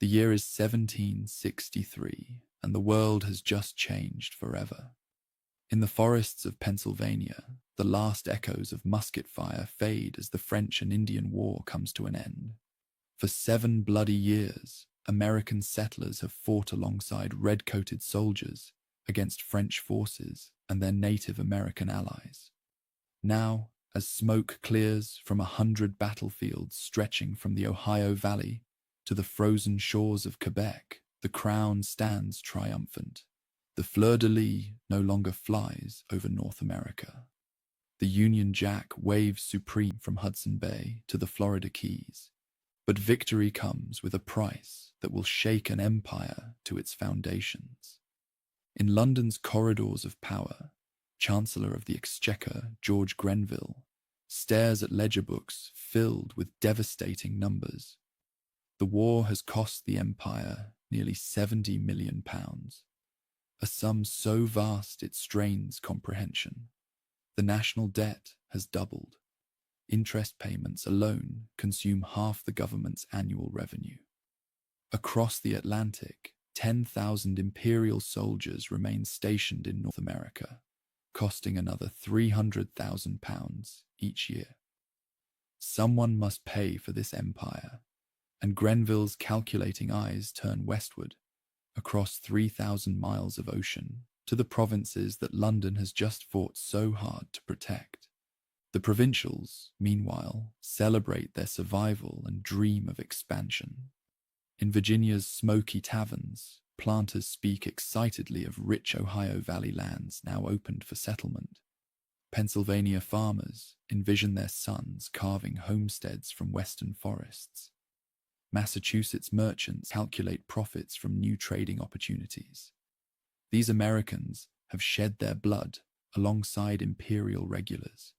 The year is 1763, and the world has just changed forever. In the forests of Pennsylvania, the last echoes of musket fire fade as the French and Indian War comes to an end. For 7 bloody years, American settlers have fought alongside red-coated soldiers against French forces and their Native American allies. Now, as smoke clears from 100 battlefields stretching from the Ohio Valley to the frozen shores of Quebec, the crown stands triumphant. The fleur-de-lis no longer flies over North America. The Union Jack waves supreme from Hudson Bay to the Florida Keys. But victory comes with a price that will shake an empire to its foundations. In London's corridors of power, Chancellor of the Exchequer George Grenville stares at ledger books filled with devastating numbers. The war has cost the empire nearly £70 million, a sum so vast it strains comprehension. The national debt has doubled. Interest payments alone consume half the government's annual revenue. Across the Atlantic, 10,000 imperial soldiers remain stationed in North America, costing another £300,000 each year. Someone must pay for this empire, and Grenville's calculating eyes turn westward, across 3,000 miles of ocean, to the provinces that London has just fought so hard to protect. The provincials, meanwhile, celebrate their survival and dream of expansion. In Virginia's smoky taverns, planters speak excitedly of rich Ohio Valley lands now opened for settlement. Pennsylvania farmers envision their sons carving homesteads from western forests. Massachusetts merchants calculate profits from new trading opportunities. These Americans have shed their blood alongside imperial regulars.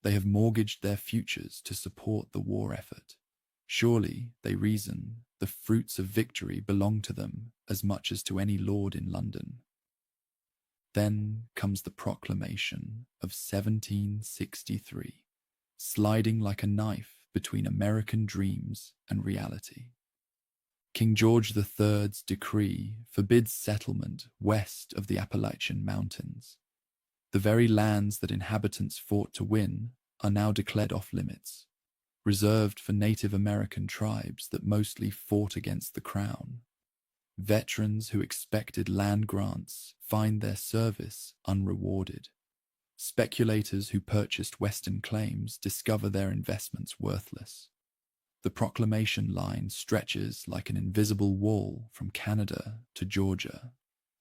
They have mortgaged their futures to support the war effort. Surely, they reason, the fruits of victory belong to them as much as to any lord in London. Then comes the proclamation of 1763, sliding like a knife between American dreams and reality. King George III's decree forbids settlement west of the Appalachian Mountains. The very lands that inhabitants fought to win are now declared off-limits, reserved for Native American tribes that mostly fought against the crown. Veterans who expected land grants find their service unrewarded. Speculators who purchased Western claims discover their investments worthless. The proclamation line stretches like an invisible wall from Canada to Georgia,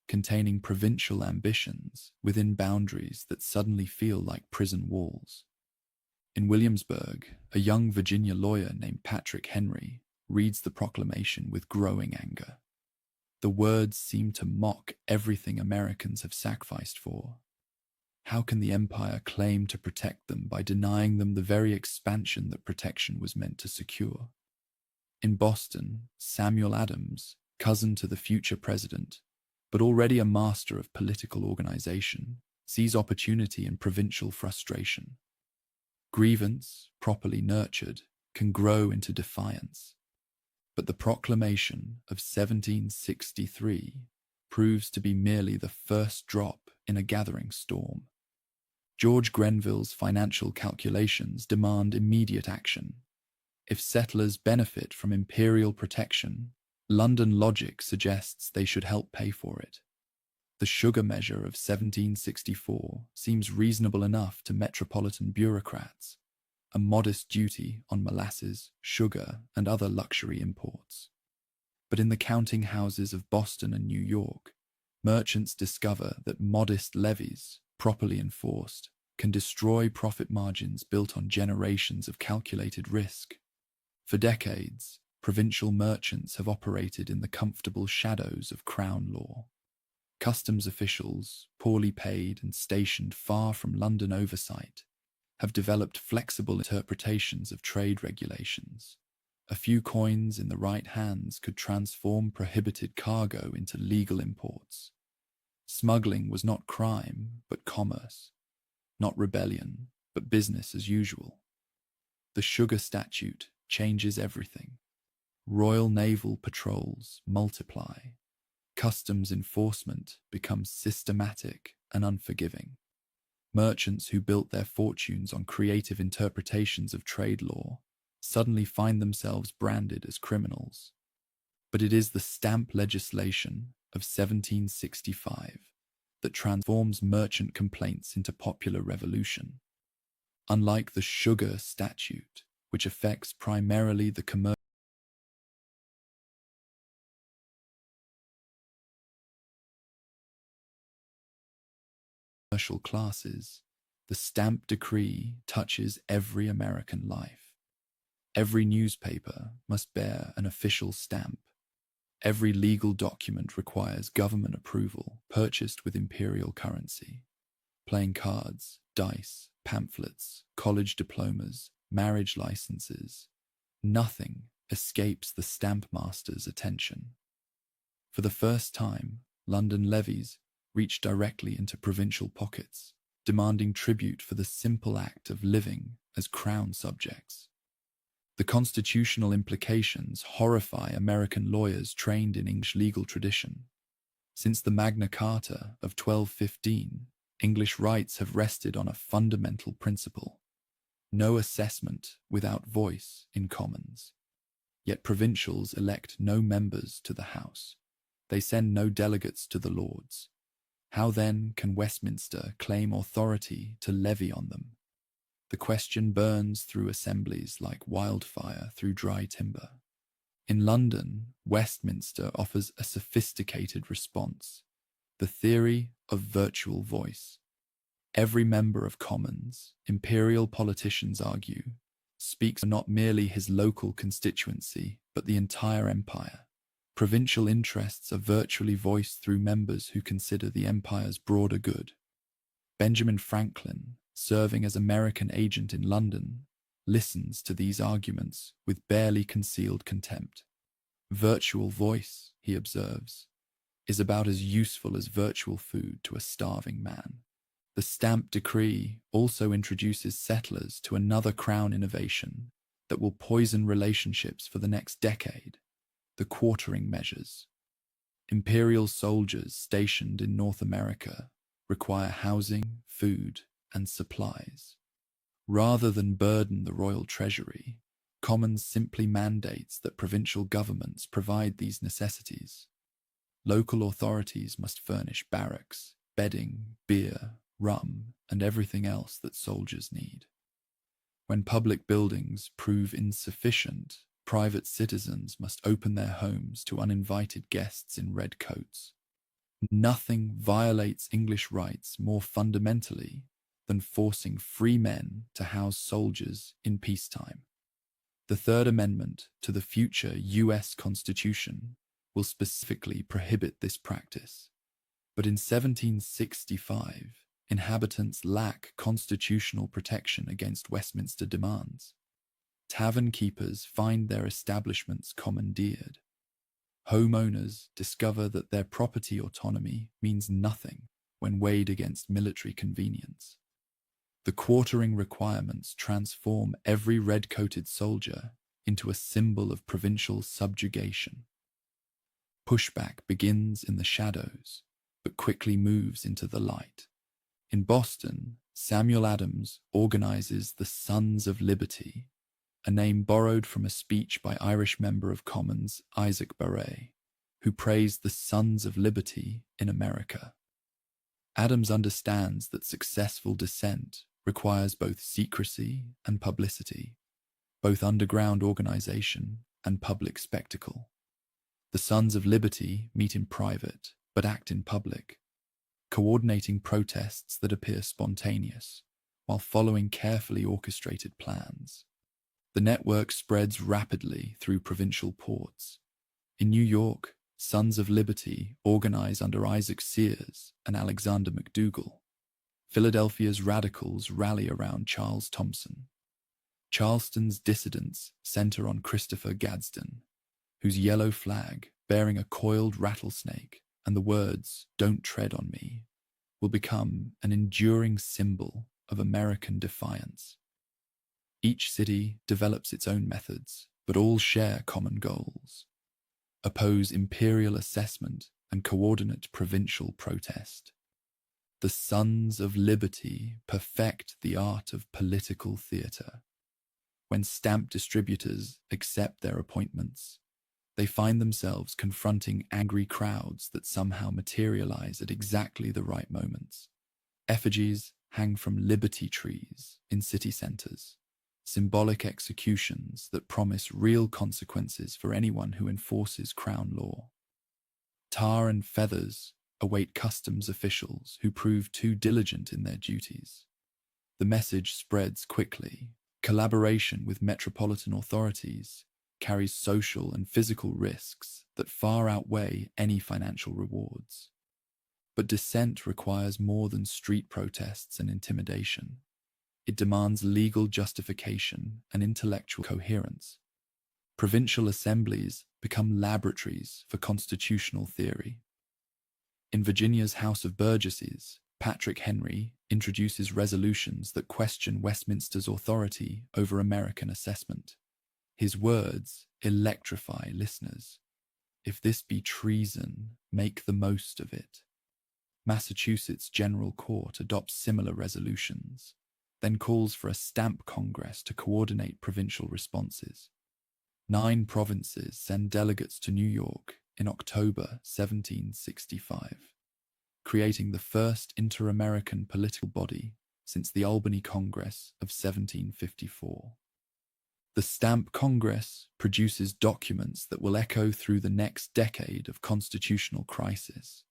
containing provincial ambitions within boundaries that suddenly feel like prison walls. In Williamsburg, a young Virginia lawyer named Patrick Henry reads the proclamation with growing anger. The words seem to mock everything Americans have sacrificed for. How can the empire claim to protect them by denying them the very expansion that protection was meant to secure? In Boston, Samuel Adams, cousin to the future president, but already a master of political organization, sees opportunity in provincial frustration. Grievance, properly nurtured, can grow into defiance. But the proclamation of 1763 proves to be merely the first drop in a gathering storm. George Grenville's financial calculations demand immediate action. If settlers benefit from imperial protection, London logic suggests they should help pay for it. The sugar measure of 1764 seems reasonable enough to metropolitan bureaucrats, a modest duty on molasses, sugar, and other luxury imports. But in the counting houses of Boston and New York, merchants discover that modest levies, properly enforced, can destroy profit margins built on generations of calculated risk. For decades, provincial merchants have operated in the comfortable shadows of crown law. Customs officials, poorly paid and stationed far from London oversight, have developed flexible interpretations of trade regulations. A few coins in the right hands could transform prohibited cargo into legal imports. Smuggling was not crime, but commerce. Not rebellion, but business as usual. The sugar statute changes everything. Royal Naval patrols multiply. Customs enforcement becomes systematic and unforgiving. Merchants who built their fortunes on creative interpretations of trade law suddenly find themselves branded as criminals. But it is the stamp legislation of 1765 that transforms merchant complaints into popular revolution. Unlike the sugar statute, which affects primarily the commercial classes, the stamp decree touches every American life. Every newspaper must bear an official stamp. Every legal document requires government approval, purchased with imperial currency. Playing cards, dice, pamphlets, college diplomas, marriage licenses. Nothing escapes the stamp master's attention. For the first time, London levies reach directly into provincial pockets, demanding tribute for the simple act of living as crown subjects. The constitutional implications horrify American lawyers trained in English legal tradition. Since the Magna Carta of 1215, English rights have rested on a fundamental principle: no assessment without voice in Commons. Yet provincials elect no members to the House. They send no delegates to the Lords. How then can Westminster claim authority to levy on them? The question burns through assemblies like wildfire through dry timber. In London, Westminster offers a sophisticated response: the theory of virtual voice. Every member of Commons, imperial politicians argue, speaks not merely his local constituency, but the entire empire. Provincial interests are virtually voiced through members who consider the empire's broader good. Benjamin Franklin, serving as American agent in London, listens to these arguments with barely concealed contempt. Virtual voice, he observes, is about as useful as virtual food to a starving man. The stamp decree also introduces settlers to another crown innovation that will poison relationships for the next decade: the quartering measures. Imperial soldiers stationed in North America require housing, food, and supplies. Rather than burden the royal treasury, Commons simply mandates that provincial governments provide these necessities. Local authorities must furnish barracks, bedding, beer, rum, and everything else that soldiers need. When public buildings prove insufficient, private citizens must open their homes to uninvited guests in red coats. Nothing violates English rights more fundamentally than forcing free men to house soldiers in peacetime. The Third Amendment to the future U.S. Constitution will specifically prohibit this practice. But in 1765, inhabitants lack constitutional protection against Westminster demands. Tavern keepers find their establishments commandeered. Homeowners discover that their property autonomy means nothing when weighed against military convenience. The quartering requirements transform every red-coated soldier into a symbol of provincial subjugation. Pushback begins in the shadows, but quickly moves into the light. In Boston, Samuel Adams organizes the Sons of Liberty, a name borrowed from a speech by Irish member of Commons Isaac Barre, who praised the Sons of Liberty in America. Adams understands that successful dissent requires both secrecy and publicity, both underground organization and public spectacle. The Sons of Liberty meet in private but act in public, coordinating protests that appear spontaneous while following carefully orchestrated plans. The network spreads rapidly through provincial ports. In New York, Sons of Liberty organize under Isaac Sears and Alexander McDougall. Philadelphia's radicals rally around Charles Thompson. Charleston's dissidents center on Christopher Gadsden, whose yellow flag, bearing a coiled rattlesnake and the words, "Don't tread on me," will become an enduring symbol of American defiance. Each city develops its own methods, but all share common goals: oppose imperial assessment and coordinate provincial protest. The Sons of Liberty perfect the art of political theatre. When stamp distributors accept their appointments, they find themselves confronting angry crowds that somehow materialize at exactly the right moments. Effigies hang from liberty trees in city centers, symbolic executions that promise real consequences for anyone who enforces crown law. Tar and feathers await customs officials who prove too diligent in their duties. The message spreads quickly. Collaboration with metropolitan authorities carries social and physical risks that far outweigh any financial rewards. But dissent requires more than street protests and intimidation. It demands legal justification and intellectual coherence. Provincial assemblies become laboratories for constitutional theory. In Virginia's House of Burgesses, Patrick Henry introduces resolutions that question Westminster's authority over American assessment. His words electrify listeners. If this be treason, make the most of it. Massachusetts General Court adopts similar resolutions, then calls for a stamp congress to coordinate provincial responses. 9 provinces send delegates to New York in October 1765, creating the first inter-American political body since the Albany Congress of 1754. The Stamp Congress produces documents that will echo through the next decade of constitutional crisis.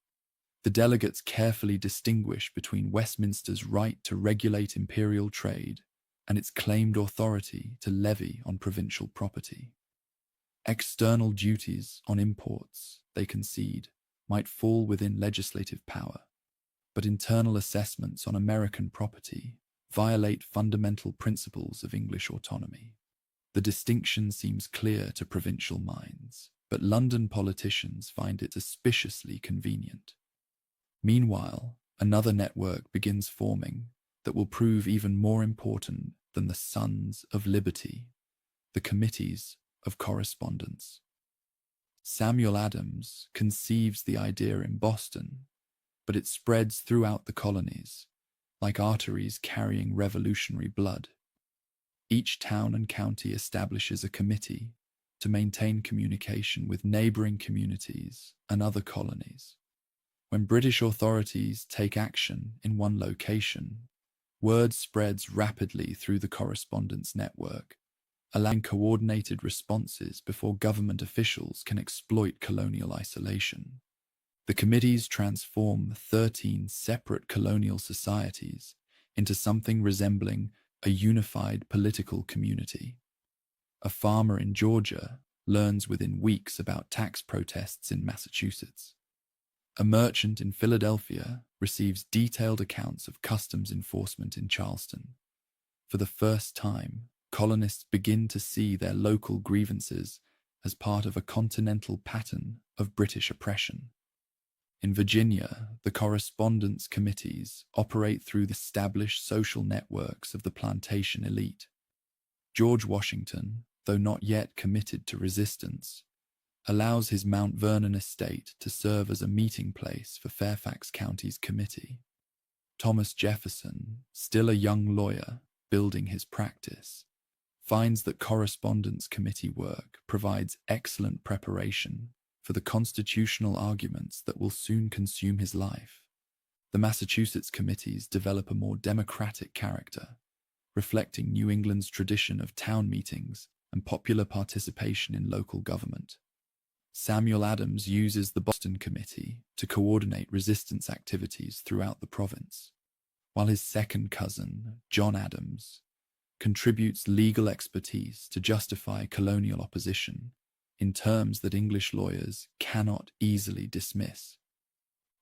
The delegates carefully distinguish between Westminster's right to regulate imperial trade and its claimed authority to levy on provincial property. External duties on imports, they concede, might fall within legislative power, but internal assessments on American property violate fundamental principles of English autonomy. The distinction seems clear to provincial minds, but London politicians find it suspiciously convenient. Meanwhile, another network begins forming that will prove even more important than the Sons of Liberty: the Committees of Correspondence. Samuel Adams conceives the idea in Boston, but it spreads throughout the colonies, like arteries carrying revolutionary blood. Each town and county establishes a committee to maintain communication with neighboring communities and other colonies. When British authorities take action in one location, word spreads rapidly through the correspondence network, allowing coordinated responses before government officials can exploit colonial isolation. The committees transform 13 separate colonial societies into something resembling a unified political community. A farmer in Georgia learns within weeks about tax protests in Massachusetts. A merchant in Philadelphia receives detailed accounts of customs enforcement in Charleston. For the first time, colonists begin to see their local grievances as part of a continental pattern of British oppression. In Virginia, the correspondence committees operate through the established social networks of the plantation elite. George Washington, though not yet committed to resistance, allows his Mount Vernon estate to serve as a meeting place for Fairfax County's committee. Thomas Jefferson, still a young lawyer building his practice, finds that correspondence committee work provides excellent preparation for the constitutional arguments that will soon consume his life. The Massachusetts committees develop a more democratic character, reflecting New England's tradition of town meetings and popular participation in local government. Samuel Adams uses the Boston Committee to coordinate resistance activities throughout the province, while his second cousin, John Adams, contributes legal expertise to justify colonial opposition in terms that English lawyers cannot easily dismiss.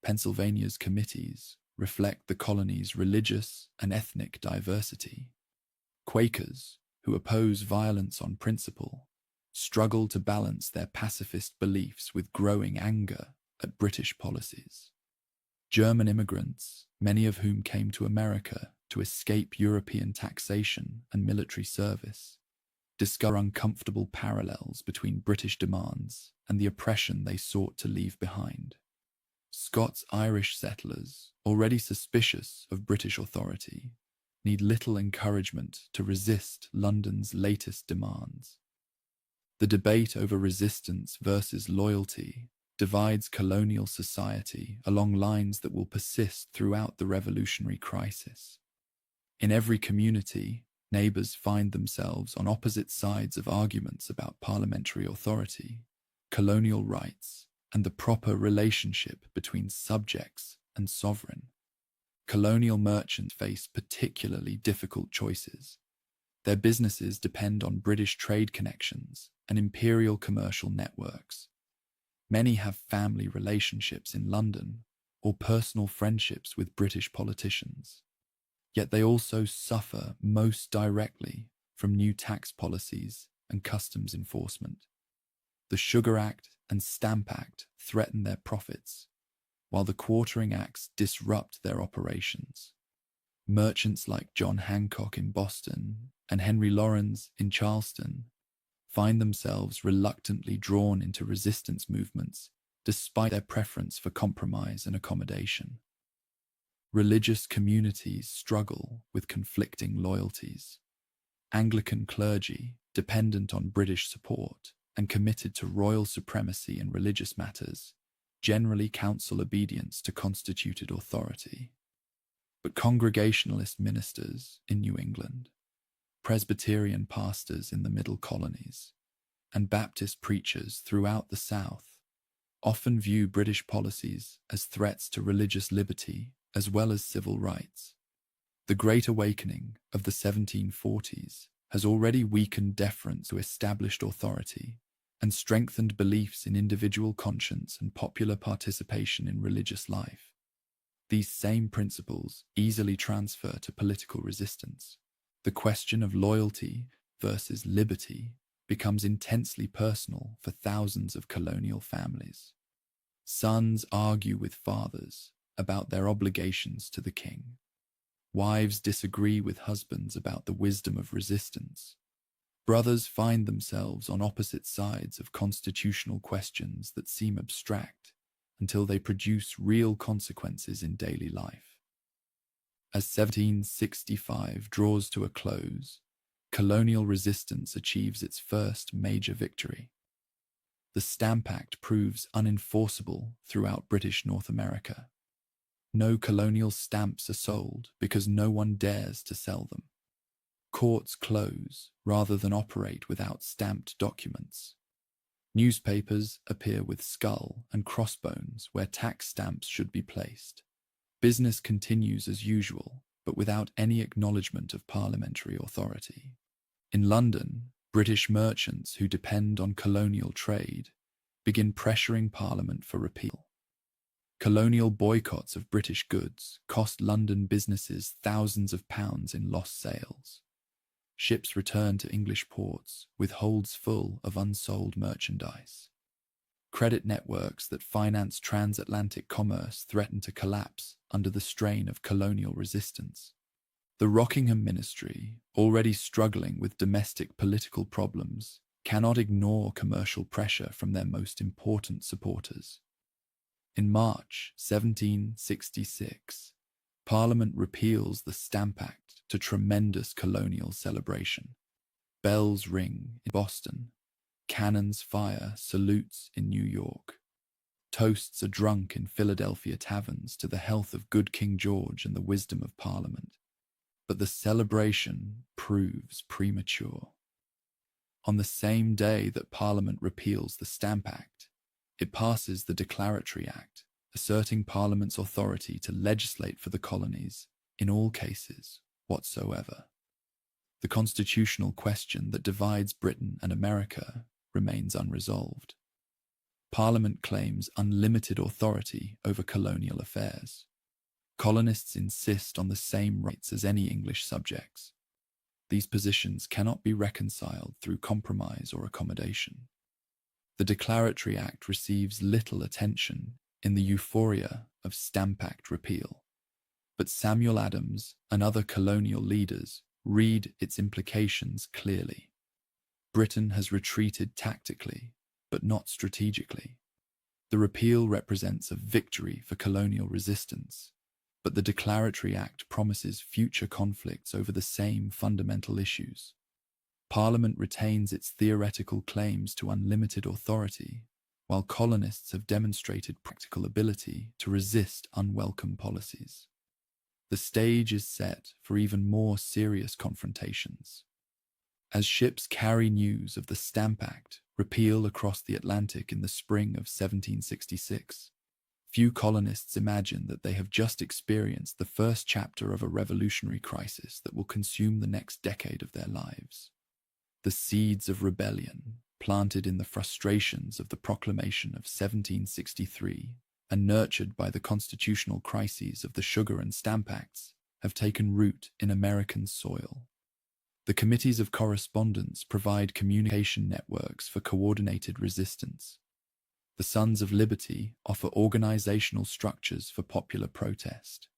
Pennsylvania's committees reflect the colony's religious and ethnic diversity. Quakers, who oppose violence on principle, struggle to balance their pacifist beliefs with growing anger at British policies. German immigrants, many of whom came to America to escape European taxation and military service, discover uncomfortable parallels between British demands and the oppression they sought to leave behind. Scots-Irish settlers, already suspicious of British authority, need little encouragement to resist London's latest demands. The debate over resistance versus loyalty divides colonial society along lines that will persist throughout the revolutionary crisis. In every community, neighbours find themselves on opposite sides of arguments about parliamentary authority, colonial rights, and the proper relationship between subjects and sovereign. Colonial merchants face particularly difficult choices. Their businesses depend on British trade connections and imperial commercial networks. Many have family relationships in London or personal friendships with British politicians. Yet they also suffer most directly from new tax policies and customs enforcement. The Sugar Act and Stamp Act threaten their profits, while the Quartering Acts disrupt their operations. Merchants like John Hancock in Boston and Henry Lawrence in Charleston find themselves reluctantly drawn into resistance movements despite their preference for compromise and accommodation. Religious communities struggle with conflicting loyalties. Anglican clergy, dependent on British support and committed to royal supremacy in religious matters, generally counsel obedience to constituted authority. But Congregationalist ministers in New England, Presbyterian pastors in the Middle Colonies, and Baptist preachers throughout the South often view British policies as threats to religious liberty as well as civil rights. The Great Awakening of the 1740s has already weakened deference to established authority and strengthened beliefs in individual conscience and popular participation in religious life. These same principles easily transfer to political resistance. The question of loyalty versus liberty becomes intensely personal for thousands of colonial families. Sons argue with fathers about their obligations to the king. Wives disagree with husbands about the wisdom of resistance. Brothers find themselves on opposite sides of constitutional questions that seem abstract until they produce real consequences in daily life. As 1765 draws to a close, colonial resistance achieves its first major victory. The Stamp Act proves unenforceable throughout British North America. No colonial stamps are sold because no one dares to sell them. Courts close rather than operate without stamped documents. Newspapers appear with skull and crossbones where tax stamps should be placed. Business continues as usual, but without any acknowledgement of parliamentary authority. In London, British merchants who depend on colonial trade begin pressuring Parliament for repeal. Colonial boycotts of British goods cost London businesses thousands of pounds in lost sales. Ships return to English ports with holds full of unsold merchandise. Credit networks that finance transatlantic commerce threaten to collapse under the strain of colonial resistance. The Rockingham Ministry, already struggling with domestic political problems, cannot ignore commercial pressure from their most important supporters. In March 1766, Parliament repeals the Stamp Act to tremendous colonial celebration. Bells ring in Boston, cannons fire salutes in New York. Toasts are drunk in Philadelphia taverns to the health of good King George and the wisdom of Parliament. But the celebration proves premature. On the same day that Parliament repeals the Stamp Act, it passes the Declaratory Act, asserting Parliament's authority to legislate for the colonies in all cases whatsoever. The constitutional question that divides Britain and America remains unresolved. Parliament claims unlimited authority over colonial affairs. Colonists insist on the same rights as any English subjects. These positions cannot be reconciled through compromise or accommodation. The Declaratory Act receives little attention in the euphoria of Stamp Act repeal, but Samuel Adams and other colonial leaders read its implications clearly. Britain has retreated tactically, but not strategically. The repeal represents a victory for colonial resistance, but the Declaratory Act promises future conflicts over the same fundamental issues. Parliament retains its theoretical claims to unlimited authority, while colonists have demonstrated practical ability to resist unwelcome policies. The stage is set for even more serious confrontations. As ships carry news of the Stamp Act repeal across the Atlantic in the spring of 1766, few colonists imagine that they have just experienced the first chapter of a revolutionary crisis that will consume the next decade of their lives. The seeds of rebellion, planted in the frustrations of the proclamation of 1763 and nurtured by the constitutional crises of the Sugar and Stamp Acts, have taken root in American soil. The committees of correspondence provide communication networks for coordinated resistance. The Sons of Liberty offer organizational structures for popular protest.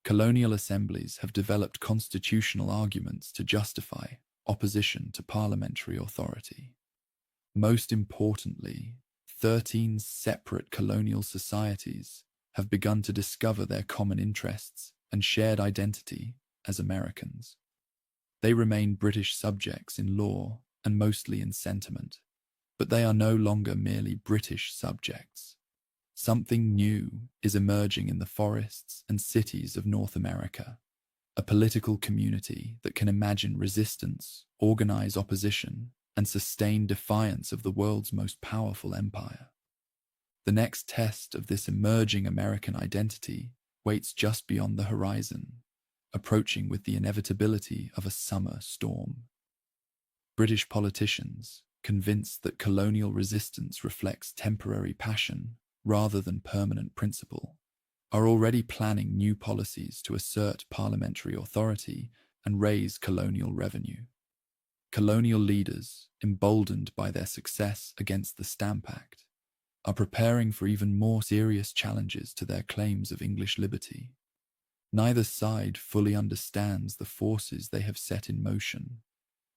Colonial assemblies have developed constitutional arguments to justify opposition to parliamentary authority. Most importantly, 13 separate colonial societies have begun to discover their common interests and shared identity as Americans. They remain British subjects in law and mostly in sentiment, but they are no longer merely British subjects. Something new is emerging in the forests and cities of North America, a political community that can imagine resistance, organize opposition, and sustain defiance of the world's most powerful empire. The next test of this emerging American identity waits just beyond the horizon, approaching with the inevitability of a summer storm. British politicians, convinced that colonial resistance reflects temporary passion rather than permanent principle, are already planning new policies to assert parliamentary authority and raise colonial revenue. Colonial leaders, emboldened by their success against the Stamp Act, are preparing for even more serious challenges to their claims of English liberty. Neither side fully understands the forces they have set in motion,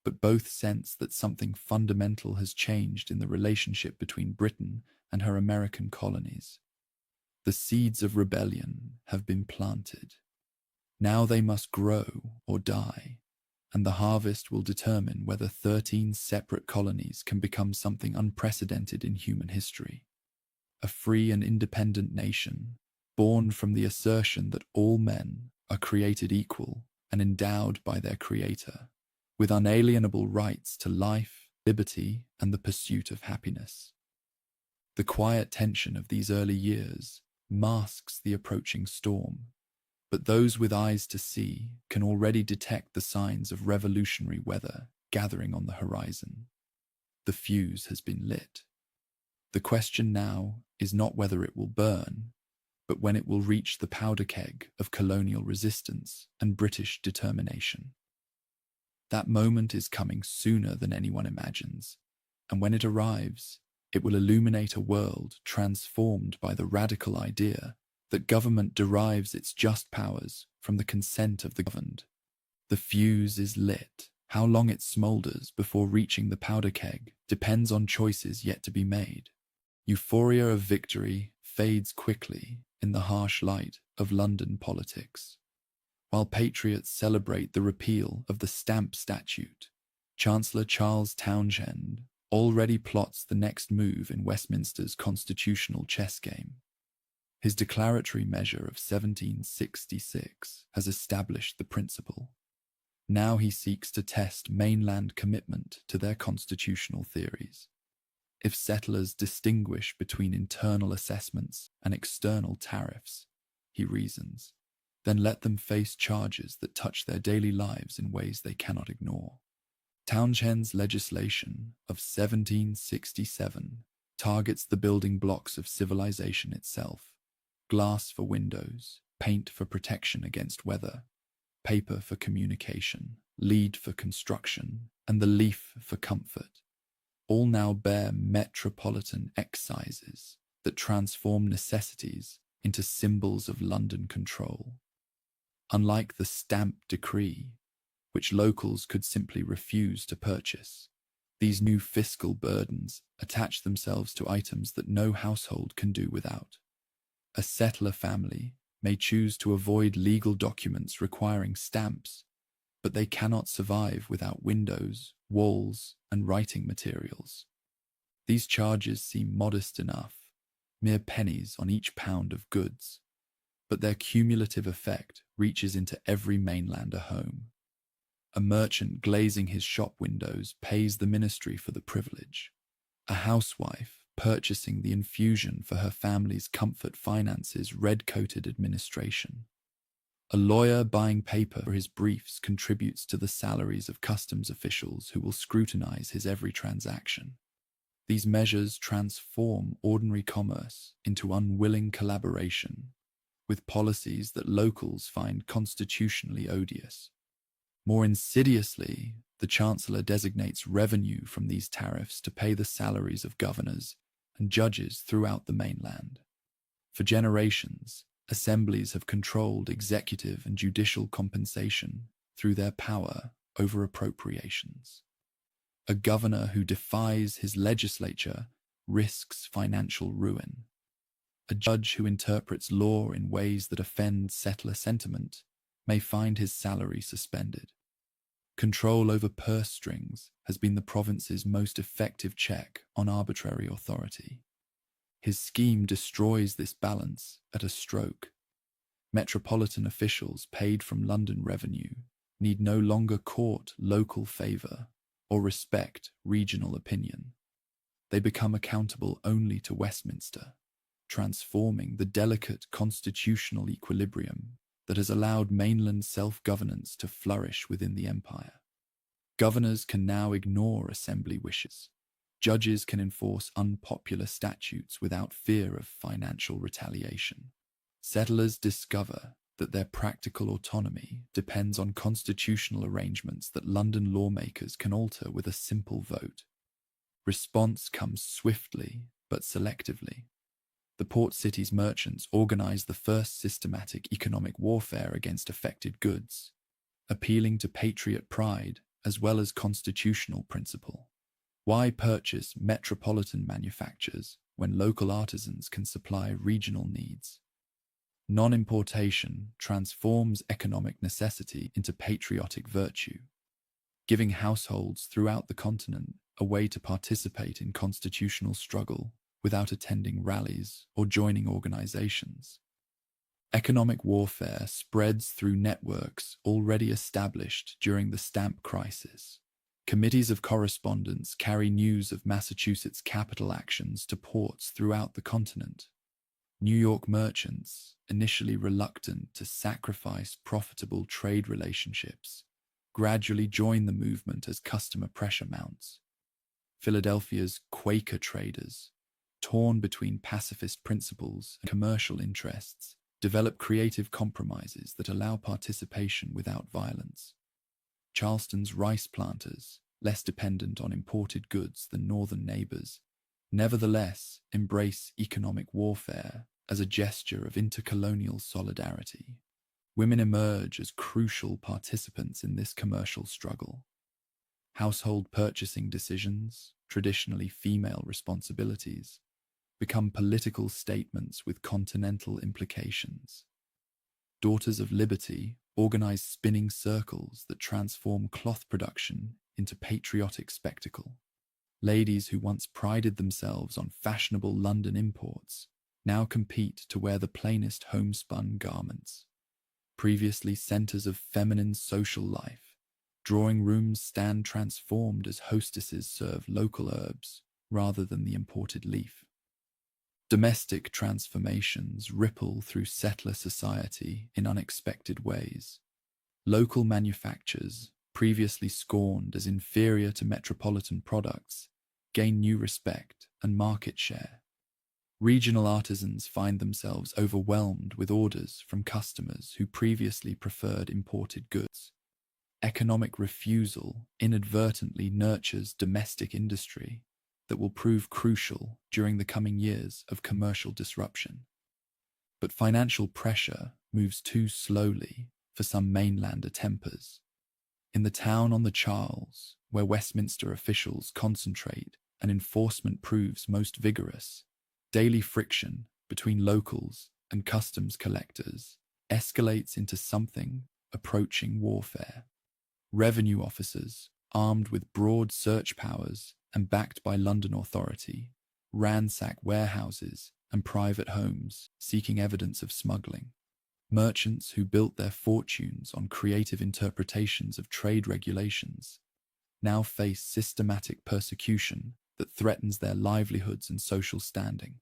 but both sense that something fundamental has changed in the relationship between Britain and her American colonies. The seeds of rebellion have been planted. Now they must grow or die, and the harvest will determine whether 13 separate colonies can become something unprecedented in human history. A free and independent nation, born from the assertion that all men are created equal and endowed by their Creator, with unalienable rights to life, liberty, and the pursuit of happiness. The quiet tension of these early years masks the approaching storm, but those with eyes to see can already detect the signs of revolutionary weather gathering on the horizon. The fuse has been lit. The question now is not whether it will burn, but when it will reach the powder keg of colonial resistance and British determination. That moment is coming sooner than anyone imagines, and when it arrives, it will illuminate a world transformed by the radical idea that government derives its just powers from the consent of the governed. The fuse is lit. How long it smolders before reaching the powder keg depends on choices yet to be made. Euphoria of victory fades quickly in the harsh light of London politics. While patriots celebrate the repeal of the Stamp Statute, Chancellor Charles Townshend already plots the next move in Westminster's constitutional chess game. His declaratory measure of 1766 has established the principle. Now he seeks to test mainland commitment to their constitutional theories. If settlers distinguish between internal assessments and external tariffs, he reasons, then let them face charges that touch their daily lives in ways they cannot ignore. Townshend's legislation of 1767 targets the building blocks of civilization itself: glass for windows, paint for protection against weather, paper for communication, lead for construction, and the leaf for comfort. All now bear metropolitan excises that transform necessities into symbols of London control. Unlike the Stamp Decree, which locals could simply refuse to purchase, These new fiscal burdens attach themselves to items that no household can do without. A settler family may choose to avoid legal documents requiring stamps, but they cannot survive without windows, walls, and writing materials. These charges seem modest enough, mere pennies on each pound of goods, but their cumulative effect reaches into every mainlander home. A merchant glazing his shop windows pays the ministry for the privilege. A housewife purchasing the infusion for her family's comfort finances red-coated administration. A lawyer buying paper for his briefs contributes to the salaries of customs officials who will scrutinize his every transaction. These measures transform ordinary commerce into unwilling collaboration, with policies that locals find constitutionally odious. More insidiously, the Chancellor designates revenue from these tariffs to pay the salaries of governors and judges throughout the mainland. For generations, assemblies have controlled executive and judicial compensation through their power over appropriations. A governor who defies his legislature risks financial ruin. A judge who interprets law in ways that offend settler sentiment may find his salary suspended. Control over purse strings has been the province's most effective check on arbitrary authority. His scheme destroys this balance at a stroke. Metropolitan officials paid from London revenue need no longer court local favour or respect regional opinion. They become accountable only to Westminster, transforming the delicate constitutional equilibrium that has allowed mainland self-governance to flourish within the empire. Governors can now ignore assembly wishes. Judges can enforce unpopular statutes without fear of financial retaliation. Settlers discover that their practical autonomy depends on constitutional arrangements that London lawmakers can alter with a simple vote. Response comes swiftly but selectively. The port city's merchants organized the first systematic economic warfare against affected goods, appealing to patriot pride as well as constitutional principle. Why purchase metropolitan manufactures when local artisans can supply regional needs? Non-importation transforms economic necessity into patriotic virtue, giving households throughout the continent a way to participate in constitutional struggle without attending rallies or joining organizations. Economic warfare spreads through networks already established during the stamp crisis. Committees of correspondence carry news of Massachusetts' capital actions to ports throughout the continent. New York merchants, initially reluctant to sacrifice profitable trade relationships, gradually join the movement as customer pressure mounts. Philadelphia's Quaker traders, torn between pacifist principles and commercial interests, develop creative compromises that allow participation without violence. Charleston's rice planters, less dependent on imported goods than northern neighbors, nevertheless embrace economic warfare as a gesture of intercolonial solidarity. Women emerge as crucial participants in this commercial struggle. Household purchasing decisions, traditionally female responsibilities, become political statements with continental implications. Daughters of Liberty organize spinning circles that transform cloth production into patriotic spectacle. Ladies who once prided themselves on fashionable London imports now compete to wear the plainest homespun garments. Previously centers of feminine social life, drawing rooms stand transformed as hostesses serve local herbs rather than the imported leaf. Domestic transformations ripple through settler society in unexpected ways. Local manufactures, previously scorned as inferior to metropolitan products, gain new respect and market share. Regional artisans find themselves overwhelmed with orders from customers who previously preferred imported goods. Economic refusal inadvertently nurtures domestic industry that will prove crucial during the coming years of commercial disruption. But financial pressure moves too slowly for some mainlander tempers. In the town on the Charles, where Westminster officials concentrate and enforcement proves most vigorous, daily friction between locals and customs collectors escalates into something approaching warfare. Revenue officers, armed with broad search powers and backed by London authority, ransack warehouses and private homes seeking evidence of smuggling. Merchants who built their fortunes on creative interpretations of trade regulations now face systematic persecution that threatens their livelihoods and social standing.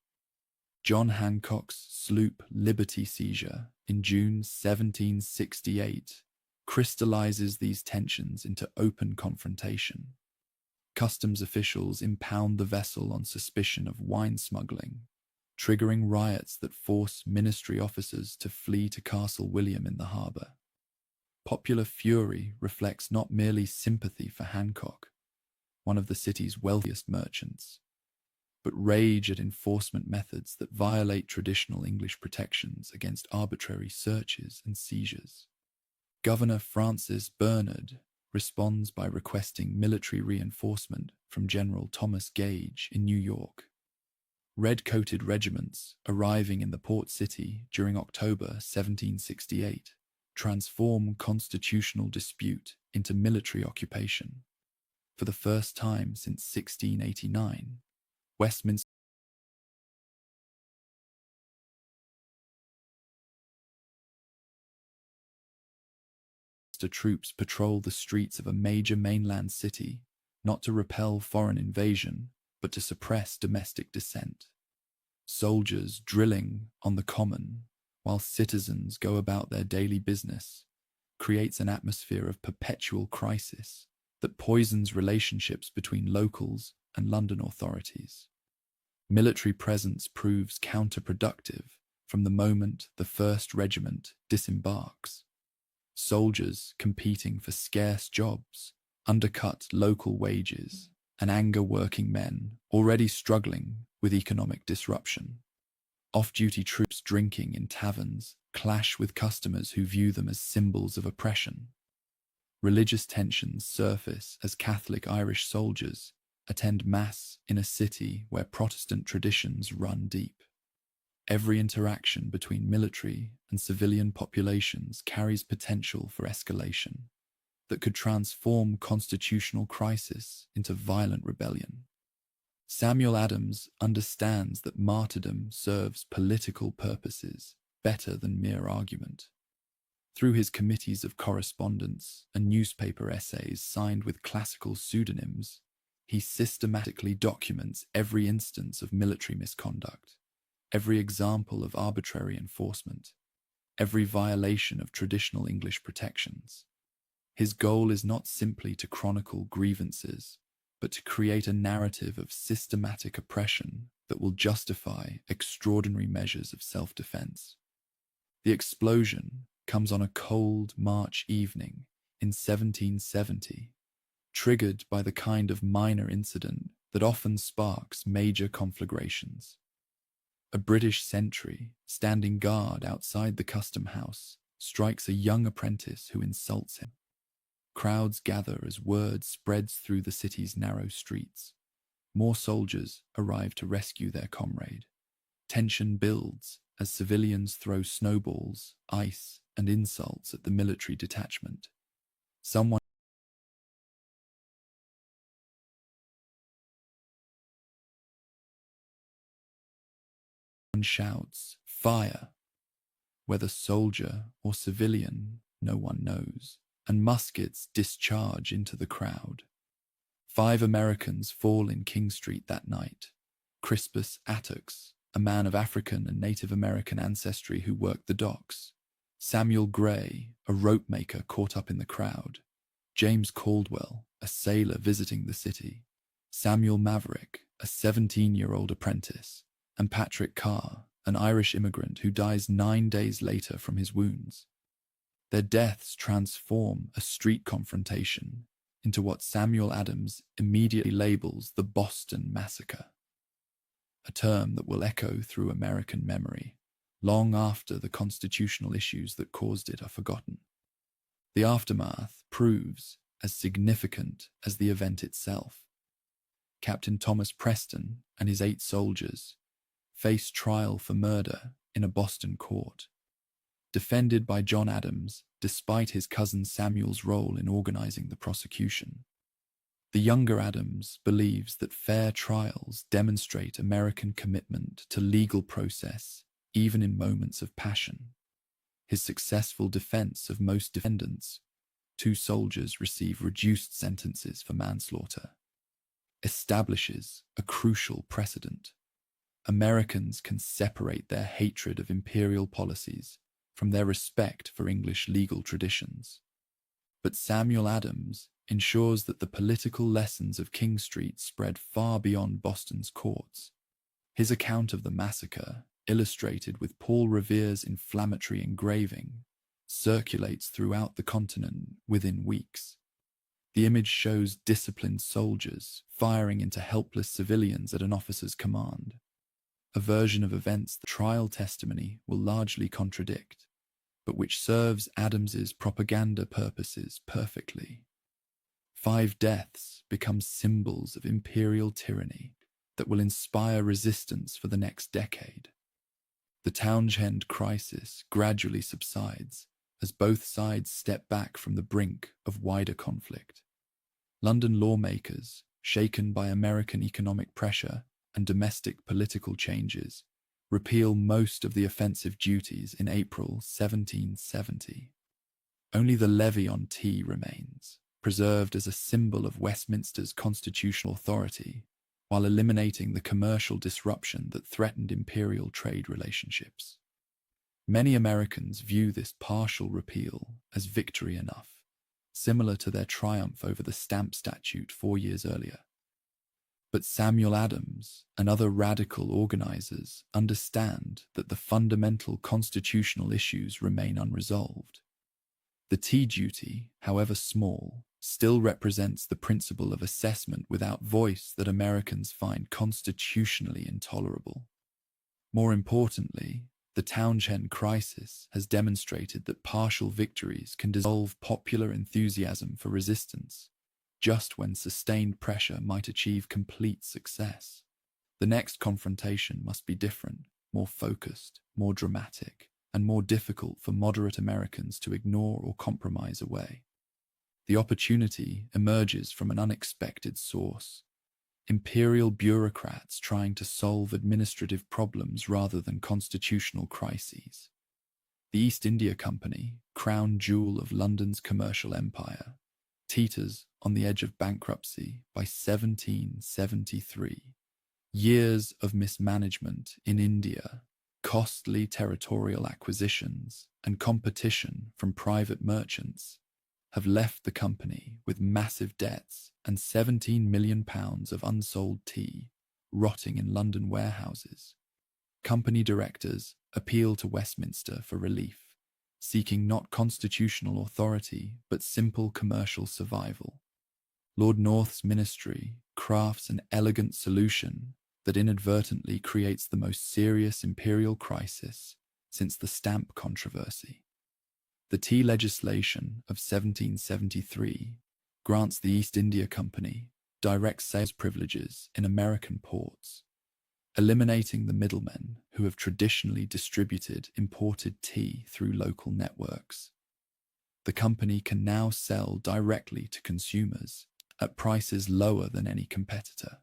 John Hancock's sloop Liberty seizure in June 1768 crystallizes these tensions into open confrontation. Customs officials impound the vessel on suspicion of wine smuggling, triggering riots that force ministry officers to flee to Castle William in the harbour. Popular fury reflects not merely sympathy for Hancock, one of the city's wealthiest merchants, but rage at enforcement methods that violate traditional English protections against arbitrary searches and seizures. Governor Francis Bernard responds by requesting military reinforcement from General Thomas Gage in New York. Red-coated regiments arriving in the port city during October 1768 transform constitutional dispute into military occupation. For the first time since 1689, Westminster troops patrol the streets of a major mainland city, not to repel foreign invasion, but to suppress domestic dissent. Soldiers drilling on the common, while citizens go about their daily business, creates an atmosphere of perpetual crisis that poisons relationships between locals and London authorities. Military presence proves counterproductive from the moment the first regiment disembarks. Soldiers competing for scarce jobs undercut local wages and anger working men already struggling with economic disruption. Off-duty troops drinking in taverns clash with customers who view them as symbols of oppression. Religious tensions surface as Catholic Irish soldiers attend Mass in a city where Protestant traditions run deep. Every interaction between military and civilian populations carries potential for escalation that could transform constitutional crisis into violent rebellion. Samuel Adams understands that martyrdom serves political purposes better than mere argument. Through his committees of correspondence and newspaper essays signed with classical pseudonyms, he systematically documents every instance of military misconduct, every example of arbitrary enforcement, every violation of traditional English protections. His goal is not simply to chronicle grievances, but to create a narrative of systematic oppression that will justify extraordinary measures of self-defense. The explosion comes on a cold March evening in 1770, triggered by the kind of minor incident that often sparks major conflagrations. A British sentry, standing guard outside the custom house, strikes a young apprentice who insults him. Crowds gather as word spreads through the city's narrow streets. More soldiers arrive to rescue their comrade. Tension builds as civilians throw snowballs, ice, and insults at the military detachment. Someone shouts, "Fire!" Whether soldier or civilian, no one knows, and muskets discharge into the crowd. 5 Americans fall in King Street that night. Crispus Attucks, a man of African and Native American ancestry who worked the docks. Samuel Gray, a rope maker caught up in the crowd. James Caldwell, a sailor visiting the city. Samuel Maverick, a 17-year-old apprentice. And Patrick Carr, an Irish immigrant who dies 9 days later from his wounds. Their deaths transform a street confrontation into what Samuel Adams immediately labels the Boston Massacre, a term that will echo through American memory long after the constitutional issues that caused it are forgotten. The aftermath proves as significant as the event itself. Captain Thomas Preston and his 8 soldiers faced trial for murder in a Boston court, defended by John Adams despite his cousin Samuel's role in organizing the prosecution. The younger Adams believes that fair trials demonstrate American commitment to legal process even in moments of passion. His successful defense of most defendants, 2 soldiers receive reduced sentences for manslaughter, establishes a crucial precedent. Americans can separate their hatred of imperial policies from their respect for English legal traditions. But Samuel Adams ensures that the political lessons of King Street spread far beyond Boston's courts. His account of the massacre, illustrated with Paul Revere's inflammatory engraving, circulates throughout the continent within weeks. The image shows disciplined soldiers firing into helpless civilians at an officer's command, a version of events the trial testimony will largely contradict, but which serves Adams's propaganda purposes perfectly. 5 deaths become symbols of imperial tyranny that will inspire resistance for the next decade. The Townshend crisis gradually subsides as both sides step back from the brink of wider conflict. London lawmakers, shaken by American economic pressure and domestic political changes, repeal most of the offensive duties in April 1770. Only the levy on tea remains, preserved as a symbol of Westminster's constitutional authority, while eliminating the commercial disruption that threatened imperial trade relationships. Many Americans view this partial repeal as victory enough, similar to their triumph over the stamp statute 4 years earlier. But Samuel Adams and other radical organizers understand that the fundamental constitutional issues remain unresolved. The tea duty, however small, still represents the principle of assessment without voice that Americans find constitutionally intolerable. More importantly, the Townshend crisis has demonstrated that partial victories can dissolve popular enthusiasm for resistance, just when sustained pressure might achieve complete success. The next confrontation must be different, more focused, more dramatic, and more difficult for moderate Americans to ignore or compromise away. The opportunity emerges from an unexpected source: imperial bureaucrats trying to solve administrative problems rather than constitutional crises. The East India Company, crown jewel of London's commercial empire, teeters on the edge of bankruptcy by 1773. Years of mismanagement in India, costly territorial acquisitions, and competition from private merchants have left the company with massive debts and £17 million of unsold tea rotting in London warehouses. Company directors appeal to Westminster for relief, seeking not constitutional authority but simple commercial survival. Lord North's ministry crafts an elegant solution that inadvertently creates the most serious imperial crisis since the stamp controversy. The tea legislation of 1773 grants the East India Company direct sales privileges in American ports, eliminating the middlemen who have traditionally distributed imported tea through local networks. The company can now sell directly to consumers at prices lower than any competitor,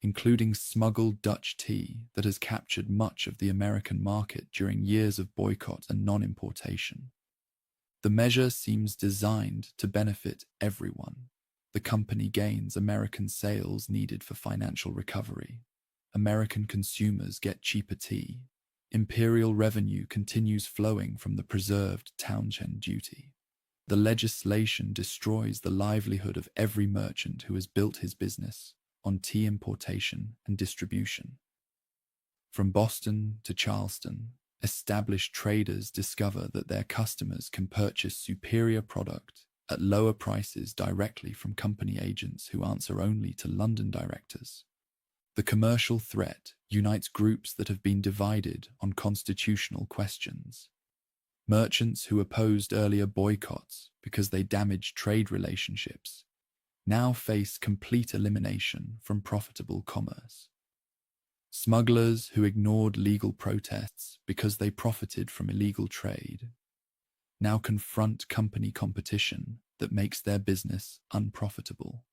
including smuggled Dutch tea that has captured much of the American market during years of boycott and non-importation. The measure seems designed to benefit everyone. The company gains American sales needed for financial recovery. American consumers get cheaper tea. Imperial revenue continues flowing from the preserved Townshend duty. The legislation destroys the livelihood of every merchant who has built his business on tea importation and distribution. From Boston to Charleston, established traders discover that their customers can purchase superior product at lower prices directly from company agents who answer only to London directors. The commercial threat unites groups that have been divided on constitutional questions. Merchants who opposed earlier boycotts because they damaged trade relationships now face complete elimination from profitable commerce. Smugglers who ignored legal protests because they profited from illegal trade now confront company competition that makes their business unprofitable.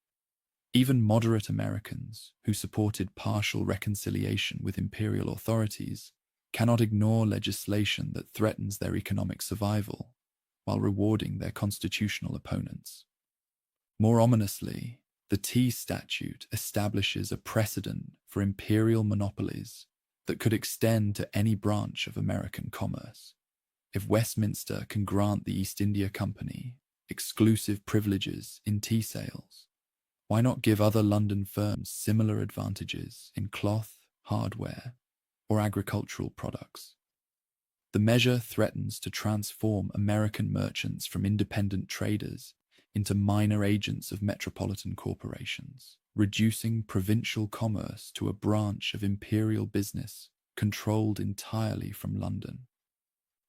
Even moderate Americans who supported partial reconciliation with imperial authorities cannot ignore legislation that threatens their economic survival while rewarding their constitutional opponents. More ominously, the Tea Statute establishes a precedent for imperial monopolies that could extend to any branch of American commerce. If Westminster can grant the East India Company exclusive privileges in tea sales, why not give other London firms similar advantages in cloth, hardware, or agricultural products? The measure threatens to transform American merchants from independent traders into minor agents of metropolitan corporations, reducing provincial commerce to a branch of imperial business controlled entirely from London.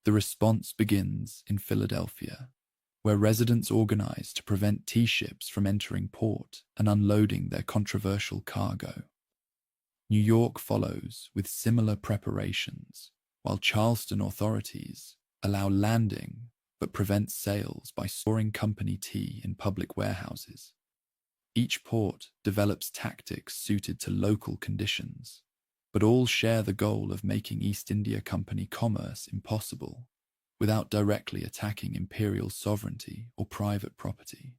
The response begins in Philadelphia, where residents organize to prevent tea ships from entering port and unloading their controversial cargo. New York follows with similar preparations, while Charleston authorities allow landing but prevent sales by storing company tea in public warehouses. Each port develops tactics suited to local conditions, but all share the goal of making East India Company commerce impossible without directly attacking imperial sovereignty or private property.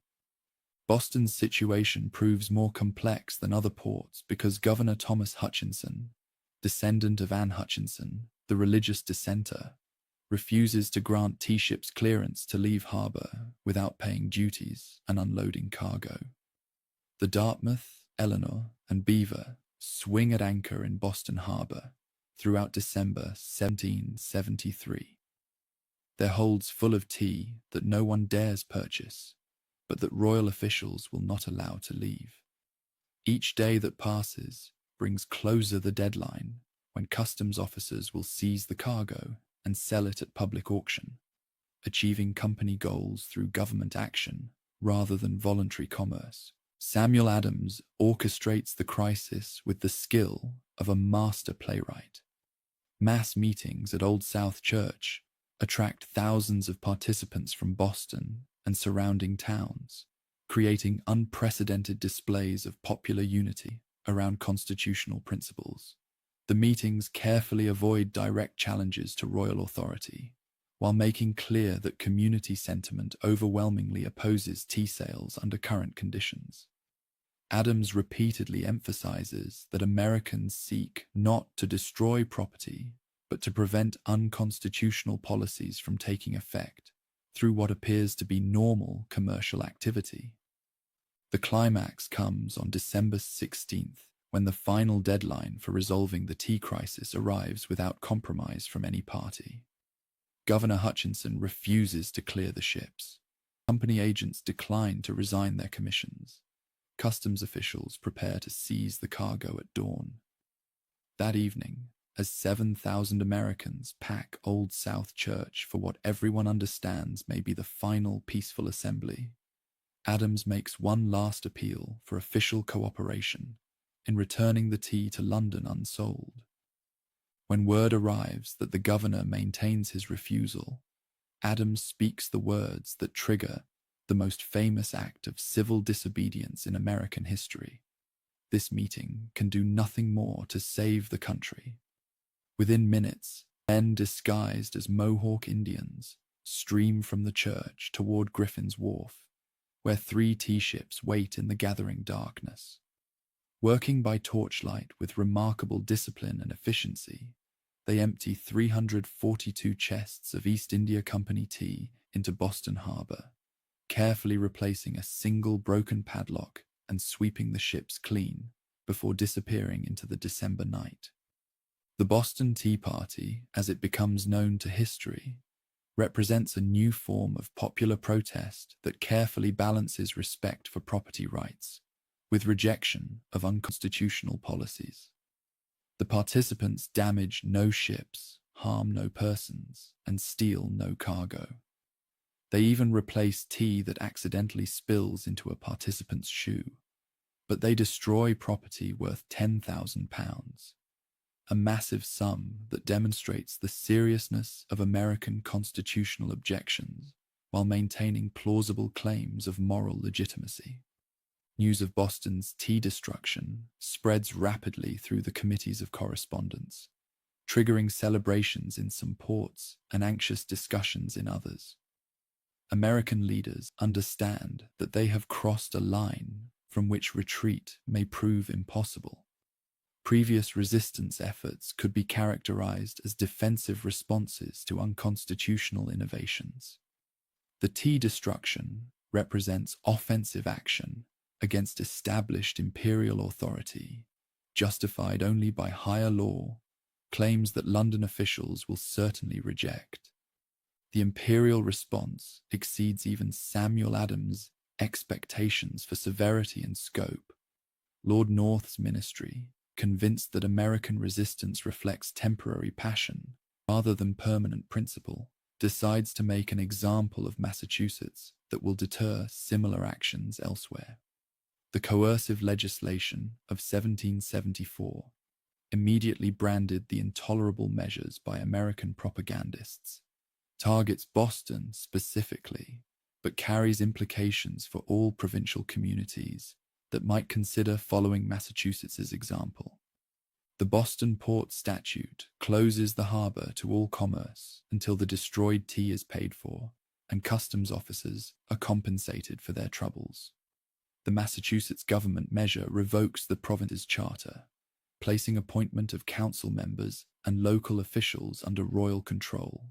Boston's situation proves more complex than other ports because Governor Thomas Hutchinson, descendant of Anne Hutchinson, the religious dissenter, refuses to grant tea ships clearance to leave harbor without paying duties and unloading cargo. The Dartmouth, Eleanor, and Beaver swing at anchor in Boston Harbor throughout December 1773. Their holds full of tea that no one dares purchase, but that royal officials will not allow to leave. Each day that passes brings closer the deadline when customs officers will seize the cargo and sell it at public auction, achieving company goals through government action rather than voluntary commerce. Samuel Adams orchestrates the crisis with the skill of a master playwright. Mass meetings at Old South Church attract thousands of participants from Boston and surrounding towns, creating unprecedented displays of popular unity around constitutional principles. The meetings carefully avoid direct challenges to royal authority, while making clear that community sentiment overwhelmingly opposes tea sales under current conditions. Adams repeatedly emphasizes that Americans seek not to destroy property, but to prevent unconstitutional policies from taking effect through what appears to be normal commercial activity. The climax comes on December 16th, when the final deadline for resolving the tea crisis arrives without compromise from any party. Governor Hutchinson refuses to clear the ships. Company agents decline to resign their commissions. Customs officials prepare to seize the cargo at dawn. That evening, as 7,000 Americans pack Old South Church for what everyone understands may be the final peaceful assembly, Adams makes one last appeal for official cooperation in returning the tea to London unsold. When word arrives that the governor maintains his refusal, Adams speaks the words that trigger the most famous act of civil disobedience in American history. This meeting can do nothing more to save the country. Within minutes, men disguised as Mohawk Indians stream from the church toward Griffin's Wharf, where 3 tea ships wait in the gathering darkness. Working by torchlight with remarkable discipline and efficiency, they empty 342 chests of East India Company tea into Boston Harbor, carefully replacing a single broken padlock and sweeping the ships clean before disappearing into the December night. The Boston Tea Party, as it becomes known to history, represents a new form of popular protest that carefully balances respect for property rights with rejection of unconstitutional policies. The participants damage no ships, harm no persons, and steal no cargo. They even replace tea that accidentally spills into a participant's shoe. But they destroy property worth £10,000, a massive sum that demonstrates the seriousness of American constitutional objections while maintaining plausible claims of moral legitimacy. News of Boston's tea destruction spreads rapidly through the committees of correspondence, triggering celebrations in some ports and anxious discussions in others. American leaders understand that they have crossed a line from which retreat may prove impossible. Previous resistance efforts could be characterized as defensive responses to unconstitutional innovations. The tea destruction represents offensive action against established imperial authority, justified only by higher law, claims that London officials will certainly reject. The imperial response exceeds even Samuel Adams' expectations for severity and scope. Lord North's ministry, convinced that American resistance reflects temporary passion rather than permanent principle, decides to make an example of Massachusetts that will deter similar actions elsewhere. The coercive legislation of 1774 immediately branded the intolerable measures by American propagandists, targets Boston specifically, but carries implications for all provincial communities that might consider following Massachusetts's example. The Boston Port Statute closes the harbor to all commerce until the destroyed tea is paid for and customs officers are compensated for their troubles. The Massachusetts government measure revokes the province's charter, placing appointment of council members and local officials under royal control,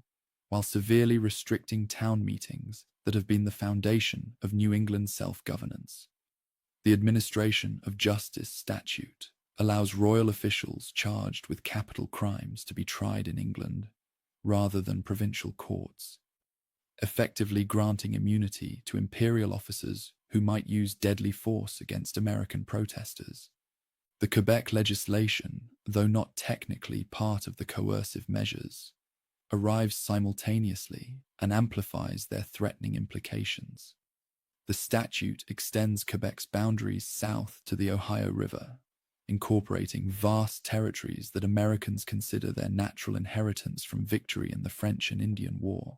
while severely restricting town meetings that have been the foundation of New England's self-governance. The Administration of Justice statute allows royal officials charged with capital crimes to be tried in England, rather than provincial courts, effectively granting immunity to imperial officers who might use deadly force against American protesters. The Quebec legislation, though not technically part of the coercive measures, arrives simultaneously and amplifies their threatening implications. The statute extends Quebec's boundaries south to the Ohio River, incorporating vast territories that Americans consider their natural inheritance from victory in the French and Indian War.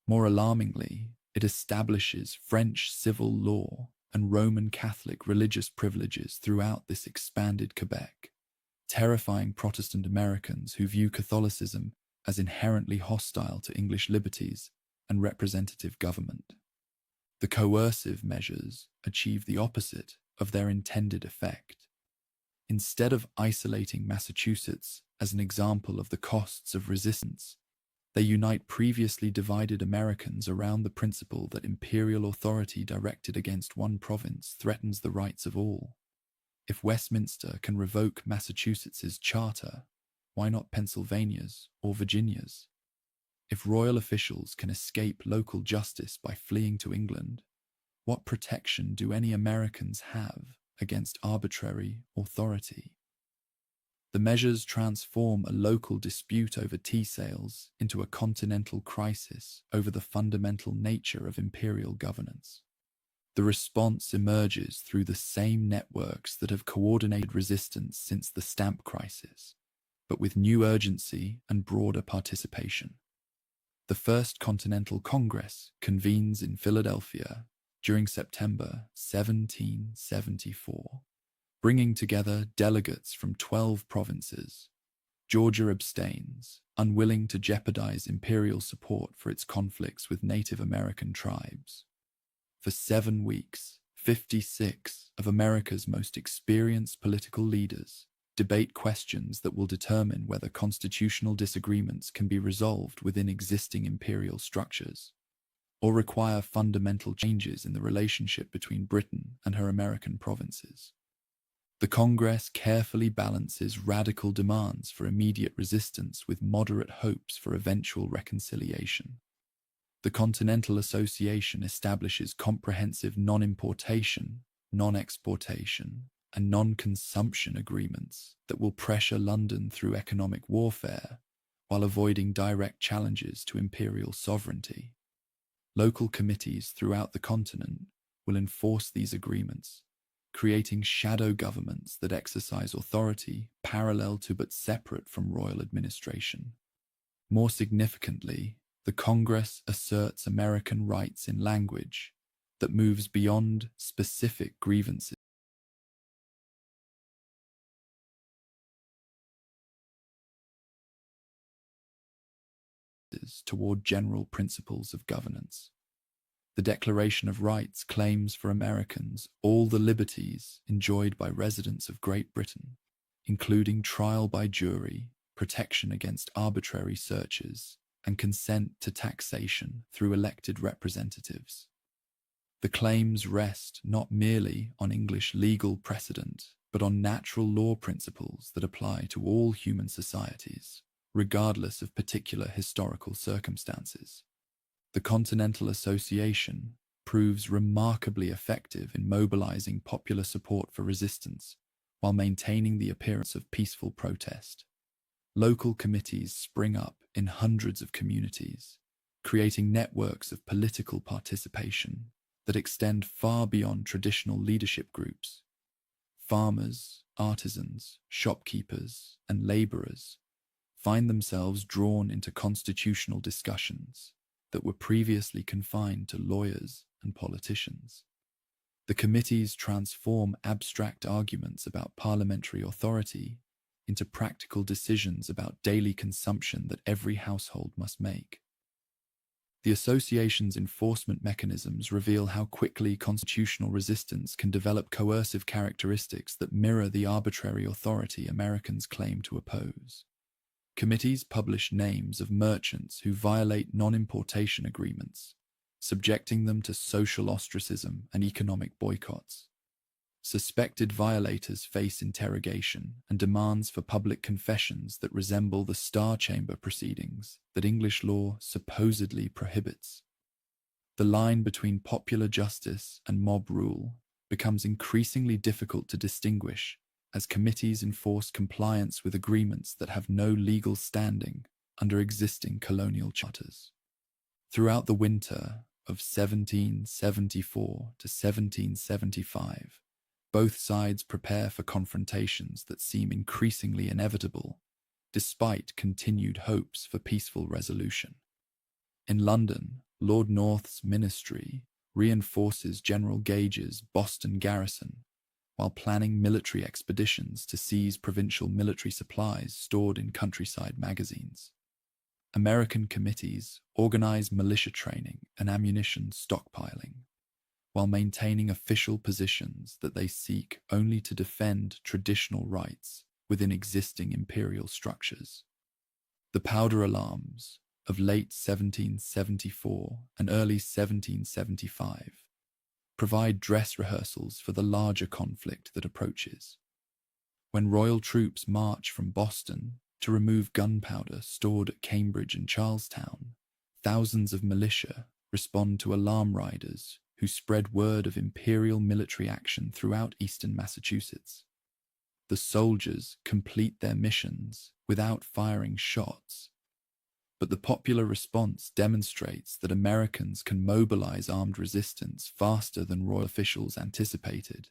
More alarmingly, it establishes French civil law and Roman Catholic religious privileges throughout this expanded Quebec, terrifying Protestant Americans who view Catholicism as inherently hostile to English liberties and representative government. The coercive measures achieve the opposite of their intended effect. Instead of isolating Massachusetts as an example of the costs of resistance, they unite previously divided Americans around the principle that imperial authority directed against one province threatens the rights of all. If Westminster can revoke Massachusetts's charter, why not Pennsylvania's or Virginia's? If royal officials can escape local justice by fleeing to England, what protection do any Americans have against arbitrary authority? The measures transform a local dispute over tea sales into a continental crisis over the fundamental nature of imperial governance. The response emerges through the same networks that have coordinated resistance since the stamp crisis, but with new urgency and broader participation. The First Continental Congress convenes in Philadelphia during September 1774, bringing together delegates from 12 provinces. Georgia abstains, unwilling to jeopardize imperial support for its conflicts with Native American tribes. For 7 weeks, 56 of America's most experienced political leaders debate questions that will determine whether constitutional disagreements can be resolved within existing imperial structures, or require fundamental changes in the relationship between Britain and her American provinces. The Congress carefully balances radical demands for immediate resistance with moderate hopes for eventual reconciliation. The Continental Association establishes comprehensive non-importation, non-exportation, and non-consumption agreements that will pressure London through economic warfare while avoiding direct challenges to imperial sovereignty. Local committees throughout the continent will enforce these agreements, creating shadow governments that exercise authority parallel to but separate from royal administration. More significantly, the Congress asserts American rights in language that moves beyond specific grievances toward general principles of governance. The Declaration of Rights claims for Americans all the liberties enjoyed by residents of Great Britain, including trial by jury, protection against arbitrary searches, and consent to taxation through elected representatives. The claims rest not merely on English legal precedent, but on natural law principles that apply to all human societies, regardless of particular historical circumstances. The Continental Association proves remarkably effective in mobilizing popular support for resistance while maintaining the appearance of peaceful protest. Local committees spring up in hundreds of communities, creating networks of political participation that extend far beyond traditional leadership groups. Farmers, artisans, shopkeepers, and laborers find themselves drawn into constitutional discussions that were previously confined to lawyers and politicians. The committees transform abstract arguments about parliamentary authority into practical decisions about daily consumption that every household must make. The association's enforcement mechanisms reveal how quickly constitutional resistance can develop coercive characteristics that mirror the arbitrary authority Americans claim to oppose. Committees publish names of merchants who violate non-importation agreements, subjecting them to social ostracism and economic boycotts. Suspected violators face interrogation and demands for public confessions that resemble the Star Chamber proceedings that English law supposedly prohibits. The line between popular justice and mob rule becomes increasingly difficult to distinguish as committees enforce compliance with agreements that have no legal standing under existing colonial charters. Throughout the winter of 1774 to 1775, both sides prepare for confrontations that seem increasingly inevitable, despite continued hopes for peaceful resolution. In London, Lord North's ministry reinforces General Gage's Boston garrison while planning military expeditions to seize provincial military supplies stored in countryside magazines. American committees organize militia training and ammunition stockpiling, while maintaining official positions that they seek only to defend traditional rights within existing imperial structures. The powder alarms of late 1774 and early 1775 provide dress rehearsals for the larger conflict that approaches. When royal troops march from Boston to remove gunpowder stored at Cambridge and Charlestown, thousands of militia respond to alarm riders who spread word of imperial military action throughout eastern Massachusetts. The soldiers complete their missions without firing shots, but the popular response demonstrates that Americans can mobilize armed resistance faster than royal officials anticipated,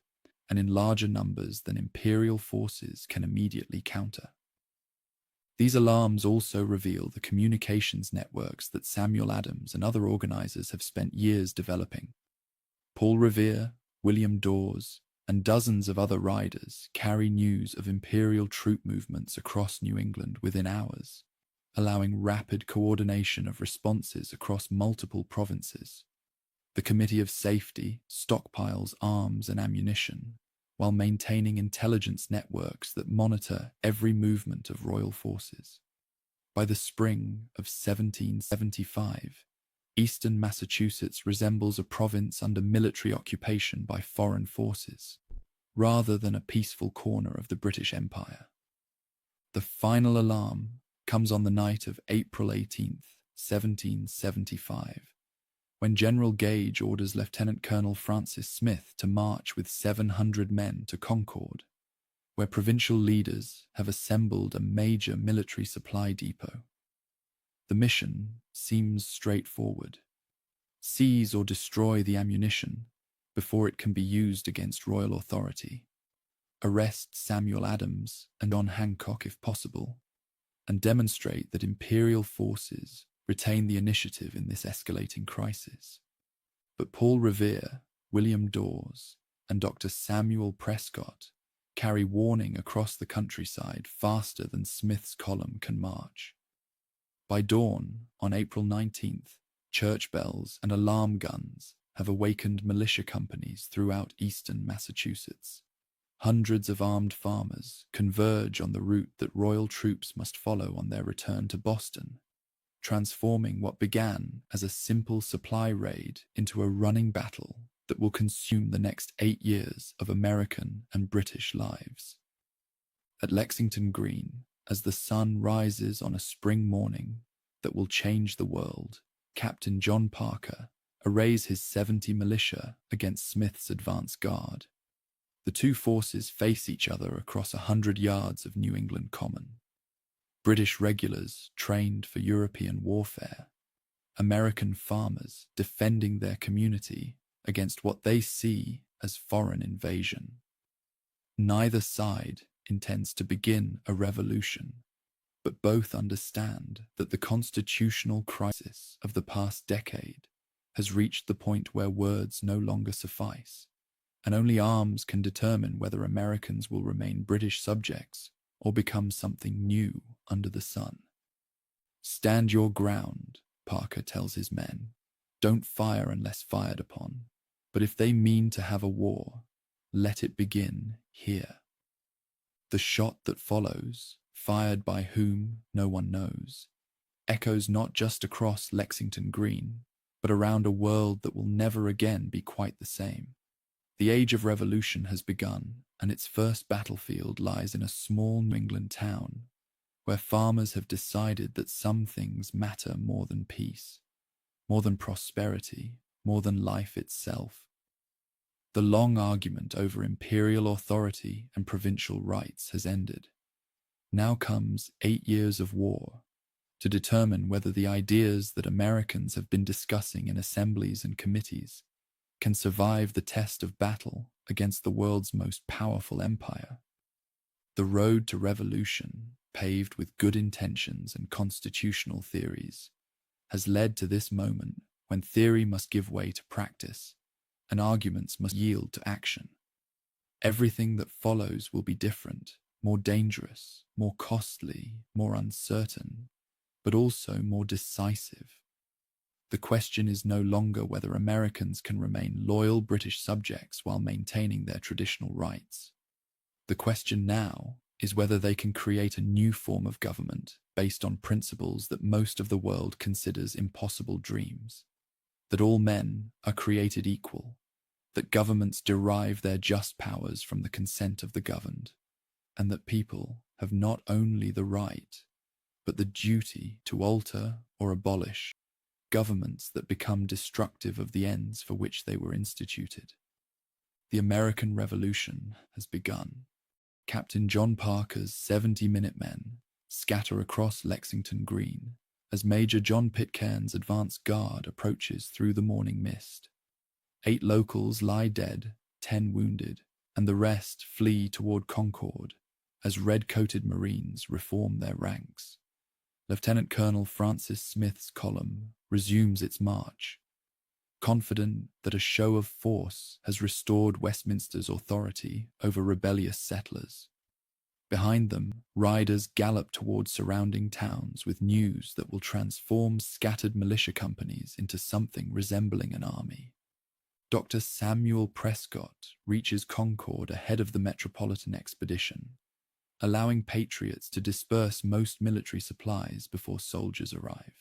and in larger numbers than imperial forces can immediately counter. These alarms also reveal the communications networks that Samuel Adams and other organizers have spent years developing. Paul Revere, William Dawes, and dozens of other riders carry news of imperial troop movements across New England within hours, allowing rapid coordination of responses across multiple provinces. The Committee of Safety stockpiles arms and ammunition, while maintaining intelligence networks that monitor every movement of royal forces. By the spring of 1775, eastern Massachusetts resembles a province under military occupation by foreign forces, rather than a peaceful corner of the British Empire. The final alarm comes on the night of April 18th, 1775, when General Gage orders Lieutenant Colonel Francis Smith to march with 700 men to Concord, where provincial leaders have assembled a major military supply depot. The mission seems straightforward. Seize or destroy the ammunition before it can be used against royal authority. Arrest Samuel Adams and John Hancock if possible, and demonstrate that imperial forces retain the initiative in this escalating crisis. But Paul Revere, William Dawes, and Dr. Samuel Prescott carry warning across the countryside faster than Smith's column can march. By dawn, on April 19th, church bells and alarm guns have awakened militia companies throughout eastern Massachusetts. Hundreds of armed farmers converge on the route that royal troops must follow on their return to Boston, transforming what began as a simple supply raid into a running battle that will consume the next 8 years of American and British lives. At Lexington Green, as the sun rises on a spring morning that will change the world, Captain John Parker arrays his 70 militia against Smith's advance guard. The two forces face each other across 100 yards of New England Common. British regulars trained for European warfare, American farmers defending their community against what they see as foreign invasion. Neither side intends to begin a revolution, but both understand that the constitutional crisis of the past decade has reached the point where words no longer suffice, and only arms can determine whether Americans will remain British subjects or become something new under the sun. Stand your ground, Parker tells his men. Don't fire unless fired upon. But if they mean to have a war, let it begin here. The shot that follows, fired by whom no one knows, echoes not just across Lexington Green, but around a world that will never again be quite the same. The age of revolution has begun, and its first battlefield lies in a small New England town, where farmers have decided that some things matter more than peace, more than prosperity, more than life itself. The long argument over imperial authority and provincial rights has ended. Now comes 8 years of war to determine whether the ideas that Americans have been discussing in assemblies and committees can survive the test of battle against the world's most powerful empire. The road to revolution, paved with good intentions and constitutional theories, has led to this moment when theory must give way to practice and arguments must yield to action. Everything that follows will be different, more dangerous, more costly, more uncertain, but also more decisive. The question is no longer whether Americans can remain loyal British subjects while maintaining their traditional rights. The question now is whether they can create a new form of government based on principles that most of the world considers impossible dreams. That all men are created equal, that governments derive their just powers from the consent of the governed, and that people have not only the right, but the duty to alter or abolish governments that become destructive of the ends for which they were instituted. The American Revolution has begun. Captain John Parker's 70 Minutemen scatter across Lexington Green as Major John Pitcairn's advance guard approaches through the morning mist. 8 locals lie dead, 10 wounded, and the rest flee toward Concord as red-coated Marines reform their ranks. Lieutenant Colonel Francis Smith's column resumes its march, confident that a show of force has restored Westminster's authority over rebellious settlers. Behind them, riders gallop toward surrounding towns with news that will transform scattered militia companies into something resembling an army. Dr. Samuel Prescott reaches Concord ahead of the Metropolitan Expedition, allowing patriots to disperse most military supplies before soldiers arrive.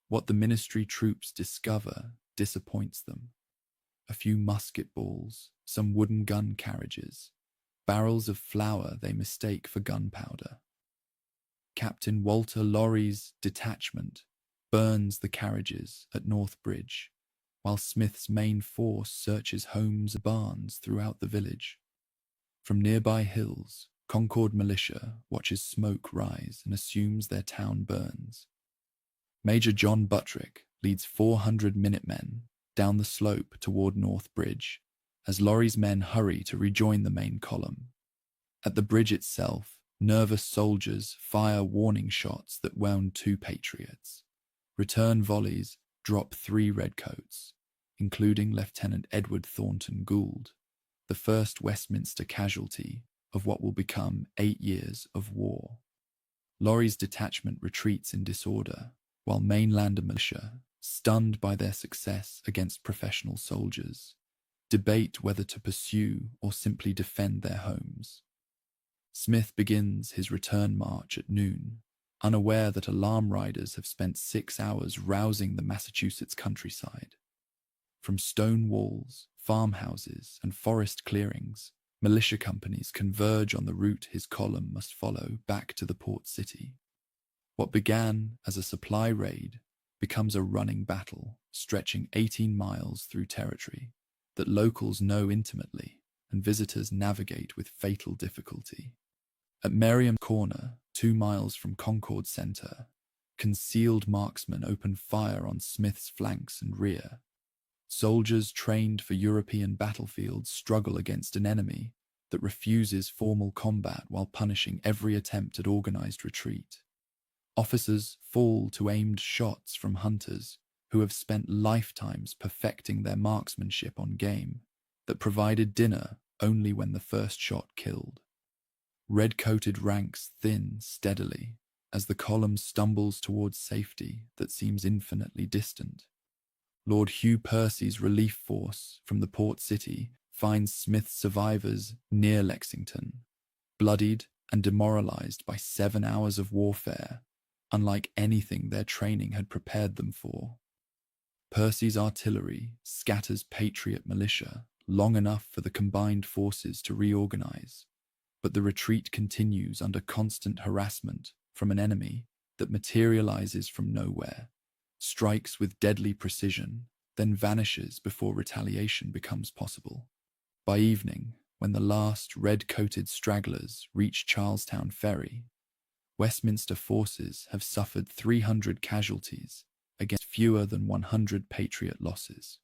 What the ministry troops discover disappoints them. A few musket balls, some wooden gun carriages, barrels of flour they mistake for gunpowder. Captain Walter Laurie's detachment burns the carriages at North Bridge, while Smith's main force searches homes and barns throughout the village. From nearby hills, Concord militia watches smoke rise and assumes their town burns. Major John Buttrick leads 400 Minutemen down the slope toward North Bridge, as Laurie's men hurry to rejoin the main column. At the bridge itself, nervous soldiers fire warning shots that wound 2 patriots. Return volleys drop 3 redcoats, including Lieutenant Edward Thornton Gould, the first Westminster casualty of what will become 8 years of war. Laurie's detachment retreats in disorder, while mainland militia, stunned by their success against professional soldiers, debate whether to pursue or simply defend their homes. Smith begins his return march at noon, unaware that alarm riders have spent 6 hours rousing the Massachusetts countryside. From stone walls, farmhouses, and forest clearings, militia companies converge on the route his column must follow back to the port city. What began as a supply raid becomes a running battle stretching 18 miles through territory that locals know intimately and visitors navigate with fatal difficulty. At Merriam Corner, 2 miles from Concord Center, concealed marksmen open fire on Smith's flanks and rear. Soldiers trained for European battlefields struggle against an enemy that refuses formal combat while punishing every attempt at organized retreat. Officers fall to aimed shots from hunters who have spent lifetimes perfecting their marksmanship on game that provided dinner only when the first shot killed. Red-coated ranks thin steadily as the column stumbles towards safety that seems infinitely distant. Lord Hugh Percy's relief force from the port city finds Smith's survivors near Lexington, bloodied and demoralized by 7 hours of warfare, unlike anything their training had prepared them for. Percy's artillery scatters Patriot militia long enough for the combined forces to reorganize, but the retreat continues under constant harassment from an enemy that materializes from nowhere, strikes with deadly precision, then vanishes before retaliation becomes possible. By evening, when the last red-coated stragglers reach Charlestown Ferry, Westminster forces have suffered 300 casualties against fewer than 100 Patriot losses.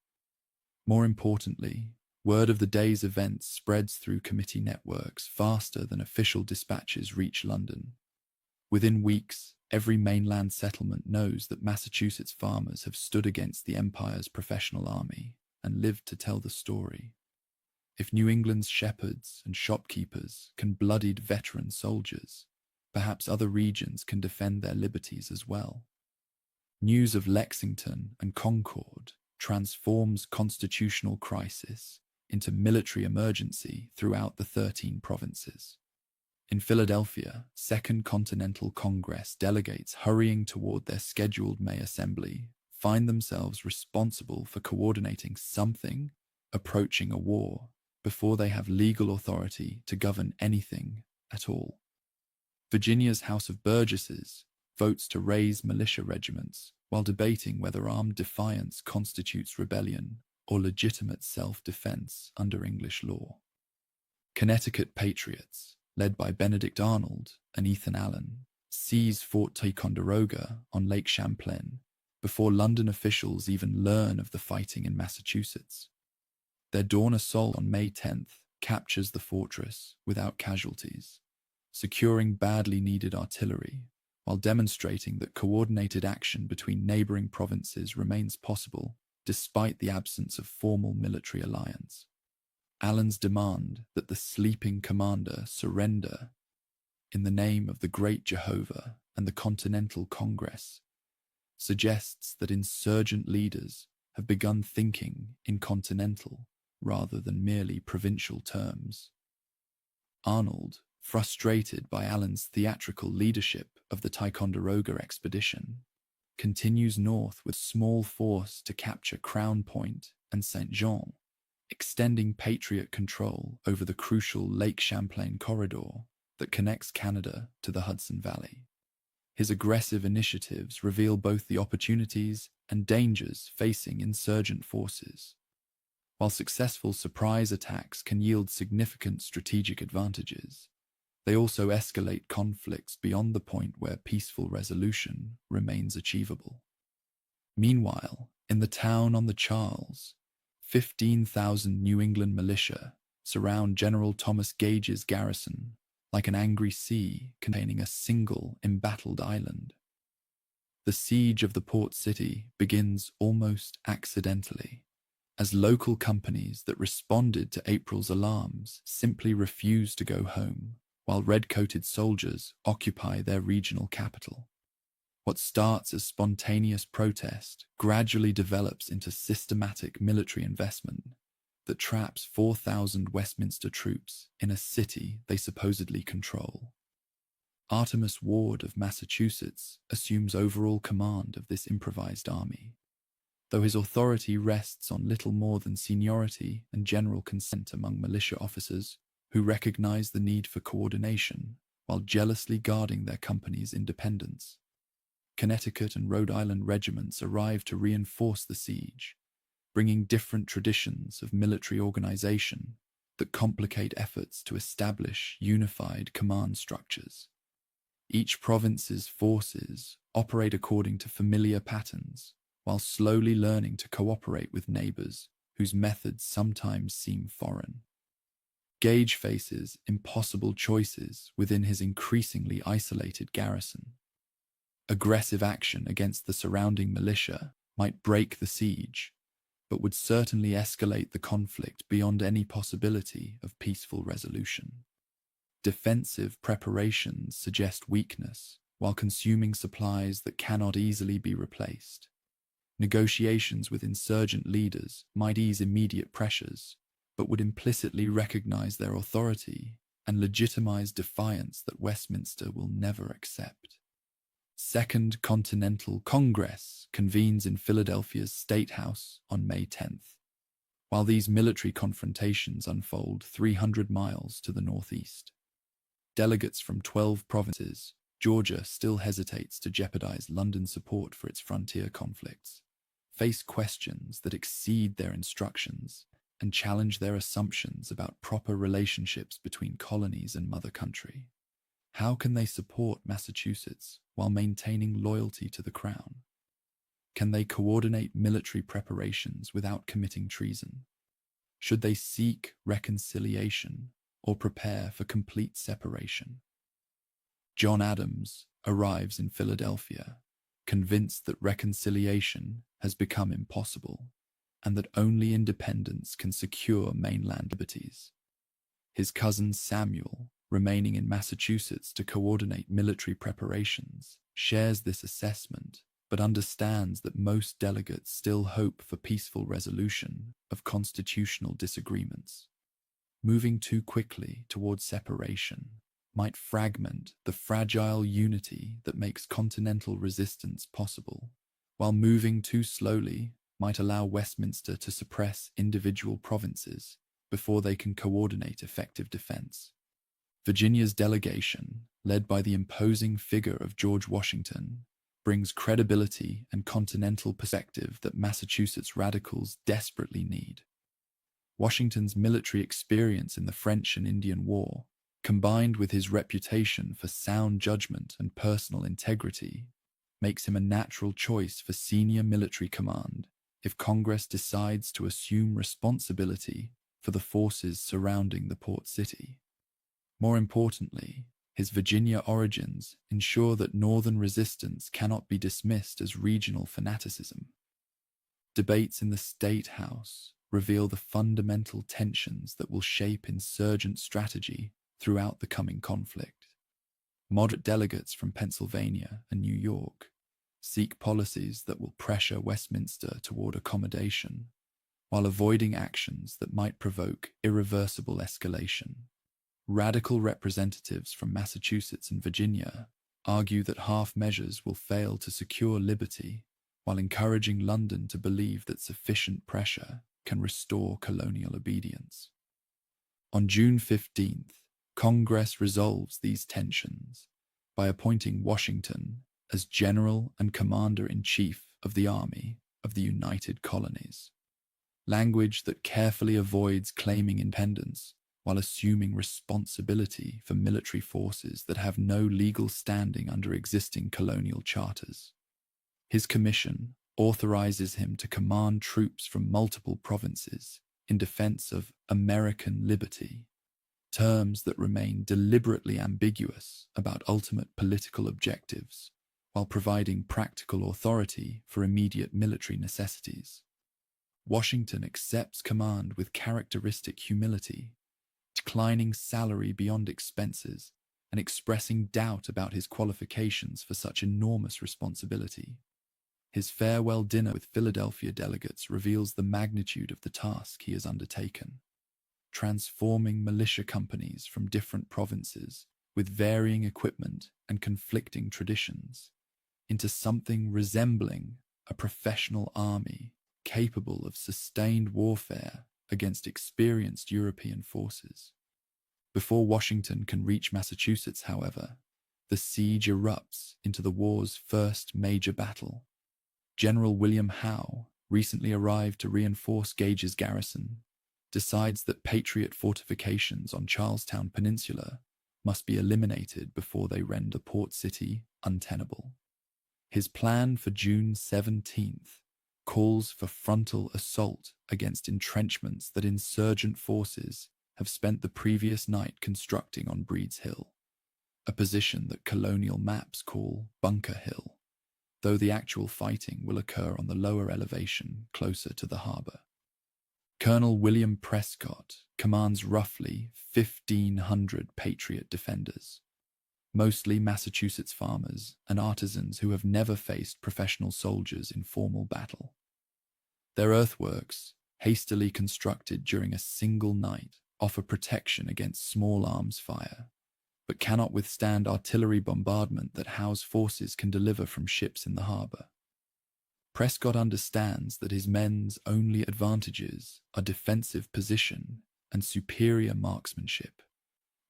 More importantly, word of the day's events spreads through committee networks faster than official dispatches reach London. Within weeks, every mainland settlement knows that Massachusetts farmers have stood against the Empire's professional army and lived to tell the story. If New England's shepherds and shopkeepers can bloodied veteran soldiers, perhaps other regions can defend their liberties as well. News of Lexington and Concord transforms constitutional crisis into military emergency throughout the 13 provinces. In Philadelphia, Second Continental Congress delegates hurrying toward their scheduled May Assembly find themselves responsible for coordinating something approaching a war before they have legal authority to govern anything at all. Virginia's House of Burgesses votes to raise militia regiments while debating whether armed defiance constitutes rebellion or legitimate self-defense under English law. Connecticut patriots, led by Benedict Arnold and Ethan Allen, seize Fort Ticonderoga on Lake Champlain before London officials even learn of the fighting in Massachusetts. Their dawn assault on May 10th captures the fortress without casualties, securing badly needed artillery while demonstrating that coordinated action between neighboring provinces remains possible despite the absence of formal military alliance. Allen's demand that the sleeping commander surrender in the name of the Great Jehovah and the Continental Congress suggests that insurgent leaders have begun thinking in continental rather than merely provincial terms. Arnold, frustrated by Allen's theatrical leadership of the Ticonderoga expedition, continues north with small force to capture Crown Point and St. Jean, extending Patriot control over the crucial Lake Champlain corridor that connects Canada to the Hudson Valley. His aggressive initiatives reveal both the opportunities and dangers facing insurgent forces. While successful surprise attacks can yield significant strategic advantages, They also escalate conflicts beyond the point where peaceful resolution remains achievable. Meanwhile, in the town on the Charles, 15,000 New England militia surround General Thomas Gage's garrison like an angry sea containing a single embattled island. The siege of the port city begins almost accidentally, as local companies that responded to April's alarms simply refuse to go home, while red-coated soldiers occupy their regional capital. What starts as spontaneous protest gradually develops into systematic military investment that traps 4,000 Westminster troops in a city they supposedly control. Artemus Ward of Massachusetts assumes overall command of this improvised army, though his authority rests on little more than seniority and general consent among militia officers who recognize the need for coordination while jealously guarding their company's independence. Connecticut and Rhode Island regiments arrive to reinforce the siege, bringing different traditions of military organization that complicate efforts to establish unified command structures. Each province's forces operate according to familiar patterns, while slowly learning to cooperate with neighbors whose methods sometimes seem foreign. Gage faces impossible choices within his increasingly isolated garrison. Aggressive action against the surrounding militia might break the siege, but would certainly escalate the conflict beyond any possibility of peaceful resolution. Defensive preparations suggest weakness, while consuming supplies that cannot easily be replaced. Negotiations with insurgent leaders might ease immediate pressures, but would implicitly recognize their authority and legitimize defiance that Westminster will never accept. Second Continental Congress convenes in Philadelphia's State House on May 10th, while these military confrontations unfold 300 miles to the northeast. Delegates from 12 provinces, Georgia still hesitates to jeopardize London's support for its frontier conflicts, face questions that exceed their instructions and challenge their assumptions about proper relationships between colonies and mother country. How can they support Massachusetts while maintaining loyalty to the crown? Can they coordinate military preparations without committing treason? Should they seek reconciliation or prepare for complete separation? John Adams arrives in Philadelphia, convinced that reconciliation has become impossible and that only independence can secure mainland liberties. His cousin Samuel, remaining in Massachusetts to coordinate military preparations, shares this assessment, but understands that most delegates still hope for peaceful resolution of constitutional disagreements. Moving too quickly towards separation might fragment the fragile unity that makes continental resistance possible, while moving too slowly might allow Westminster to suppress individual provinces before they can coordinate effective defense. Virginia's delegation, led by the imposing figure of George Washington, brings credibility and continental perspective that Massachusetts radicals desperately need. Washington's military experience in the French and Indian War, combined with his reputation for sound judgment and personal integrity, makes him a natural choice for senior military command if Congress decides to assume responsibility for the forces surrounding the port city. More importantly, his Virginia origins ensure that Northern resistance cannot be dismissed as regional fanaticism. Debates in the State House reveal the fundamental tensions that will shape insurgent strategy throughout the coming conflict. Moderate delegates from Pennsylvania and New York seek policies that will pressure Westminster toward accommodation, while avoiding actions that might provoke irreversible escalation. Radical representatives from Massachusetts and Virginia argue that half measures will fail to secure liberty, while encouraging London to believe that sufficient pressure can restore colonial obedience. On June 15th, Congress resolves these tensions by appointing Washington as General and Commander-in-Chief of the Army of the United Colonies. Language that carefully avoids claiming independence while assuming responsibility for military forces that have no legal standing under existing colonial charters. His commission authorizes him to command troops from multiple provinces in defense of American liberty, terms that remain deliberately ambiguous about ultimate political objectives, while providing practical authority for immediate military necessities. Washington accepts command with characteristic humility, declining salary beyond expenses and expressing doubt about his qualifications for such enormous responsibility. His farewell dinner with Philadelphia delegates reveals the magnitude of the task he has undertaken, transforming militia companies from different provinces with varying equipment and conflicting traditions into something resembling a professional army capable of sustained warfare against experienced European forces. Before Washington can reach Massachusetts, however, the siege erupts into the war's first major battle. General William Howe, recently arrived to reinforce Gage's garrison, decides that Patriot fortifications on Charlestown Peninsula must be eliminated before they render Port City untenable. His plan for June 17th calls for frontal assault against entrenchments that insurgent forces have spent the previous night constructing on Breed's Hill, a position that colonial maps call Bunker Hill, though the actual fighting will occur on the lower elevation closer to the harbour. Colonel William Prescott commands roughly 1,500 Patriot defenders, mostly Massachusetts farmers and artisans who have never faced professional soldiers in formal battle. Their earthworks, hastily constructed during a single night, offer protection against small arms fire, but cannot withstand artillery bombardment that Howe's forces can deliver from ships in the harbour. Prescott understands that his men's only advantages are defensive position and superior marksmanship,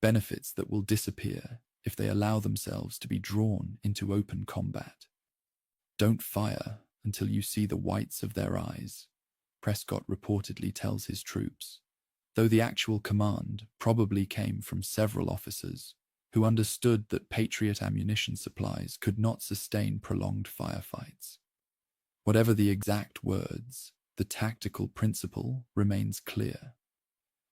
benefits that will disappear if they allow themselves to be drawn into open combat. "Don't fire until you see the whites of their eyes," Prescott reportedly tells his troops, though the actual command probably came from several officers who understood that Patriot ammunition supplies could not sustain prolonged firefights. Whatever the exact words, the tactical principle remains clear.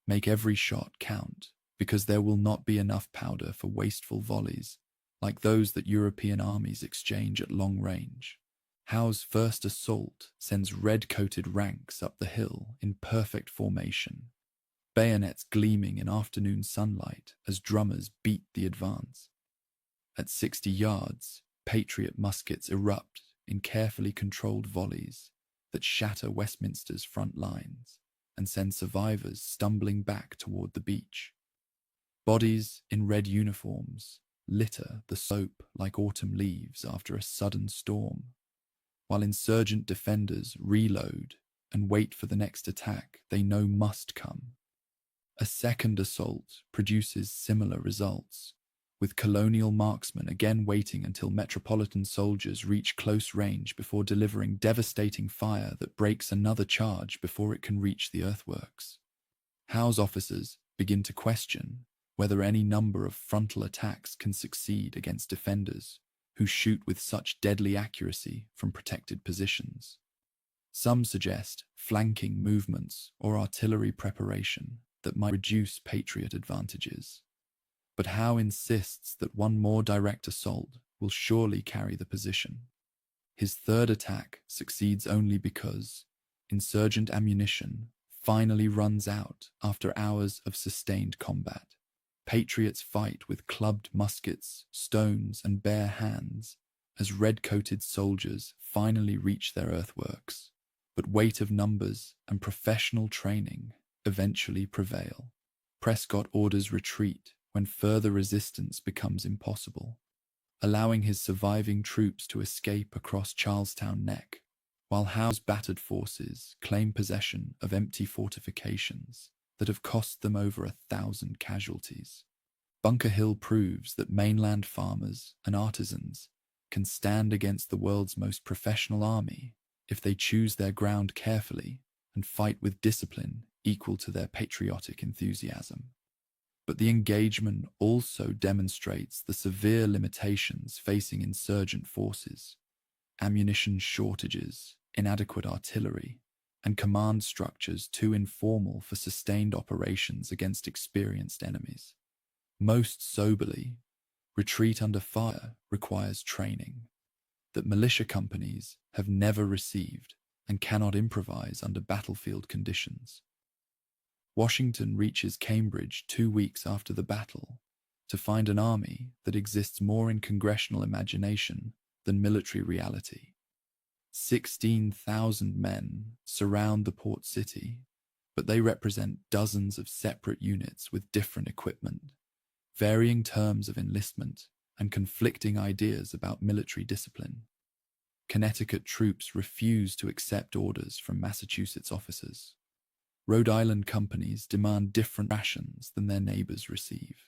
Make every shot count, because there will not be enough powder for wasteful volleys like those that European armies exchange at long range. Howe's first assault sends red-coated ranks up the hill in perfect formation, bayonets gleaming in afternoon sunlight as drummers beat the advance. At 60 yards, Patriot muskets erupt in carefully controlled volleys that shatter Westminster's front lines and send survivors stumbling back toward the beach. Bodies in red uniforms litter the slope like autumn leaves after a sudden storm, while insurgent defenders reload and wait for the next attack they know must come. A second assault produces similar results, with colonial marksmen again waiting until metropolitan soldiers reach close range before delivering devastating fire that breaks another charge before it can reach the earthworks. Howe's officers begin to question whether any number of frontal attacks can succeed against defenders who shoot with such deadly accuracy from protected positions. Some suggest flanking movements or artillery preparation that might reduce Patriot advantages. But Howe insists that one more direct assault will surely carry the position. His third attack succeeds only because insurgent ammunition finally runs out after hours of sustained combat. Patriots fight with clubbed muskets, stones, and bare hands as red-coated soldiers finally reach their earthworks, but weight of numbers and professional training eventually prevail. Prescott orders retreat when further resistance becomes impossible, allowing his surviving troops to escape across Charlestown Neck, while Howe's battered forces claim possession of empty fortifications that have cost them over 1,000 casualties. Bunker Hill proves that mainland farmers and artisans can stand against the world's most professional army if they choose their ground carefully and fight with discipline equal to their patriotic enthusiasm. But the engagement also demonstrates the severe limitations facing insurgent forces: ammunition shortages, inadequate artillery, and command structures too informal for sustained operations against experienced enemies. Most soberly, retreat under fire requires training that militia companies have never received and cannot improvise under battlefield conditions. Washington reaches Cambridge 2 weeks after the battle to find an army that exists more in congressional imagination than military reality. 16,000 men surround the port city, but they represent dozens of separate units with different equipment, varying terms of enlistment, and conflicting ideas about military discipline. Connecticut troops refuse to accept orders from Massachusetts officers. Rhode Island companies demand different rations than their neighbors receive.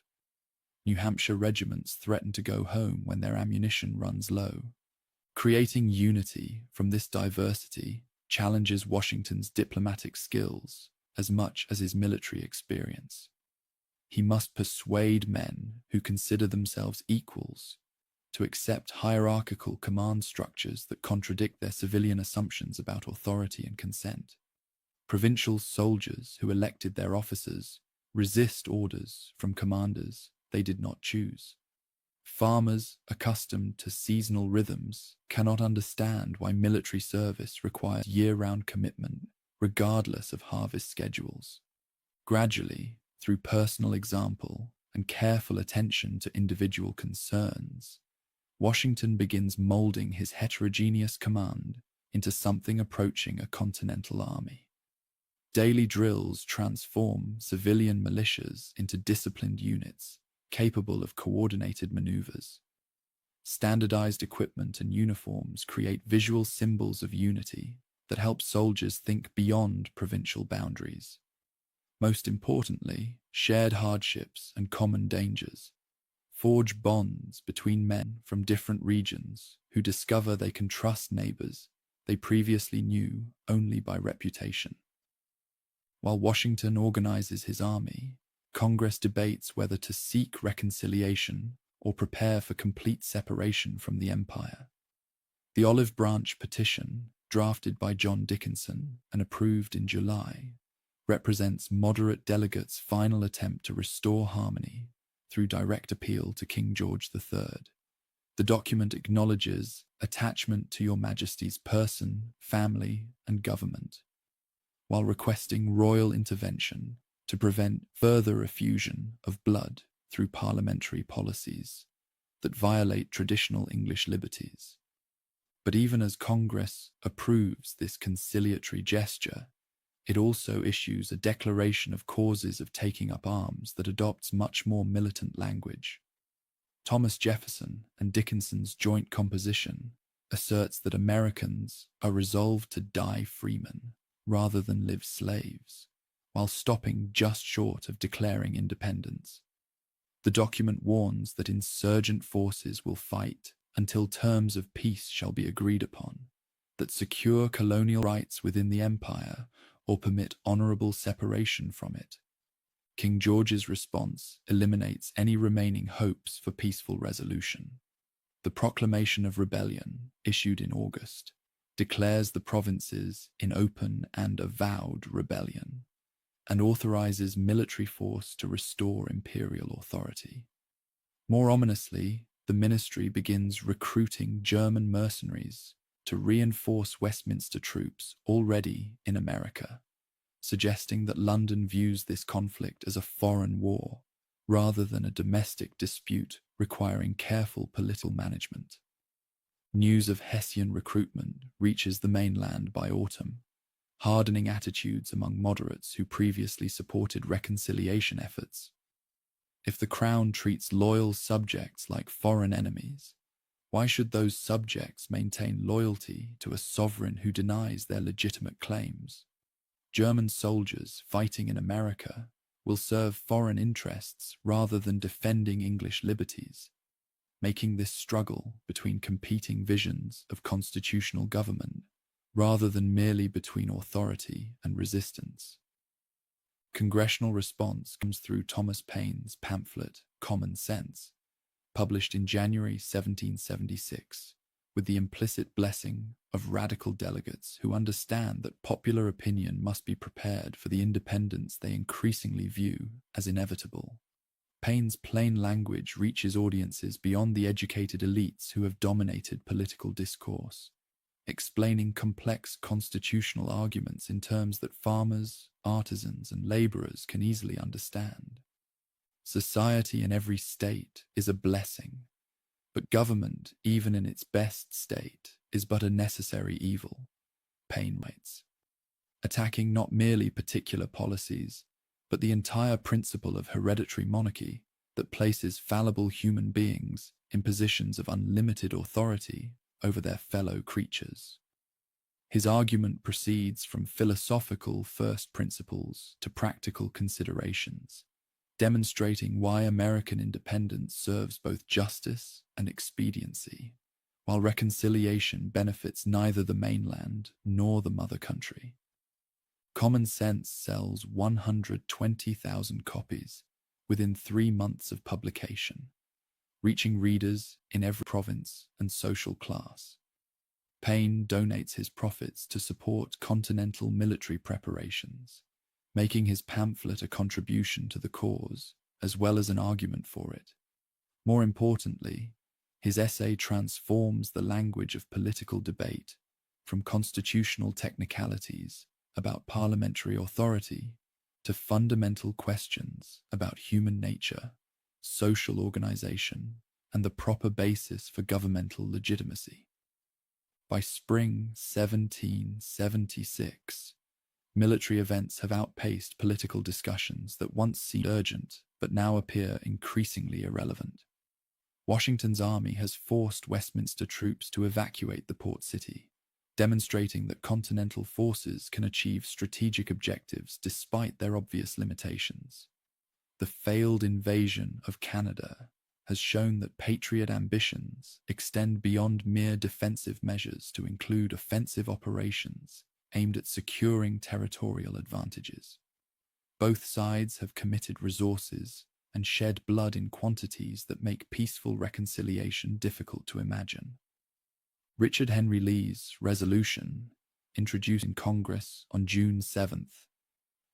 New Hampshire regiments threaten to go home when their ammunition runs low. Creating unity from this diversity challenges Washington's diplomatic skills as much as his military experience. He must persuade men who consider themselves equals to accept hierarchical command structures that contradict their civilian assumptions about authority and consent. Provincial soldiers who elected their officers resist orders from commanders they did not choose. Farmers accustomed to seasonal rhythms cannot understand why military service requires year-round commitment, regardless of harvest schedules. Gradually, through personal example and careful attention to individual concerns, Washington begins molding his heterogeneous command into something approaching a continental army. Daily drills transform civilian militias into disciplined units capable of coordinated maneuvers. Standardized equipment and uniforms create visual symbols of unity that help soldiers think beyond provincial boundaries. Most importantly, shared hardships and common dangers forge bonds between men from different regions who discover they can trust neighbors they previously knew only by reputation. While Washington organizes his army, Congress debates whether to seek reconciliation or prepare for complete separation from the empire. The Olive Branch Petition, drafted by John Dickinson and approved in July, represents moderate delegates' final attempt to restore harmony through direct appeal to King George III. The document acknowledges attachment to Your Majesty's person, family, and government, while requesting royal intervention to prevent further effusion of blood through parliamentary policies that violate traditional English liberties. But even as Congress approves this conciliatory gesture, it also issues a declaration of causes of taking up arms that adopts much more militant language. Thomas Jefferson and Dickinson's joint composition asserts that Americans are resolved to die freemen rather than live slaves, while stopping just short of declaring independence. The document warns that insurgent forces will fight until terms of peace shall be agreed upon, that secure colonial rights within the empire or permit honorable separation from it. King George's response eliminates any remaining hopes for peaceful resolution. The Proclamation of Rebellion, issued in August, declares the provinces in open and avowed rebellion, and authorizes military force to restore imperial authority. More ominously, the ministry begins recruiting German mercenaries to reinforce Westminster troops already in America, suggesting that London views this conflict as a foreign war rather than a domestic dispute requiring careful political management. News of Hessian recruitment reaches the mainland by autumn, hardening attitudes among moderates who previously supported reconciliation efforts. If the crown treats loyal subjects like foreign enemies, why should those subjects maintain loyalty to a sovereign who denies their legitimate claims? German soldiers fighting in America will serve foreign interests rather than defending English liberties, making this struggle between competing visions of constitutional government rather than merely between authority and resistance. Congressional response comes through Thomas Paine's pamphlet, Common Sense, published in January 1776, with the implicit blessing of radical delegates who understand that popular opinion must be prepared for the independence they increasingly view as inevitable. Paine's plain language reaches audiences beyond the educated elites who have dominated political discourse, explaining complex constitutional arguments in terms that farmers, artisans, and laborers can easily understand. Society in every state is a blessing, but government, even in its best state, is but a necessary evil, Paine writes, attacking not merely particular policies, but the entire principle of hereditary monarchy that places fallible human beings in positions of unlimited authority over their fellow creatures. His argument proceeds from philosophical first principles to practical considerations, demonstrating why American independence serves both justice and expediency, while reconciliation benefits neither the mainland nor the mother country. Common Sense sells 120,000 copies within 3 months of publication, reaching readers in every province and social class. Paine donates his profits to support continental military preparations, making his pamphlet a contribution to the cause as well as an argument for it. More importantly, his essay transforms the language of political debate from constitutional technicalities about parliamentary authority to fundamental questions about human nature, social organization, and the proper basis for governmental legitimacy. By spring 1776, military events have outpaced political discussions that once seemed urgent but now appear increasingly irrelevant. Washington's army has forced Westminster troops to evacuate the port city, demonstrating that continental forces can achieve strategic objectives despite their obvious limitations. The failed invasion of Canada has shown that patriot ambitions extend beyond mere defensive measures to include offensive operations aimed at securing territorial advantages. Both sides have committed resources and shed blood in quantities that make peaceful reconciliation difficult to imagine. Richard Henry Lee's resolution, introduced in Congress on June 7th,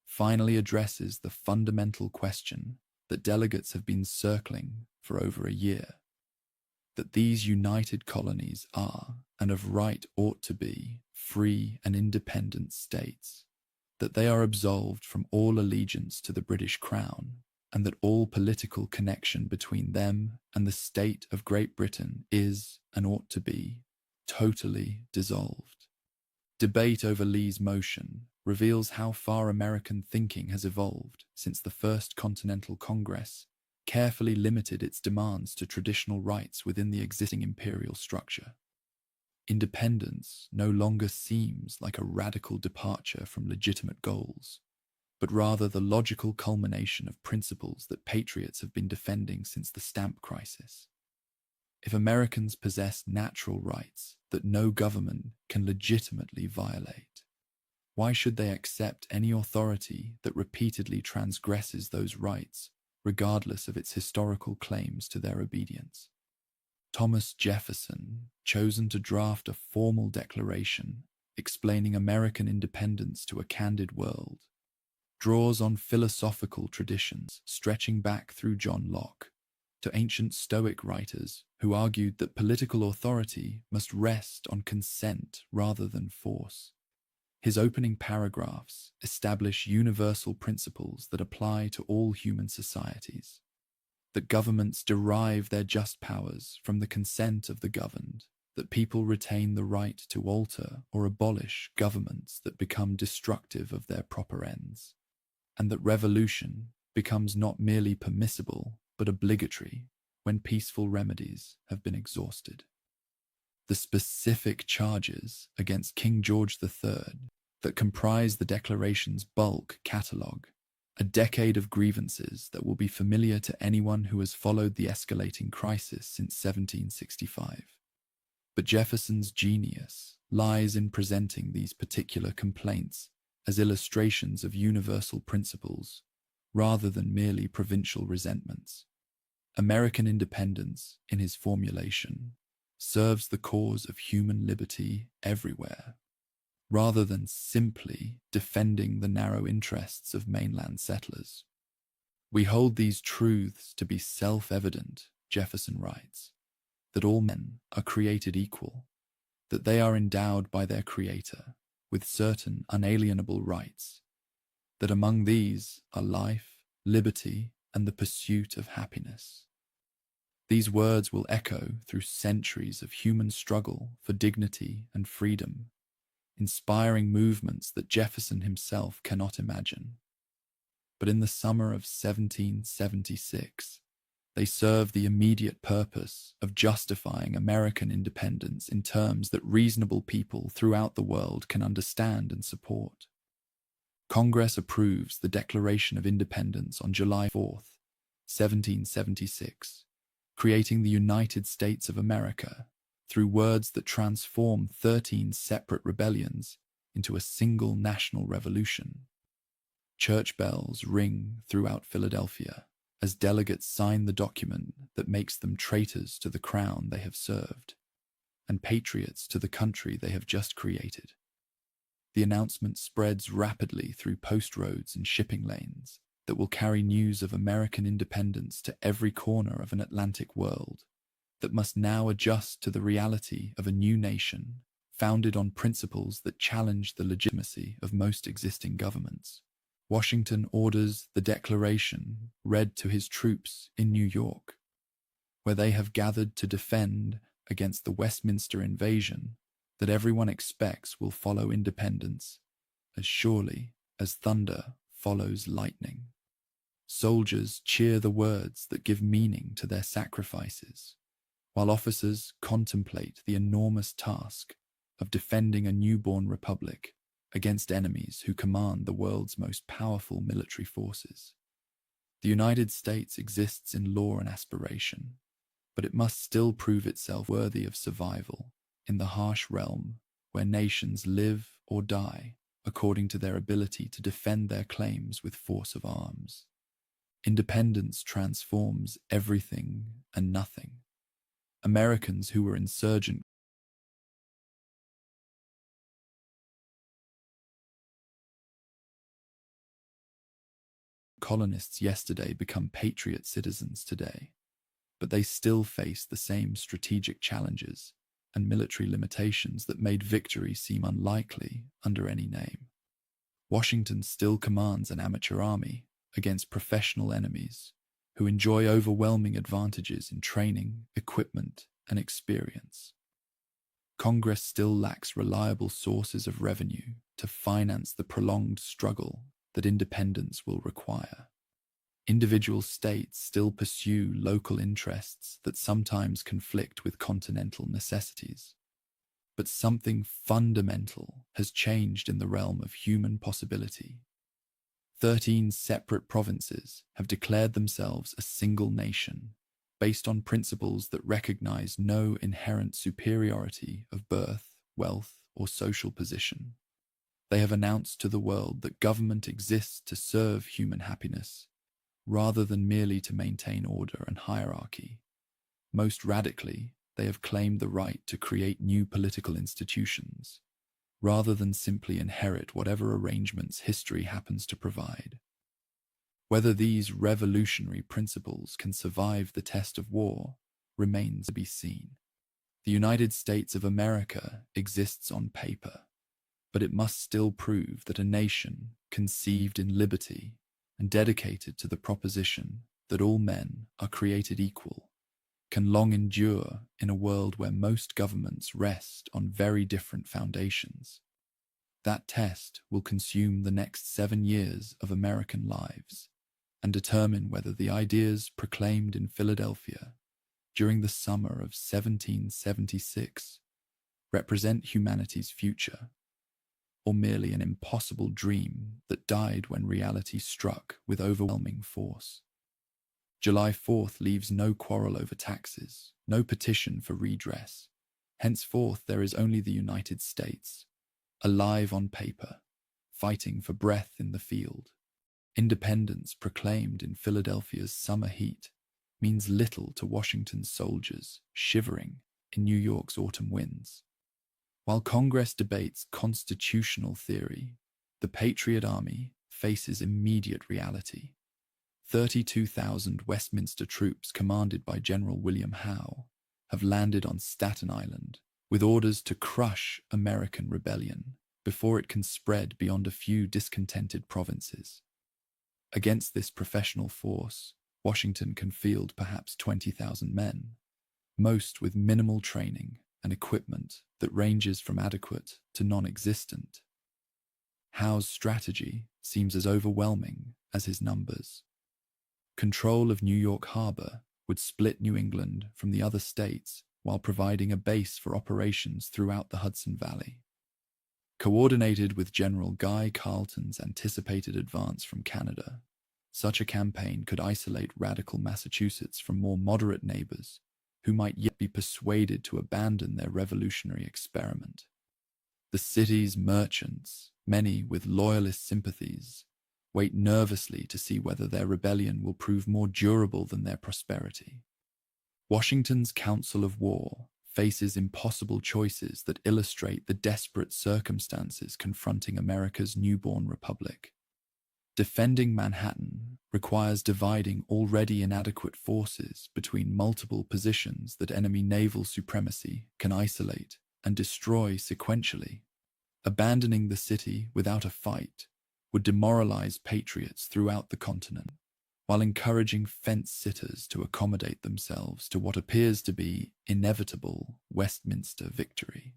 finally addresses the fundamental question that delegates have been circling for over a year: that these united colonies are, and of right ought to be, free and independent states, that they are absolved from all allegiance to the British Crown, and that all political connection between them and the state of Great Britain is, and ought to be, totally dissolved. Debate over Lee's motion reveals how far American thinking has evolved since the First Continental Congress carefully limited its demands to traditional rights within the existing imperial structure. Independence no longer seems like a radical departure from legitimate goals, but rather the logical culmination of principles that patriots have been defending since the stamp crisis. If Americans possess natural rights that no government can legitimately violate, why should they accept any authority that repeatedly transgresses those rights, regardless of its historical claims to their obedience? Thomas Jefferson, chosen to draft a formal declaration explaining American independence to a candid world, draws on philosophical traditions stretching back through John Locke to ancient Stoic writers who argued that political authority must rest on consent rather than force. His opening paragraphs establish universal principles that apply to all human societies: that governments derive their just powers from the consent of the governed, that people retain the right to alter or abolish governments that become destructive of their proper ends, and that revolution becomes not merely permissible but obligatory when peaceful remedies have been exhausted. The specific charges against King George III that comprise the Declaration's bulk catalogue a decade of grievances that will be familiar to anyone who has followed the escalating crisis since 1765. But Jefferson's genius lies in presenting these particular complaints as illustrations of universal principles, rather than merely provincial resentments. American independence, in his formulation, serves the cause of human liberty everywhere, rather than simply defending the narrow interests of mainland settlers. We hold these truths to be self-evident, Jefferson writes, that all men are created equal, that they are endowed by their Creator with certain unalienable rights, that among these are life, liberty, and the pursuit of happiness. These words will echo through centuries of human struggle for dignity and freedom, inspiring movements that Jefferson himself cannot imagine. But in the summer of 1776, they serve the immediate purpose of justifying American independence in terms that reasonable people throughout the world can understand and support. Congress approves the Declaration of Independence on July 4, 1776, creating the United States of America through words that transform 13 separate rebellions into a single national revolution. Church bells ring throughout Philadelphia as delegates sign the document that makes them traitors to the crown they have served, and patriots to the country they have just created. The announcement spreads rapidly through post roads and shipping lanes that will carry news of American independence to every corner of an Atlantic world that must now adjust to the reality of a new nation founded on principles that challenge the legitimacy of most existing governments. Washington orders the Declaration read to his troops in New York, where they have gathered to defend against the Westminster invasion that everyone expects will follow independence as surely as thunder follows lightning. Soldiers cheer the words that give meaning to their sacrifices, while officers contemplate the enormous task of defending a newborn republic against enemies who command the world's most powerful military forces. The United States exists in law and aspiration, but it must still prove itself worthy of survival in the harsh realm where nations live or die according to their ability to defend their claims with force of arms. Independence transforms everything and nothing. Americans who were insurgent colonists yesterday become patriot citizens today, but they still face the same strategic challenges and military limitations that made victory seem unlikely under any name. Washington still commands an amateur army against professional enemies who enjoy overwhelming advantages in training, equipment, and experience. Congress still lacks reliable sources of revenue to finance the prolonged struggle that independence will require. Individual states still pursue local interests that sometimes conflict with continental necessities. But something fundamental has changed in the realm of human possibility. 13 separate provinces have declared themselves a single nation, based on principles that recognize no inherent superiority of birth, wealth, or social position. They have announced to the world that government exists to serve human happiness, rather than merely to maintain order and hierarchy. Most radically, they have claimed the right to create new political institutions, rather than simply inherit whatever arrangements history happens to provide. Whether these revolutionary principles can survive the test of war remains to be seen. The United States of America exists on paper, but it must still prove that a nation conceived in liberty and dedicated to the proposition that all men are created equal can long endure in a world where most governments rest on very different foundations. That test will consume the next 7 years of American lives and determine whether the ideas proclaimed in Philadelphia during the summer of 1776 represent humanity's future, or merely an impossible dream that died when reality struck with overwhelming force. July 4th leaves no quarrel over taxes, no petition for redress. Henceforth there is only the United States, alive on paper, fighting for breath in the field. Independence proclaimed in Philadelphia's summer heat means little to Washington's soldiers shivering in New York's autumn winds. While Congress debates constitutional theory, the Patriot Army faces immediate reality. 32,000 Westminster troops commanded by General William Howe have landed on Staten Island with orders to crush American rebellion before it can spread beyond a few discontented provinces. Against this professional force, Washington can field perhaps 20,000 men, most with minimal training and equipment that ranges from adequate to non-existent. Howe's strategy seems as overwhelming as his numbers. Control of New York Harbor would split New England from the other states while providing a base for operations throughout the Hudson Valley. Coordinated with General Guy Carleton's anticipated advance from Canada, such a campaign could isolate radical Massachusetts from more moderate neighbors who might yet be persuaded to abandon their revolutionary experiment. The city's merchants, many with loyalist sympathies, wait nervously to see whether their rebellion will prove more durable than their prosperity. Washington's Council of War faces impossible choices that illustrate the desperate circumstances confronting America's newborn republic. Defending Manhattan requires dividing already inadequate forces between multiple positions that enemy naval supremacy can isolate and destroy sequentially. Abandoning the city without a fight would demoralize patriots throughout the continent, while encouraging fence-sitters to accommodate themselves to what appears to be inevitable Westminster victory.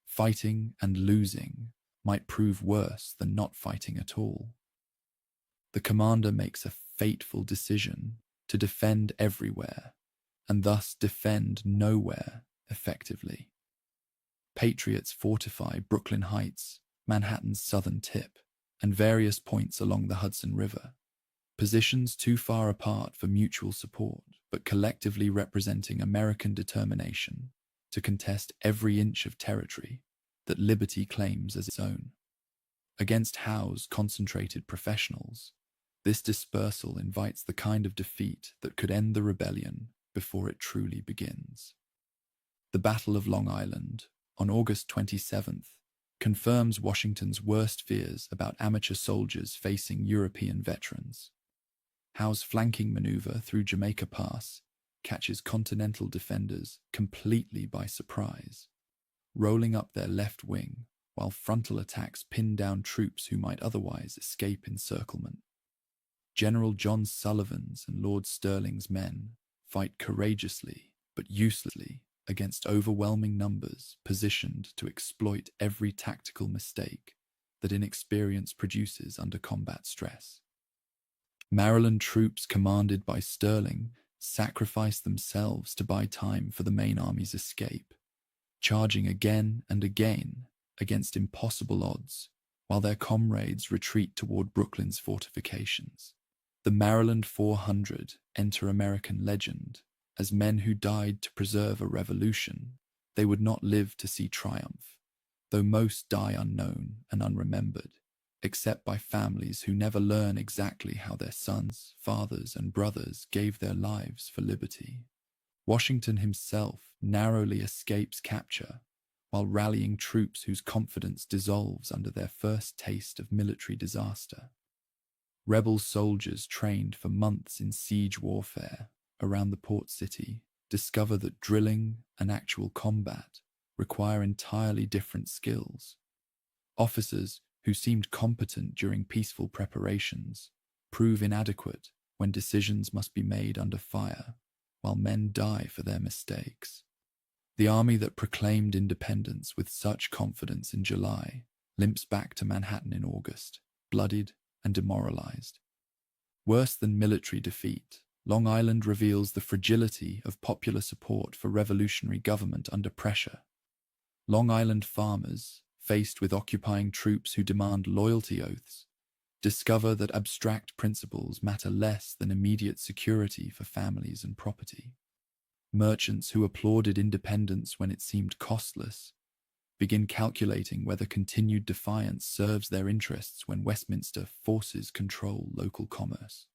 Fighting and losing might prove worse than not fighting at all. The commander makes a fateful decision to defend everywhere, and thus defend nowhere effectively. Patriots fortify Brooklyn Heights, Manhattan's southern tip, and various points along the Hudson River, positions too far apart for mutual support, but collectively representing American determination to contest every inch of territory that liberty claims as its own. Against Howe's concentrated professionals, this dispersal invites the kind of defeat that could end the rebellion before it truly begins. The Battle of Long Island, on August 27th, confirms Washington's worst fears about amateur soldiers facing European veterans. Howe's flanking maneuver through Jamaica Pass catches Continental defenders completely by surprise, rolling up their left wing while frontal attacks pin down troops who might otherwise escape encirclement. General John Sullivan's and Lord Stirling's men fight courageously but uselessly against overwhelming numbers positioned to exploit every tactical mistake that inexperience produces under combat stress. Maryland troops commanded by Stirling sacrificed themselves to buy time for the main army's escape, charging again and again against impossible odds while their comrades retreat toward Brooklyn's fortifications. The Maryland 400 enter American legend as men who died to preserve a revolution they would not live to see triumph, though most die unknown and unremembered, except by families who never learn exactly how their sons, fathers, and brothers gave their lives for liberty. Washington himself narrowly escapes capture while rallying troops whose confidence dissolves under their first taste of military disaster. Rebel soldiers trained for months in siege warfare around the port city discover that drilling and actual combat require entirely different skills. Officers who seemed competent during peaceful preparations prove inadequate when decisions must be made under fire, while men die for their mistakes. The army that proclaimed independence with such confidence in July limps back to Manhattan in August, bloodied and demoralized. Worse than military defeat, Long Island reveals the fragility of popular support for revolutionary government under pressure. Long Island farmers, faced with occupying troops who demand loyalty oaths, discover that abstract principles matter less than immediate security for families and property. Merchants who applauded independence when it seemed costless begin calculating whether continued defiance serves their interests when Westminster forces control local commerce.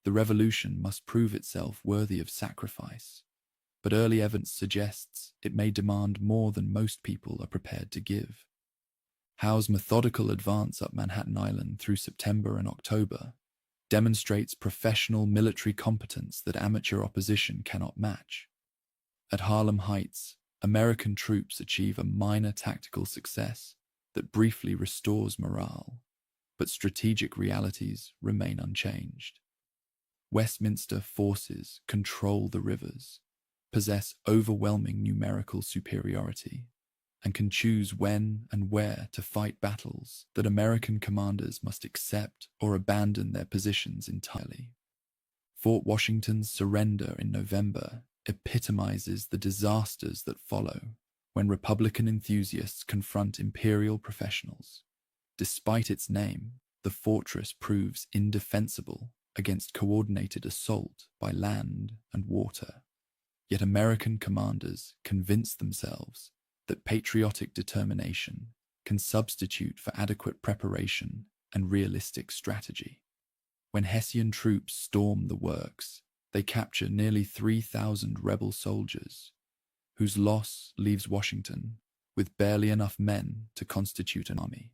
The revolution must prove itself worthy of sacrifice, but early evidence suggests it may demand more than most people are prepared to give. Howe's methodical advance up Manhattan Island through September and October demonstrates professional military competence that amateur opposition cannot match. At Harlem Heights, American troops achieve a minor tactical success that briefly restores morale, but strategic realities remain unchanged. Westminster forces control the rivers, possess overwhelming numerical superiority, and can choose when and where to fight battles that American commanders must accept or abandon their positions entirely. Fort Washington's surrender in November epitomizes the disasters that follow when Republican enthusiasts confront imperial professionals. Despite its name, the fortress proves indefensible against coordinated assault by land and water. Yet American commanders convince themselves that patriotic determination can substitute for adequate preparation and realistic strategy. When Hessian troops storm the works, they capture nearly 3,000 rebel soldiers, whose loss leaves Washington with barely enough men to constitute an army.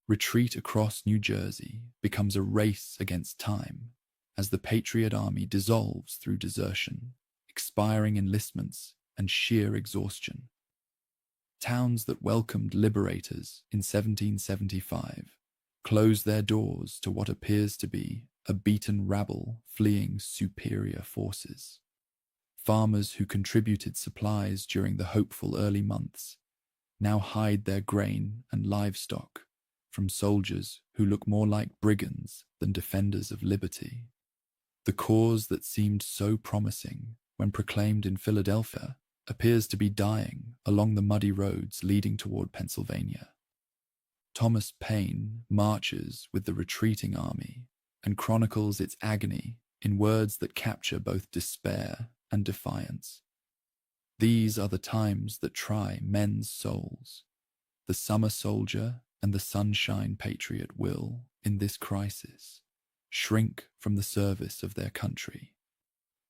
Retreat across New Jersey becomes a race against time as the Patriot Army dissolves through desertion, expiring enlistments, and sheer exhaustion. Towns that welcomed liberators in 1775 close their doors to what appears to be a beaten rabble fleeing superior forces. Farmers who contributed supplies during the hopeful early months now hide their grain and livestock from soldiers who look more like brigands than defenders of liberty. The cause that seemed so promising when proclaimed in Philadelphia appears to be dying along the muddy roads leading toward Pennsylvania. Thomas Paine marches with the retreating army and chronicles its agony in words that capture both despair and defiance. These are the times that try men's souls. The summer soldier and the sunshine patriot will, in this crisis, shrink from the service of their country.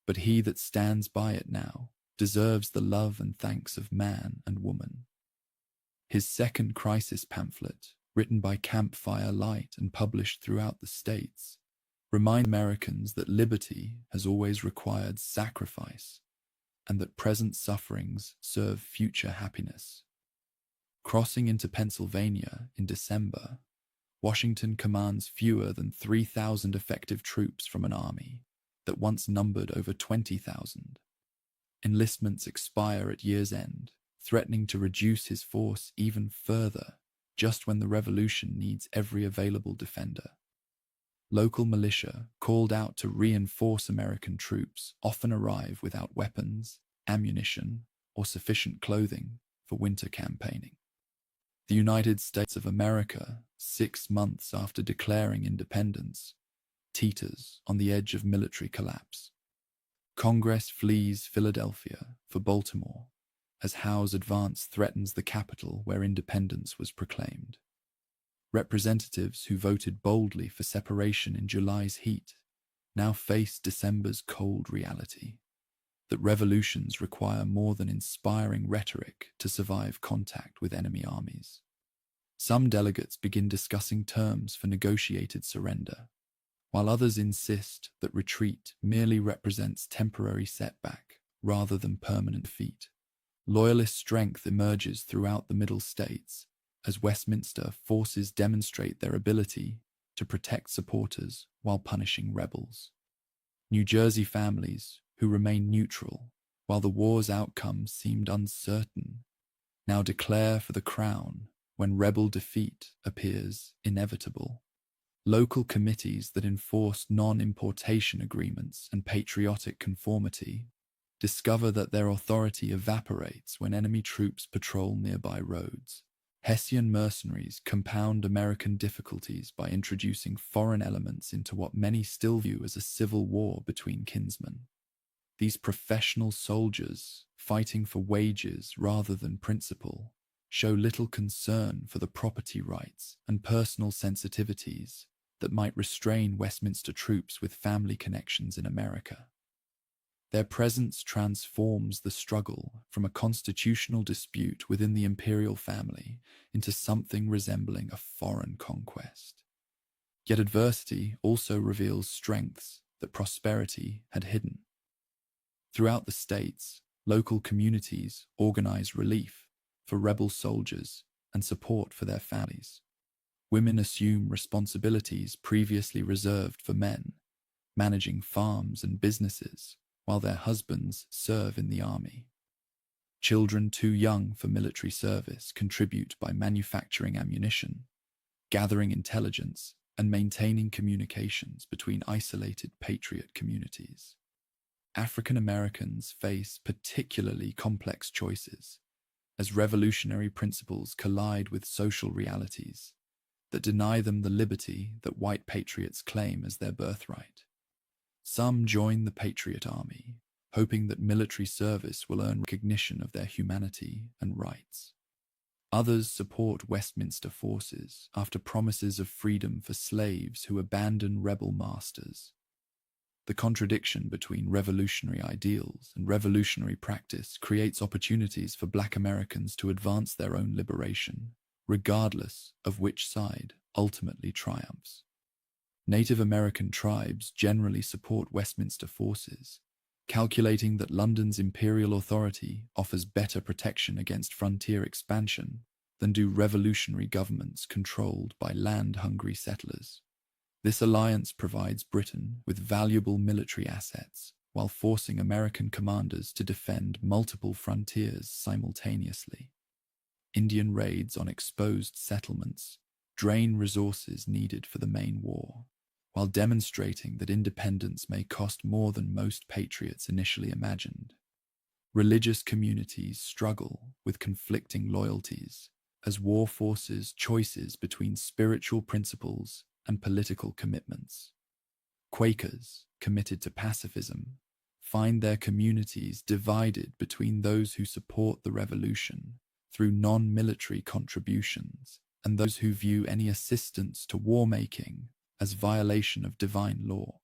But he that stands by it now deserves the love and thanks of man and woman. His second crisis pamphlet, written by Campfire Light and published throughout the States, reminds Americans that liberty has always required sacrifice and that present sufferings serve future happiness. Crossing into Pennsylvania in December, Washington commands fewer than 3,000 effective troops from an army that once numbered over 20,000. Enlistments expire at year's end, threatening to reduce his force even further just when the revolution needs every available defender. Local militia called out to reinforce American troops often arrive without weapons, ammunition, or sufficient clothing for winter campaigning. The United States of America, 6 months after declaring independence, teeters on the edge of military collapse. Congress flees Philadelphia for Baltimore as Howe's advance threatens the capital where independence was proclaimed. Representatives who voted boldly for separation in July's heat now face December's cold reality that revolutions require more than inspiring rhetoric to survive contact with enemy armies. Some delegates begin discussing terms for negotiated surrender, while others insist that retreat merely represents temporary setback rather than permanent defeat. Loyalist strength emerges throughout the Middle States as Westminster forces demonstrate their ability to protect supporters while punishing rebels. New Jersey families, who remain neutral while the war's outcome seemed uncertain, now declare for the crown when rebel defeat appears inevitable. Local committees that enforce non-importation agreements and patriotic conformity discover that their authority evaporates when enemy troops patrol nearby roads. Hessian mercenaries compound American difficulties by introducing foreign elements into what many still view as a civil war between kinsmen. These professional soldiers, fighting for wages rather than principle, show little concern for the property rights and personal sensitivities that might restrain Westminster troops with family connections in America. Their presence transforms the struggle from a constitutional dispute within the imperial family into something resembling a foreign conquest. Yet adversity also reveals strengths that prosperity had hidden. Throughout the states, local communities organize relief for rebel soldiers and support for their families. Women assume responsibilities previously reserved for men, managing farms and businesses, while their husbands serve in the army. Children too young for military service contribute by manufacturing ammunition, gathering intelligence, and maintaining communications between isolated patriot communities. African Americans face particularly complex choices as revolutionary principles collide with social realities that deny them the liberty that white patriots claim as their birthright. Some join the Patriot Army, hoping that military service will earn recognition of their humanity and rights. Others support Westminster forces after promises of freedom for slaves who abandon rebel masters. The contradiction between revolutionary ideals and revolutionary practice creates opportunities for Black Americans to advance their own liberation, regardless of which side ultimately triumphs. Native American tribes generally support Westminster forces, calculating that London's imperial authority offers better protection against frontier expansion than do revolutionary governments controlled by land-hungry settlers. This alliance provides Britain with valuable military assets while forcing American commanders to defend multiple frontiers simultaneously. Indian raids on exposed settlements drain resources needed for the main war, while demonstrating that independence may cost more than most patriots initially imagined. Religious communities struggle with conflicting loyalties as war forces choices between spiritual principles and political commitments. Quakers, committed to pacifism, find their communities divided between those who support the revolution through non-military contributions and those who view any assistance to war-making as violation of divine law.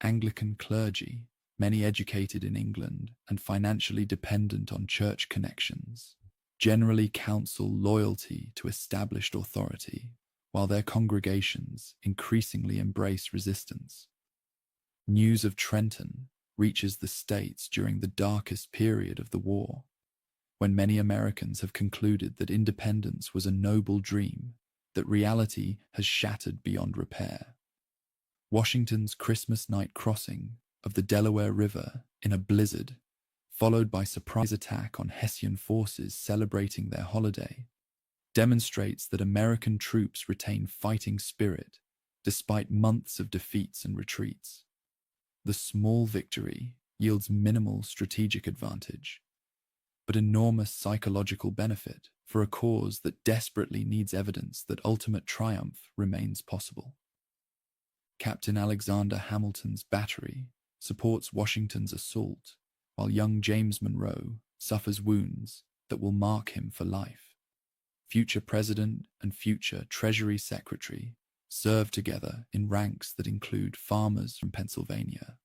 Anglican clergy, many educated in England and financially dependent on church connections, generally counsel loyalty to established authority, while their congregations increasingly embrace resistance. News of Trenton reaches the States during the darkest period of the war, when many Americans have concluded that independence was a noble dream that reality has shattered beyond repair. Washington's Christmas night crossing of the Delaware River in a blizzard, followed by surprise attack on Hessian forces celebrating their holiday, demonstrates that American troops retain fighting spirit despite months of defeats and retreats. The small victory yields minimal strategic advantage, but enormous psychological benefit for a cause that desperately needs evidence that ultimate triumph remains possible. Captain Alexander Hamilton's battery supports Washington's assault, while young James Monroe suffers wounds that will mark him for life. Future President and future Treasury Secretary serve together in ranks that include farmers from Pennsylvania,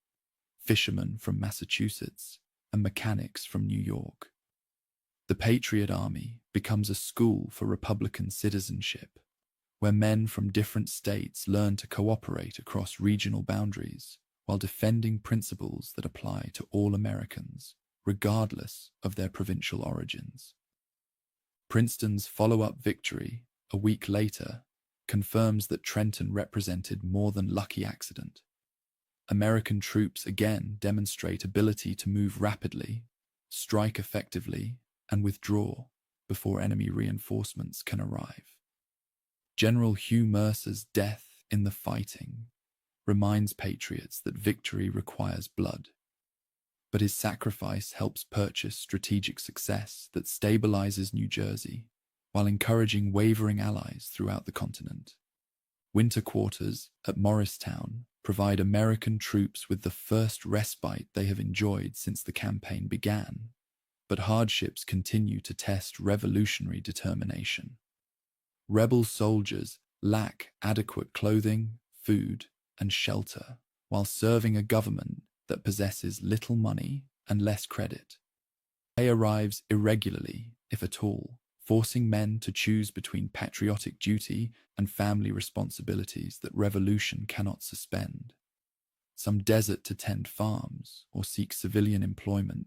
fishermen from Massachusetts, and mechanics from New York. The Patriot Army becomes a school for Republican citizenship, where men from different states learn to cooperate across regional boundaries while defending principles that apply to all Americans, regardless of their provincial origins. Princeton's follow-up victory, a week later, confirms that Trenton represented more than lucky accident. American troops again demonstrate ability to move rapidly, strike effectively, and withdraw before enemy reinforcements can arrive. General Hugh Mercer's death in the fighting reminds patriots that victory requires blood, but his sacrifice helps purchase strategic success that stabilizes New Jersey while encouraging wavering allies throughout the continent. Winter quarters at Morristown provide American troops with the first respite they have enjoyed since the campaign began, but hardships continue to test revolutionary determination. Rebel soldiers lack adequate clothing, food, and shelter, while serving a government that possesses little money and less credit. Pay arrives irregularly, if at all, forcing men to choose between patriotic duty and family responsibilities that revolution cannot suspend. Some desert to tend farms or seek civilian employment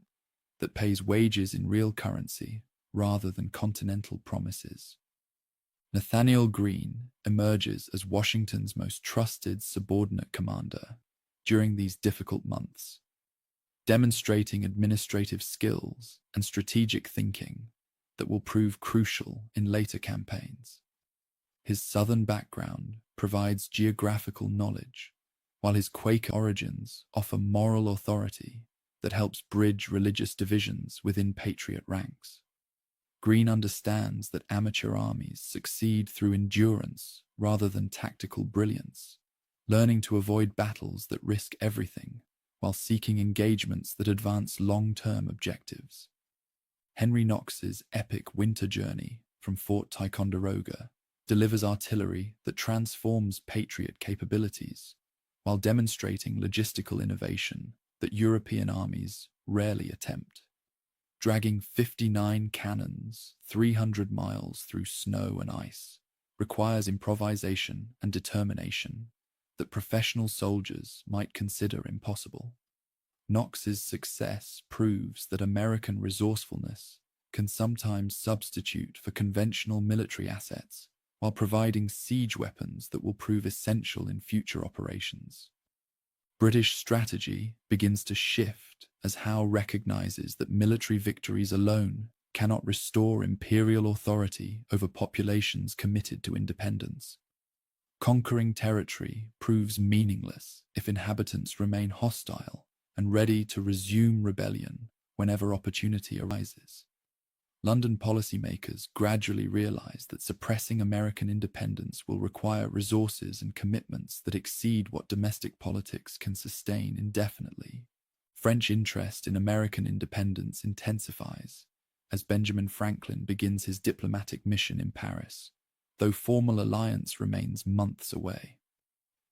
that pays wages in real currency rather than continental promises. Nathaniel Greene emerges as Washington's most trusted subordinate commander during these difficult months, demonstrating administrative skills and strategic thinking that will prove crucial in later campaigns. His Southern background provides geographical knowledge, while his Quaker origins offer moral authority that helps bridge religious divisions within patriot ranks. Greene understands that amateur armies succeed through endurance rather than tactical brilliance, learning to avoid battles that risk everything while seeking engagements that advance long-term objectives. Henry Knox's epic winter journey from Fort Ticonderoga delivers artillery that transforms patriot capabilities while demonstrating logistical innovation that European armies rarely attempt. Dragging 59 cannons 300 miles through snow and ice requires improvisation and determination that professional soldiers might consider impossible. Knox's success proves that American resourcefulness can sometimes substitute for conventional military assets while providing siege weapons that will prove essential in future operations. British strategy begins to shift as Howe recognizes that military victories alone cannot restore imperial authority over populations committed to independence. Conquering territory proves meaningless if inhabitants remain hostile and ready to resume rebellion whenever opportunity arises. London policymakers gradually realize that suppressing American independence will require resources and commitments that exceed what domestic politics can sustain indefinitely. French interest in American independence intensifies as Benjamin Franklin begins his diplomatic mission in Paris, though formal alliance remains months away.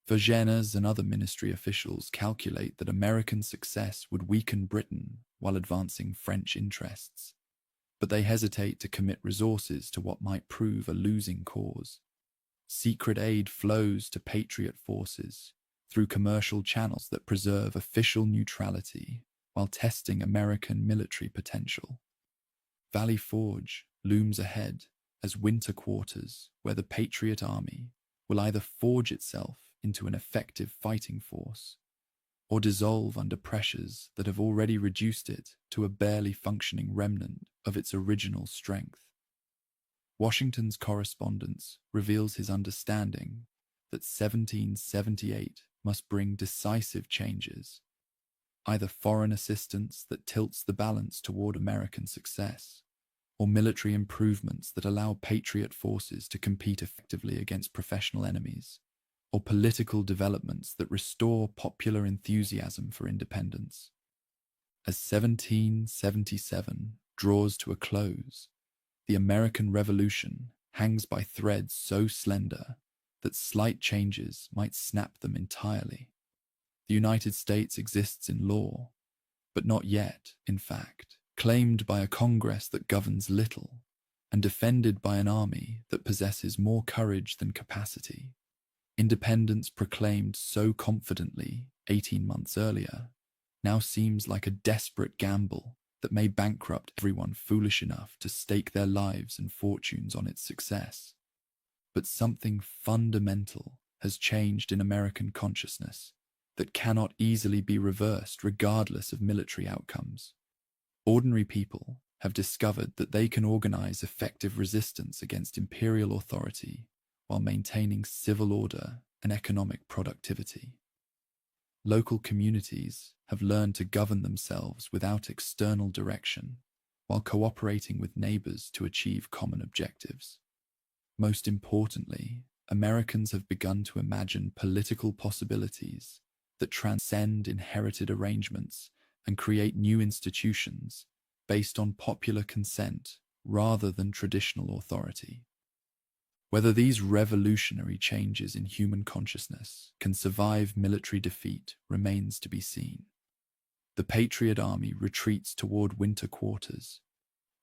Vergennes and other ministry officials calculate that American success would weaken Britain while advancing French interests, but they hesitate to commit resources to what might prove a losing cause. Secret aid flows to patriot forces through commercial channels that preserve official neutrality while testing American military potential. Valley Forge looms ahead as winter quarters where the Patriot Army will either forge itself into an effective fighting force or dissolve under pressures that have already reduced it to a barely functioning remnant of its original strength. Washington's correspondence reveals his understanding that 1778 must bring decisive changes, either foreign assistance that tilts the balance toward American success, or military improvements that allow patriot forces to compete effectively against professional enemies, or political developments that restore popular enthusiasm for independence. As 1777 draws to a close, the American Revolution hangs by threads so slender that slight changes might snap them entirely. The United States exists in law, but not yet, in fact, claimed by a Congress that governs little, and defended by an army that possesses more courage than capacity. Independence proclaimed so confidently 18 months earlier now seems like a desperate gamble that may bankrupt everyone foolish enough to stake their lives and fortunes on its success. But something fundamental has changed in American consciousness that cannot easily be reversed regardless of military outcomes. Ordinary people have discovered that they can organize effective resistance against imperial authority while maintaining civil order and economic productivity. Local communities have learned to govern themselves without external direction, while cooperating with neighbors to achieve common objectives. Most importantly, Americans have begun to imagine political possibilities that transcend inherited arrangements and create new institutions based on popular consent rather than traditional authority. Whether these revolutionary changes in human consciousness can survive military defeat remains to be seen. The Patriot Army retreats toward winter quarters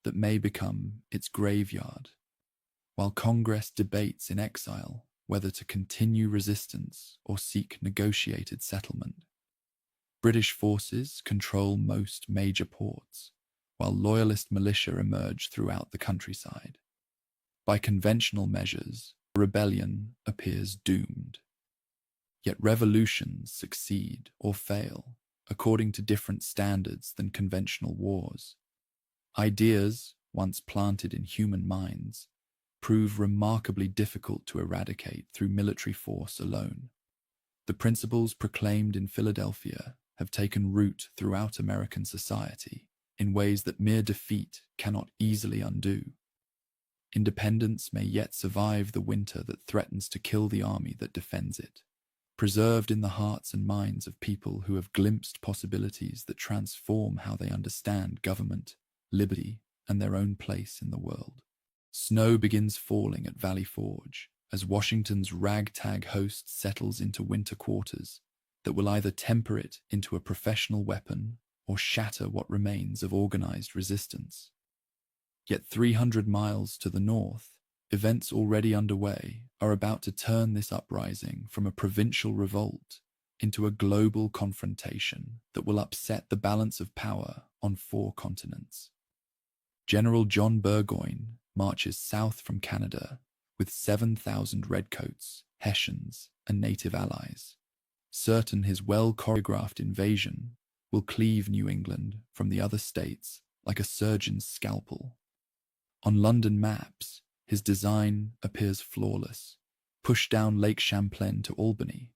that may become its graveyard, while Congress debates in exile whether to continue resistance or seek negotiated settlement. British forces control most major ports, while loyalist militia emerge throughout the countryside. By conventional measures, rebellion appears doomed. Yet revolutions succeed or fail according to different standards than conventional wars. Ideas, once planted in human minds, prove remarkably difficult to eradicate through military force alone. The principles proclaimed in Philadelphia have taken root throughout American society in ways that mere defeat cannot easily undo. Independence may yet survive the winter that threatens to kill the army that defends it, preserved in the hearts and minds of people who have glimpsed possibilities that transform how they understand government, liberty, and their own place in the world. Snow begins falling at Valley Forge as Washington's ragtag host settles into winter quarters that will either temper it into a professional weapon or shatter what remains of organized resistance. Yet 300 miles to the north, events already underway are about to turn this uprising from a provincial revolt into a global confrontation that will upset the balance of power on 4 continents. General John Burgoyne marches south from Canada with 7,000 redcoats, Hessians, and native allies, certain his well-choreographed invasion will cleave New England from the other states like a surgeon's scalpel. On London maps, his design appears flawless. Push down Lake Champlain to Albany,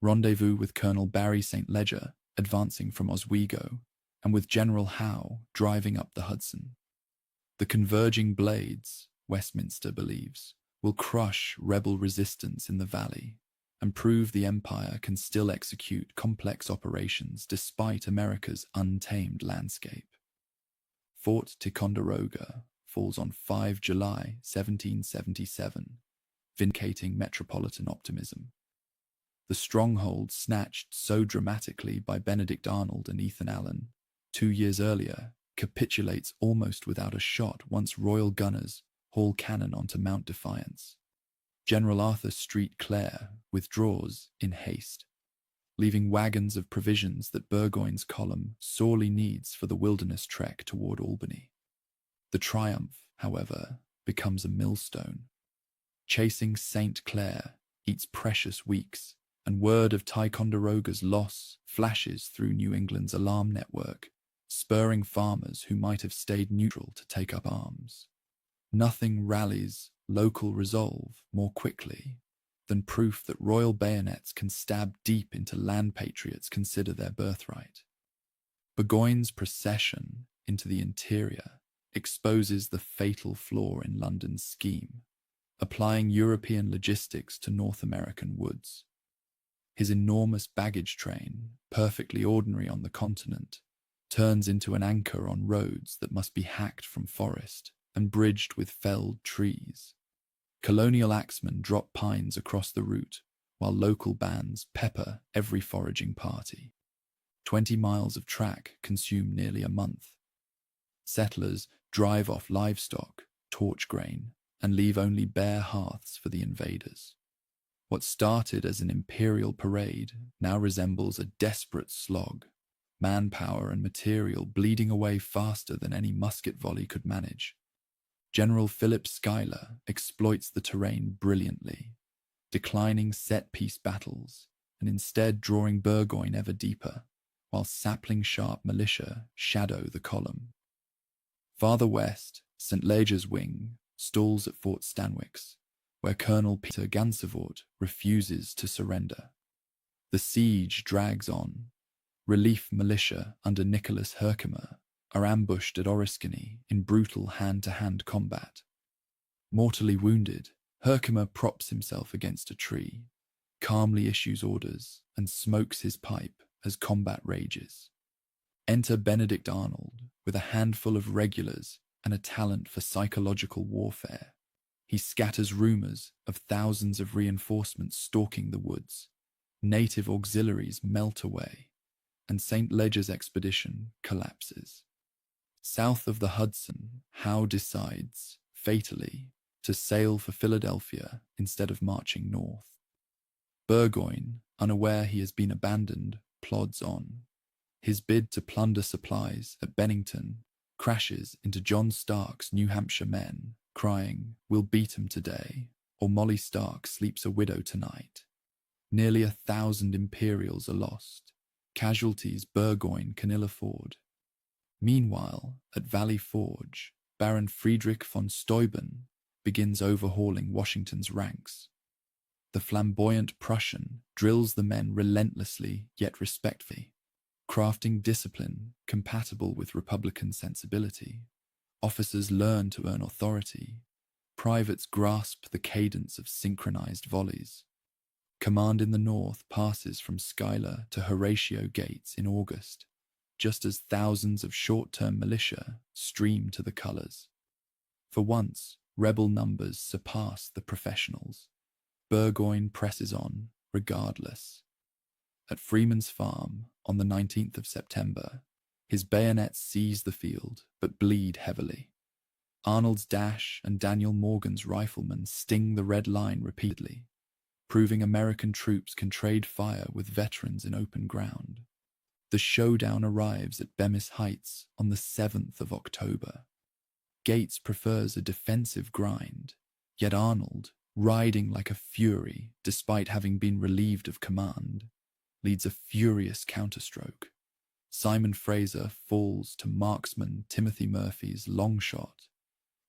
rendezvous with Colonel Barry St. Leger advancing from Oswego, and with General Howe driving up the Hudson. The converging blades, Westminster believes, will crush rebel resistance in the valley and prove the empire can still execute complex operations despite America's untamed landscape. Fort Ticonderoga falls on 5 July 1777, vindicating metropolitan optimism. The stronghold snatched so dramatically by Benedict Arnold and Ethan Allen 2 years earlier capitulates almost without a shot once royal gunners haul cannon onto Mount Defiance. General Arthur Street Clare withdraws in haste, leaving wagons of provisions that Burgoyne's column sorely needs for the wilderness trek toward Albany. The triumph, however, becomes a millstone. Chasing St. Clair eats precious weeks, and word of Ticonderoga's loss flashes through New England's alarm network, spurring farmers who might have stayed neutral to take up arms. Nothing rallies local resolve more quickly than proof that royal bayonets can stab deep into land patriots consider their birthright. Burgoyne's procession into the interior exposes the fatal flaw in London's scheme, applying European logistics to North American woods. His enormous baggage train, perfectly ordinary on the continent, turns into an anchor on roads that must be hacked from forest and bridged with felled trees. Colonial axemen drop pines across the route, while local bands pepper every foraging party. 20 miles of track consume nearly a month. Settlers drive off livestock, torch grain, and leave only bare hearths for the invaders. What started as an imperial parade now resembles a desperate slog, manpower and material bleeding away faster than any musket volley could manage. General Philip Schuyler exploits the terrain brilliantly, declining set-piece battles and instead drawing Burgoyne ever deeper, while sapling-sharp militia shadow the column. Farther west, St. Leger's wing stalls at Fort Stanwix, where Colonel Peter Gansevoort refuses to surrender. The siege drags on. Relief militia under Nicholas Herkimer are ambushed at Oriskany in brutal hand-to-hand combat. Mortally wounded, Herkimer props himself against a tree, calmly issues orders, and smokes his pipe as combat rages. Enter Benedict Arnold, with a handful of regulars and a talent for psychological warfare. He scatters rumors of thousands of reinforcements stalking the woods. Native auxiliaries melt away, and St. Ledger's expedition collapses. South of the Hudson, Howe decides, fatally, to sail for Philadelphia instead of marching north. Burgoyne, unaware he has been abandoned, plods on. His bid to plunder supplies at Bennington crashes into John Stark's New Hampshire men, crying, "We'll beat 'em today," or Molly Stark sleeps a widow tonight. Nearly 1,000 Imperials are lost, casualties Burgoyne can ill afford. Meanwhile, at Valley Forge, Baron Friedrich von Steuben begins overhauling Washington's ranks. The flamboyant Prussian drills the men relentlessly yet respectfully, crafting discipline compatible with Republican sensibility. Officers learn to earn authority. Privates grasp the cadence of synchronized volleys. Command in the north passes from Schuyler to Horatio Gates in August, just as thousands of short-term militia stream to the colors. For once, rebel numbers surpass the professionals. Burgoyne presses on, regardless. At Freeman's Farm, on the 19th of September, his bayonets seize the field, but bleed heavily. Arnold's dash and Daniel Morgan's riflemen sting the red line repeatedly, proving American troops can trade fire with veterans in open ground. The showdown arrives at Bemis Heights on the 7th of October. Gates prefers a defensive grind, yet Arnold, riding like a fury despite having been relieved of command, leads a furious counterstroke. Simon Fraser falls to marksman Timothy Murphy's long shot.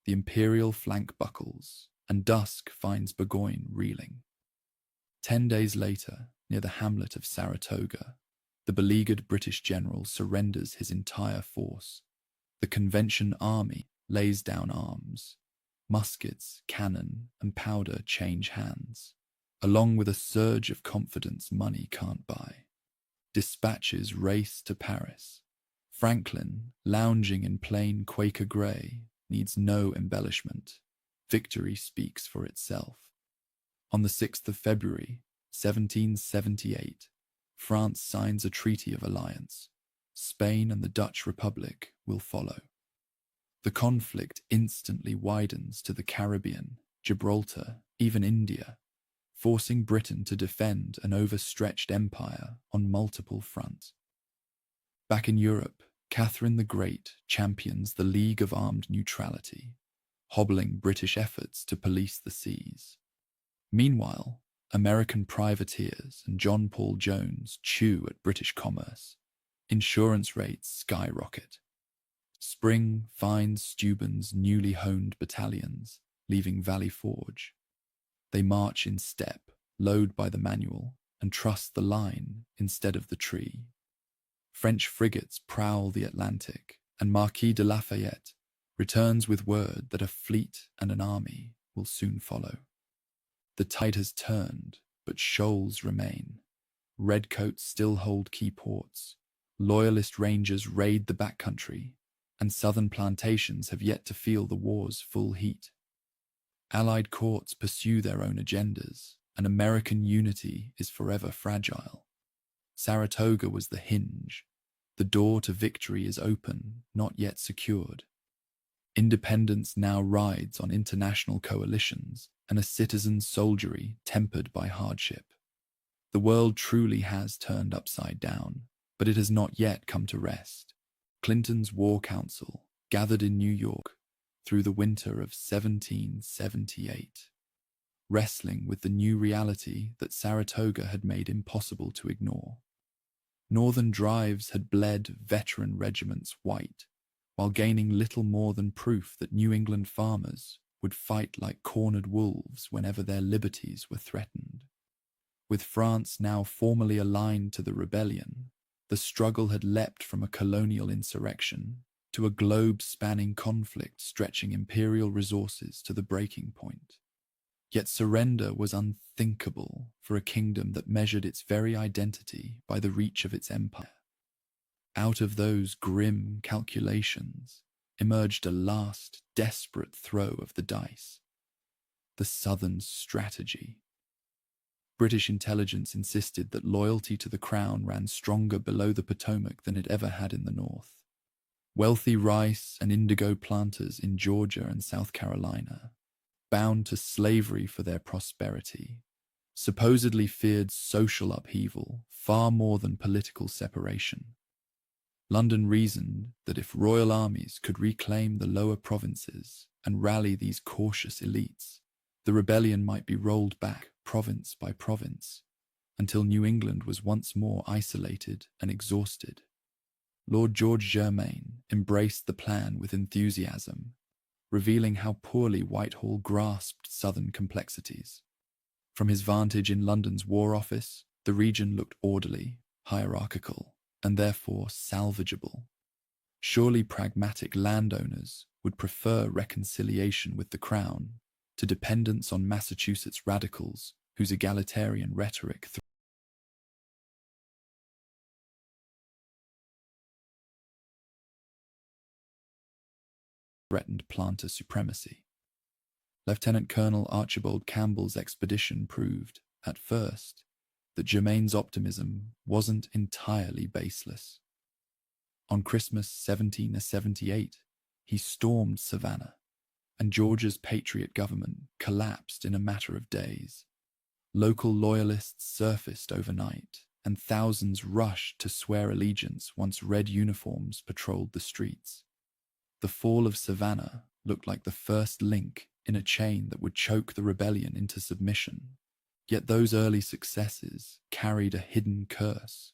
The Imperial flank buckles, and dusk finds Burgoyne reeling. 10 days later, near the hamlet of Saratoga, the beleaguered British general surrenders his entire force. The Convention army lays down arms. Muskets, cannon, and powder change hands, along with a surge of confidence money can't buy. Dispatches race to Paris. Franklin, lounging in plain Quaker grey, needs no embellishment. Victory speaks for itself. On the 6th of February, 1778, France signs a treaty of alliance. Spain and the Dutch Republic will follow. The conflict instantly widens to the Caribbean, Gibraltar, even India, forcing Britain to defend an overstretched empire on multiple fronts. Back in Europe, Catherine the Great champions the League of Armed Neutrality, hobbling British efforts to police the seas. Meanwhile, American privateers and John Paul Jones chew at British commerce. Insurance rates skyrocket. Spring finds Steuben's newly honed battalions, leaving Valley Forge. They march in step, load by the manual, and trust the line instead of the tree. French frigates prowl the Atlantic, and Marquis de Lafayette returns with word that a fleet and an army will soon follow. The tide has turned, but shoals remain. Redcoats still hold key ports. Loyalist rangers raid the backcountry, and southern plantations have yet to feel the war's full heat. Allied courts pursue their own agendas, and American unity is forever fragile. Saratoga was the hinge. The door to victory is open, not yet secured. Independence now rides on international coalitions and a citizen soldiery tempered by hardship. The world truly has turned upside down, but it has not yet come to rest. Clinton's War Council gathered in New York through the winter of 1778, wrestling with the new reality that Saratoga had made impossible to ignore. Northern drives had bled veteran regiments white, while gaining little more than proof that New England farmers would fight like cornered wolves whenever their liberties were threatened. With France now formally aligned to the rebellion, the struggle had leapt from a colonial insurrection to a globe-spanning conflict stretching imperial resources to the breaking point. Yet surrender was unthinkable for a kingdom that measured its very identity by the reach of its empire. Out of those grim calculations emerged a last desperate throw of the dice: the Southern strategy. British intelligence insisted that loyalty to the crown ran stronger below the Potomac than it ever had in the north. Wealthy rice and indigo planters in Georgia and South Carolina, bound to slavery for their prosperity, supposedly feared social upheaval far more than political separation. London reasoned that if royal armies could reclaim the lower provinces and rally these cautious elites, the rebellion might be rolled back province by province until New England was once more isolated and exhausted. Lord George Germain embraced the plan with enthusiasm, revealing how poorly Whitehall grasped Southern complexities. From his vantage in London's War Office, the region looked orderly, hierarchical, and therefore salvageable. Surely pragmatic landowners would prefer reconciliation with the Crown to dependence on Massachusetts radicals whose egalitarian rhetoric threatened planter supremacy. Lieutenant Colonel Archibald Campbell's expedition proved, at first, that Germain's optimism wasn't entirely baseless. On Christmas 1778, he stormed Savannah, and Georgia's patriot government collapsed in a matter of days. Local loyalists surfaced overnight, and thousands rushed to swear allegiance once red uniforms patrolled the streets. The fall of Savannah looked like the first link in a chain that would choke the rebellion into submission. Yet those early successes carried a hidden curse.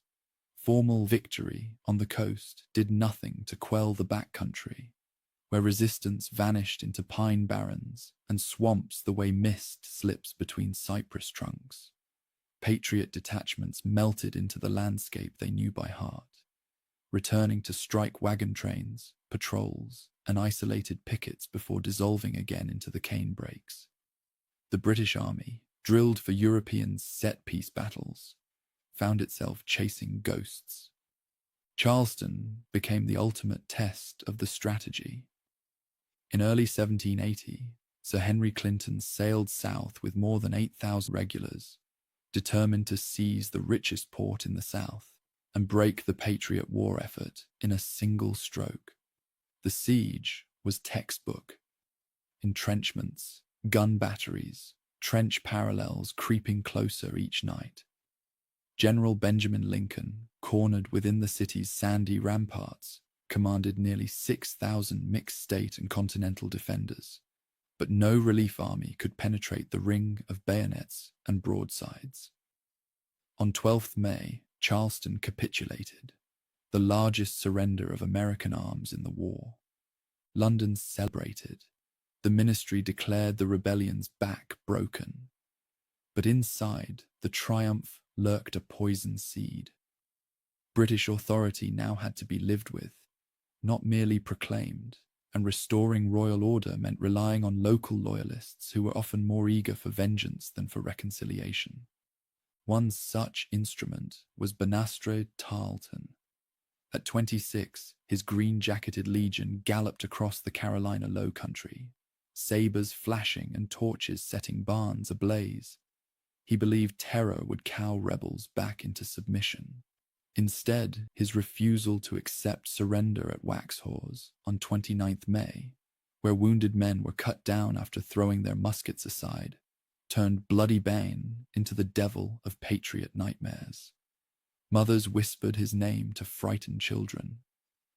Formal victory on the coast did nothing to quell the backcountry, where resistance vanished into pine barrens and swamps the way mist slips between cypress trunks. Patriot detachments melted into the landscape they knew by heart, returning to strike wagon trains, patrols, and isolated pickets before dissolving again into the cane brakes. The British Army, drilled for European set-piece battles, found itself chasing ghosts. Charleston became the ultimate test of the strategy. In early 1780, Sir Henry Clinton sailed south with more than 8,000 regulars, determined to seize the richest port in the South and break the Patriot war effort in a single stroke. The siege was textbook. Entrenchments, gun batteries, trench parallels creeping closer each night. General Benjamin Lincoln, cornered within the city's sandy ramparts, commanded nearly 6,000 mixed state and continental defenders, but no relief army could penetrate the ring of bayonets and broadsides. On 12th May, Charleston capitulated, the largest surrender of American arms in the war. London celebrated. The ministry declared the rebellion's back broken. But inside the triumph lurked a poison seed. British authority now had to be lived with, not merely proclaimed, and restoring royal order meant relying on local loyalists who were often more eager for vengeance than for reconciliation. One such instrument was Banastre Tarleton. At 26, his green-jacketed legion galloped across the Carolina Low Country, sabers flashing and torches setting barns ablaze. He believed terror would cow rebels back into submission. Instead, his refusal to accept surrender at Waxhaws on 29th May, where wounded men were cut down after throwing their muskets aside, turned Bloody Bane into the devil of patriot nightmares. Mothers whispered his name to frighten children.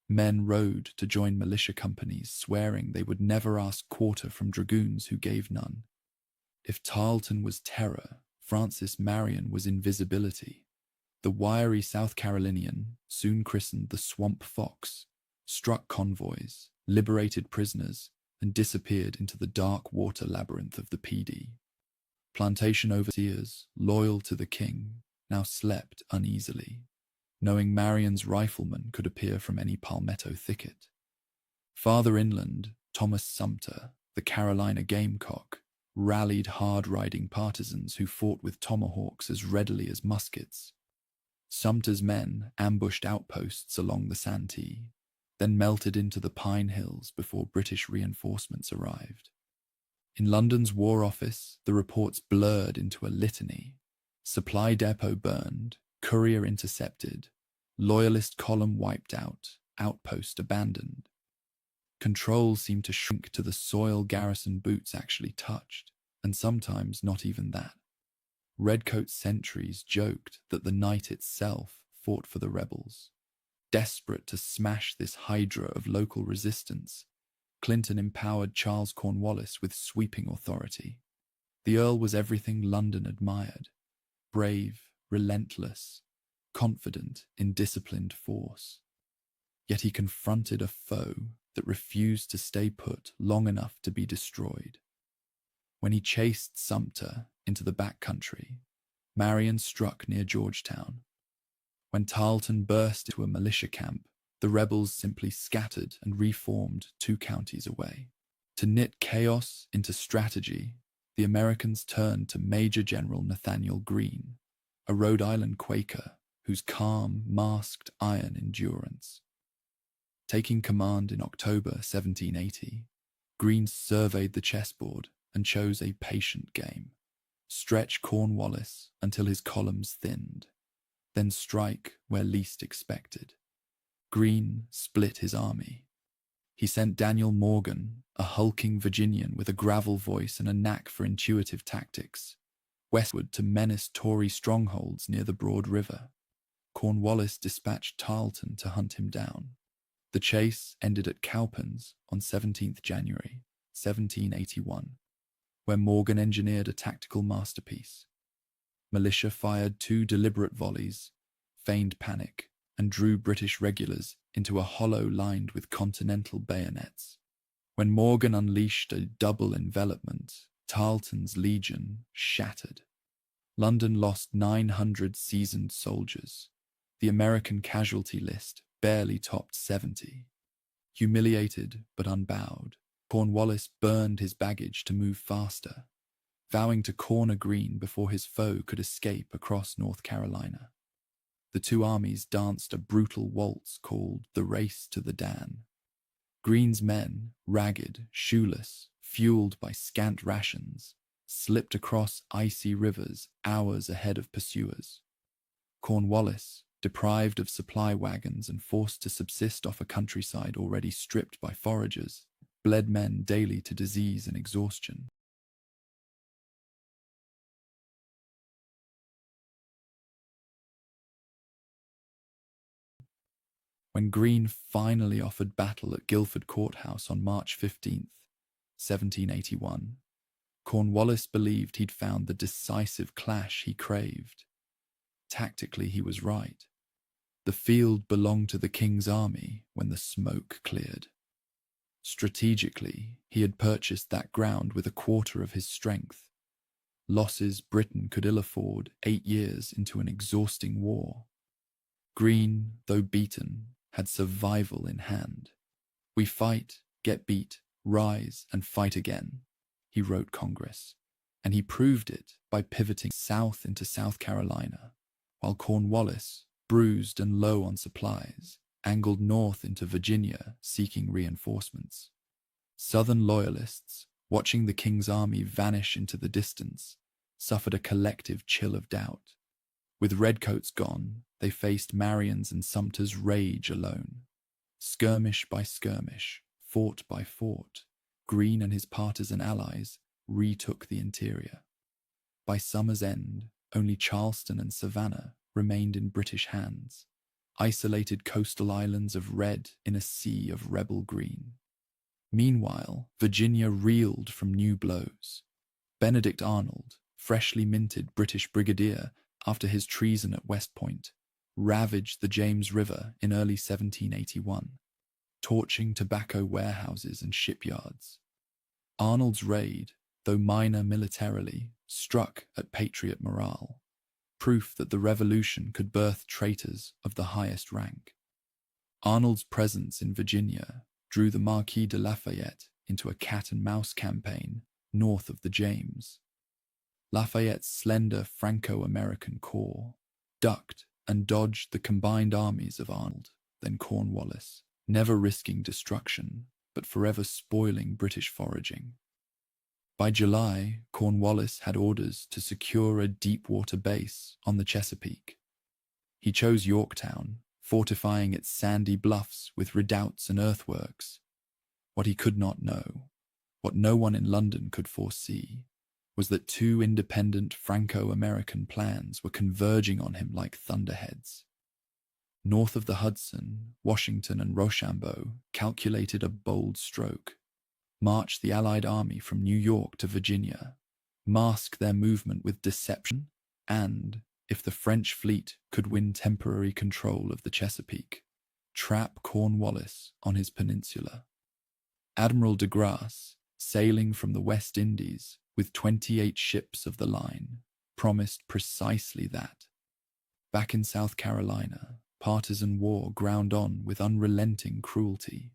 Men rode to join militia companies, swearing they would never ask quarter from dragoons who gave none. If Tarleton was terror, Francis Marion was invisibility. The wiry South Carolinian, soon christened the Swamp Fox, struck convoys, liberated prisoners, and disappeared into the dark water labyrinth of the PD. Plantation overseers, loyal to the king, now slept uneasily, knowing Marion's riflemen could appear from any palmetto thicket. Farther inland, Thomas Sumter, the Carolina gamecock, rallied hard-riding partisans who fought with tomahawks as readily as muskets. Sumter's men ambushed outposts along the Santee, then melted into the Pine Hills before British reinforcements arrived. In London's War Office, the reports blurred into a litany. Supply depot burned, courier intercepted, loyalist column wiped out, outpost abandoned. Control seemed to shrink to the soil garrison boots actually touched, and sometimes not even that. Redcoat sentries joked that the night itself fought for the rebels. Desperate to smash this hydra of local resistance, Clinton empowered Charles Cornwallis with sweeping authority. The Earl was everything London admired: brave, relentless, confident in disciplined force. Yet he confronted a foe that refused to stay put long enough to be destroyed. When he chased Sumter into the back country, Marion struck near Georgetown. When Tarleton burst into a militia camp, the rebels simply scattered and reformed 2 counties away. To knit chaos into strategy, the Americans turned to Major General Nathaniel Greene, a Rhode Island Quaker whose calm masked iron endurance. Taking command in October 1780, Greene surveyed the chessboard and chose a patient game. Stretch Cornwallis until his columns thinned, then strike where least expected. Greene split his army. He sent Daniel Morgan, a hulking Virginian with a gravel voice and a knack for intuitive tactics, westward to menace Tory strongholds near the Broad River. Cornwallis dispatched Tarleton to hunt him down. The chase ended at Cowpens on 17th January, 1781, where Morgan engineered a tactical masterpiece. Militia fired 2 deliberate volleys, feigned panic, and drew British regulars into a hollow lined with continental bayonets. When Morgan unleashed a double envelopment, Tarleton's legion shattered. London lost 900 seasoned soldiers. The American casualty list barely topped 70. Humiliated but unbowed, Cornwallis burned his baggage to move faster, vowing to corner Greene before his foe could escape across North Carolina. The 2 armies danced a brutal waltz called the Race to the Dan. Greene's men, ragged, shoeless, fueled by scant rations, slipped across icy rivers hours ahead of pursuers. Cornwallis, deprived of supply wagons and forced to subsist off a countryside already stripped by foragers, bled men daily to disease and exhaustion. When Greene finally offered battle at Guilford Courthouse on March 15th, 1781, Cornwallis believed he'd found the decisive clash he craved. Tactically, he was right. The field belonged to the King's army when the smoke cleared. Strategically, he had purchased that ground with a quarter of his strength. Losses Britain could ill afford 8 years into an exhausting war. Greene, though beaten, had survival in hand. "We fight, get beat, rise, and fight again," he wrote Congress, and he proved it by pivoting south into South Carolina, while Cornwallis, bruised and low on supplies, angled north into Virginia seeking reinforcements. Southern loyalists, watching the King's army vanish into the distance, suffered a collective chill of doubt. With redcoats gone, they faced Marion's and Sumter's rage alone. Skirmish by skirmish, fort by fort, Greene and his partisan allies retook the interior. By summer's end, only Charleston and Savannah remained in British hands, isolated coastal islands of red in a sea of rebel green. Meanwhile, Virginia reeled from new blows. Benedict Arnold, freshly minted British brigadier after his treason at West Point, ravaged the James River in early 1781, torching tobacco warehouses and shipyards. Arnold's raid, though minor militarily, struck at patriot morale, proof that the revolution could birth traitors of the highest rank. Arnold's presence in Virginia drew the Marquis de Lafayette into a cat-and-mouse campaign north of the James. Lafayette's slender Franco-American corps ducked and dodged the combined armies of Arnold, then Cornwallis, never risking destruction, but forever spoiling British foraging. By July, Cornwallis had orders to secure a deep-water base on the Chesapeake. He chose Yorktown, fortifying its sandy bluffs with redoubts and earthworks. What he could not know, what no one in London could foresee, was that two independent Franco-American plans were converging on him like thunderheads. North of the Hudson, Washington and Rochambeau calculated a bold stroke: march the Allied army from New York to Virginia, mask their movement with deception, and, if the French fleet could win temporary control of the Chesapeake, trap Cornwallis on his peninsula. Admiral de Grasse, sailing from the West Indies with 28 ships of the line, promised precisely that. Back in South Carolina, partisan war ground on with unrelenting cruelty.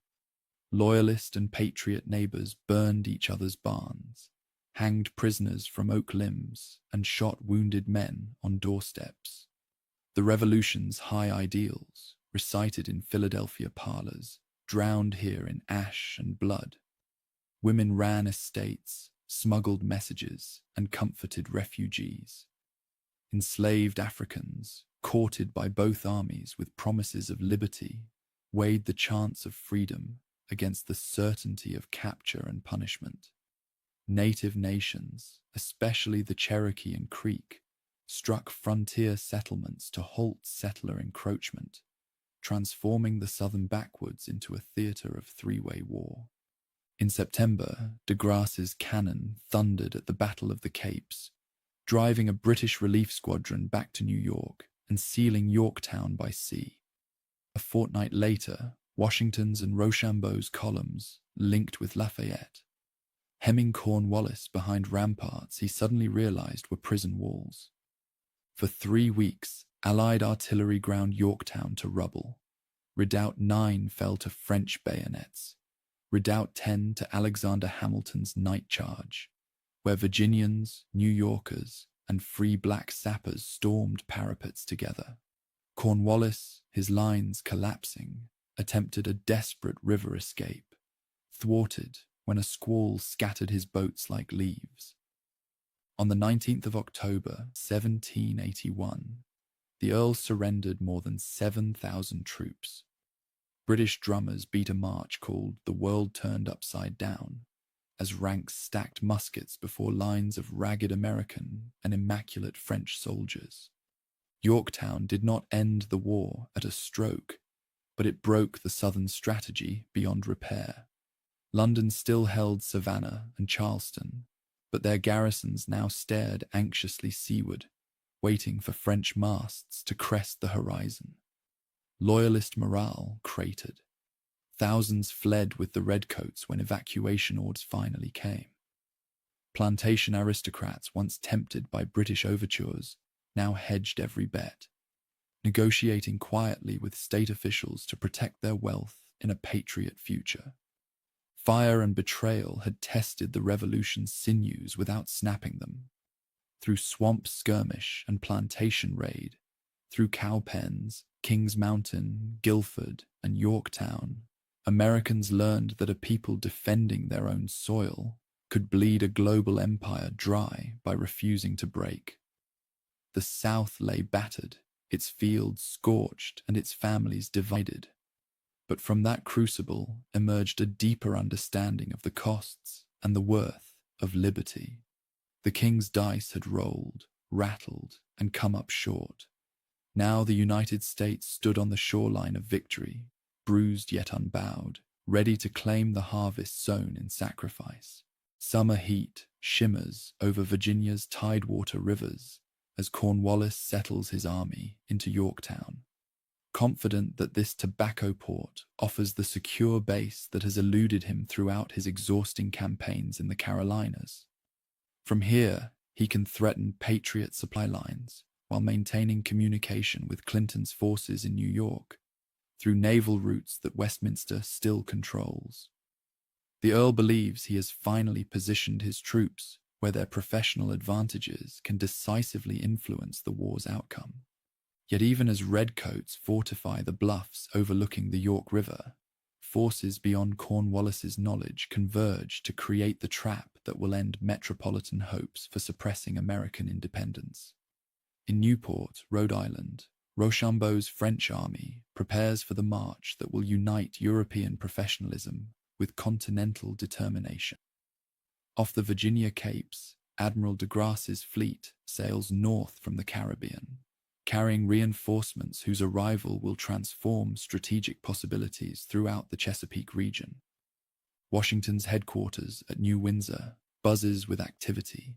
Loyalist and patriot neighbors burned each other's barns, hanged prisoners from oak limbs, and shot wounded men on doorsteps. The revolution's high ideals, recited in Philadelphia parlors, drowned here in ash and blood. Women ran estates, smuggled messages, and comforted refugees. Enslaved Africans, courted by both armies with promises of liberty, weighed the chance of freedom against the certainty of capture and punishment. Native nations, especially the Cherokee and Creek, struck frontier settlements to halt settler encroachment, transforming the southern backwoods into a theater of three-way war. In September, de Grasse's cannon thundered at the Battle of the Capes, driving a British relief squadron back to New York and sealing Yorktown by sea. A fortnight later, Washington's and Rochambeau's columns linked with Lafayette. Hemming Cornwallis behind ramparts he suddenly realized were prison walls. For 3 weeks, Allied artillery ground Yorktown to rubble. Redoubt 9 fell to French bayonets. Redoubt 10 to Alexander Hamilton's night charge, where Virginians, New Yorkers, and free black sappers stormed parapets together. Cornwallis, his lines collapsing, attempted a desperate river escape, thwarted when a squall scattered his boats like leaves. On the 19th of October, 1781, the Earl surrendered more than 7,000 troops. British drummers beat a march called "The World Turned Upside Down," as ranks stacked muskets before lines of ragged American and immaculate French soldiers. Yorktown did not end the war at a stroke, but it broke the Southern strategy beyond repair. London still held Savannah and Charleston, but their garrisons now stared anxiously seaward, waiting for French masts to crest the horizon. Loyalist morale cratered. Thousands fled with the redcoats when evacuation orders finally came. Plantation aristocrats, once tempted by British overtures, now hedged every bet, negotiating quietly with state officials to protect their wealth in a patriot future. Fire and betrayal had tested the revolution's sinews without snapping them. Through swamp skirmish and plantation raid, through cowpens, Kings Mountain, Guilford, and Yorktown, Americans learned that a people defending their own soil could bleed a global empire dry by refusing to break. The South lay battered, its fields scorched and its families divided. But from that crucible emerged a deeper understanding of the costs and the worth of liberty. The king's dice had rolled, rattled, and come up short. Now the United States stood on the shoreline of victory, bruised yet unbowed, ready to claim the harvest sown in sacrifice. Summer heat shimmers over Virginia's tidewater rivers as Cornwallis settles his army into Yorktown, confident that this tobacco port offers the secure base that has eluded him throughout his exhausting campaigns in the Carolinas. From here, he can threaten Patriot supply lines while maintaining communication with Clinton's forces in New York through naval routes that Westminster still controls. The Earl believes he has finally positioned his troops where their professional advantages can decisively influence the war's outcome. Yet even as redcoats fortify the bluffs overlooking the York River, forces beyond Cornwallis's knowledge converge to create the trap that will end metropolitan hopes for suppressing American independence. In Newport, Rhode Island, Rochambeau's French army prepares for the march that will unite European professionalism with continental determination. Off the Virginia Capes, Admiral de Grasse's fleet sails north from the Caribbean, carrying reinforcements whose arrival will transform strategic possibilities throughout the Chesapeake region. Washington's headquarters at New Windsor buzzes with activity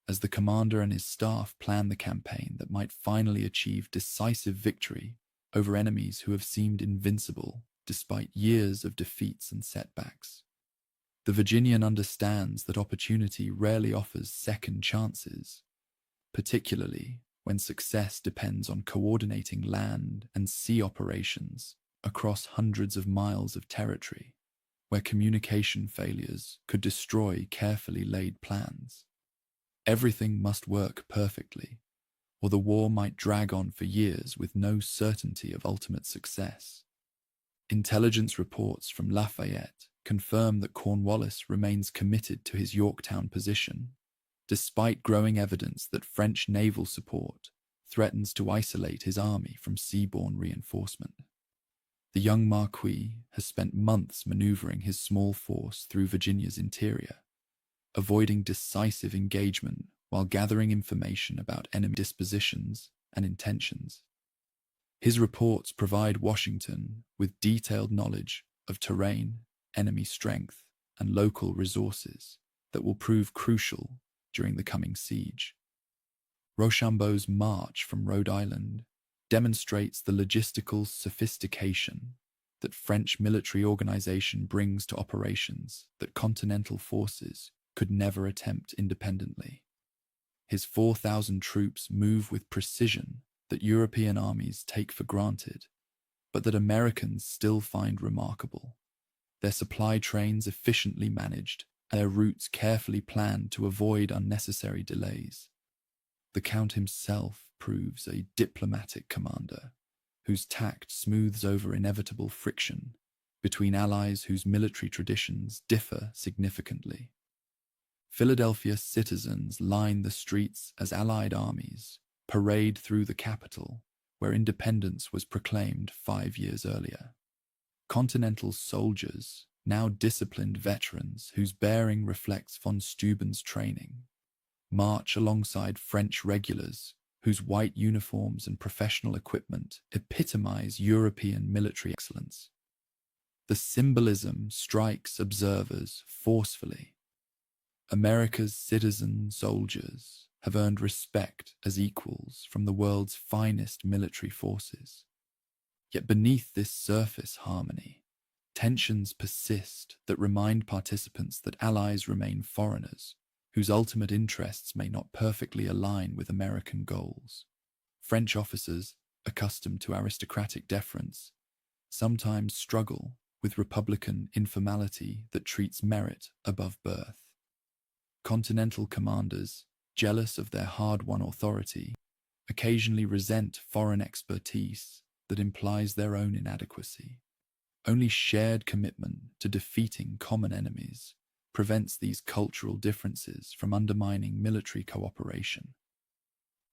as the commander and his staff plan the campaign that might finally achieve decisive victory over enemies who have seemed invincible despite years of defeats and setbacks. The Virginian understands that opportunity rarely offers second chances, particularly when success depends on coordinating land and sea operations across hundreds of miles of territory, where communication failures could destroy carefully laid plans. Everything must work perfectly, or the war might drag on for years with no certainty of ultimate success. Intelligence reports from Lafayette confirm that Cornwallis remains committed to his Yorktown position, despite growing evidence that French naval support threatens to isolate his army from seaborne reinforcement. The young Marquis has spent months maneuvering his small force through Virginia's interior, avoiding decisive engagement while gathering information about enemy dispositions and intentions. His reports provide Washington with detailed knowledge of terrain, enemy strength, and local resources that will prove crucial during the coming siege. Rochambeau's march from Rhode Island demonstrates the logistical sophistication that French military organization brings to operations that continental forces could never attempt independently. His 4,000 troops move with precision that European armies take for granted, but that Americans still find remarkable. Their supply trains efficiently managed, and their routes carefully planned to avoid unnecessary delays. The Count himself proves a diplomatic commander, whose tact smooths over inevitable friction between allies whose military traditions differ significantly. Philadelphia citizens line the streets as Allied armies parade through the capital, where independence was proclaimed 5 years earlier. Continental soldiers, now disciplined veterans whose bearing reflects von Steuben's training, march alongside French regulars whose white uniforms and professional equipment epitomize European military excellence. The symbolism strikes observers forcefully. America's citizen soldiers have earned respect as equals from the world's finest military forces. Yet beneath this surface harmony, tensions persist that remind participants that allies remain foreigners, whose ultimate interests may not perfectly align with American goals. French officers, accustomed to aristocratic deference, sometimes struggle with republican informality that treats merit above birth. Continental commanders, jealous of their hard-won authority, occasionally resent foreign expertise that implies their own inadequacy. Only shared commitment to defeating common enemies prevents these cultural differences from undermining military cooperation.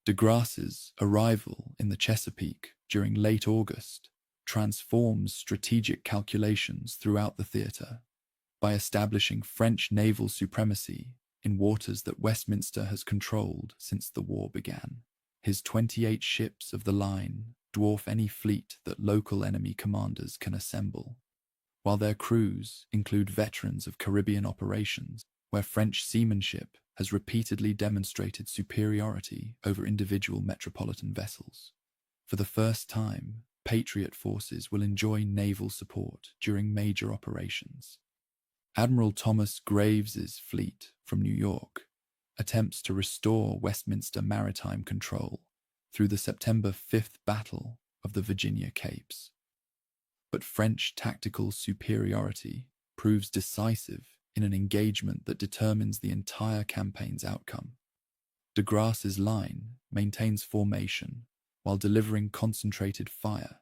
De Grasse's arrival in the Chesapeake during late August transforms strategic calculations throughout the theatre by establishing French naval supremacy in waters that Westminster has controlled since the war began. His 28 ships of the line dwarf any fleet that local enemy commanders can assemble, while their crews include veterans of Caribbean operations, where French seamanship has repeatedly demonstrated superiority over individual metropolitan vessels. For the first time, Patriot forces will enjoy naval support during major operations. Admiral Thomas Graves's fleet from New York attempts to restore Westminster maritime control through the September 5th Battle of the Virginia Capes. But French tactical superiority proves decisive in an engagement that determines the entire campaign's outcome. De Grasse's line maintains formation while delivering concentrated fire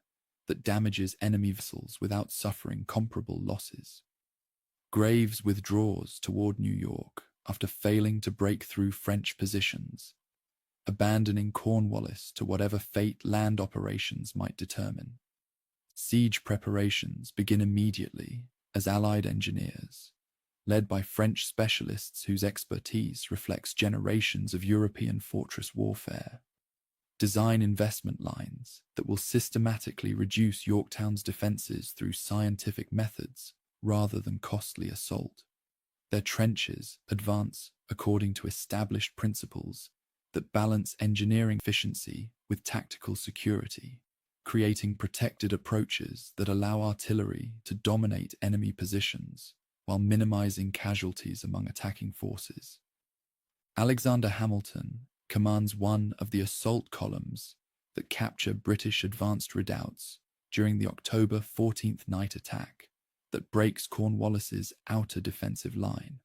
that damages enemy vessels without suffering comparable losses. Graves withdraws toward New York after failing to break through French positions, abandoning Cornwallis to whatever fate land operations might determine. Siege preparations begin immediately as Allied engineers, led by French specialists whose expertise reflects generations of European fortress warfare, design investment lines that will systematically reduce Yorktown's defenses through scientific methods rather than costly assault. Their trenches advance according to established principles that balance engineering efficiency with tactical security, creating protected approaches that allow artillery to dominate enemy positions while minimizing casualties among attacking forces. Alexander Hamilton commands one of the assault columns that capture British advanced redoubts during the October 14th night attack that breaks Cornwallis's outer defensive line.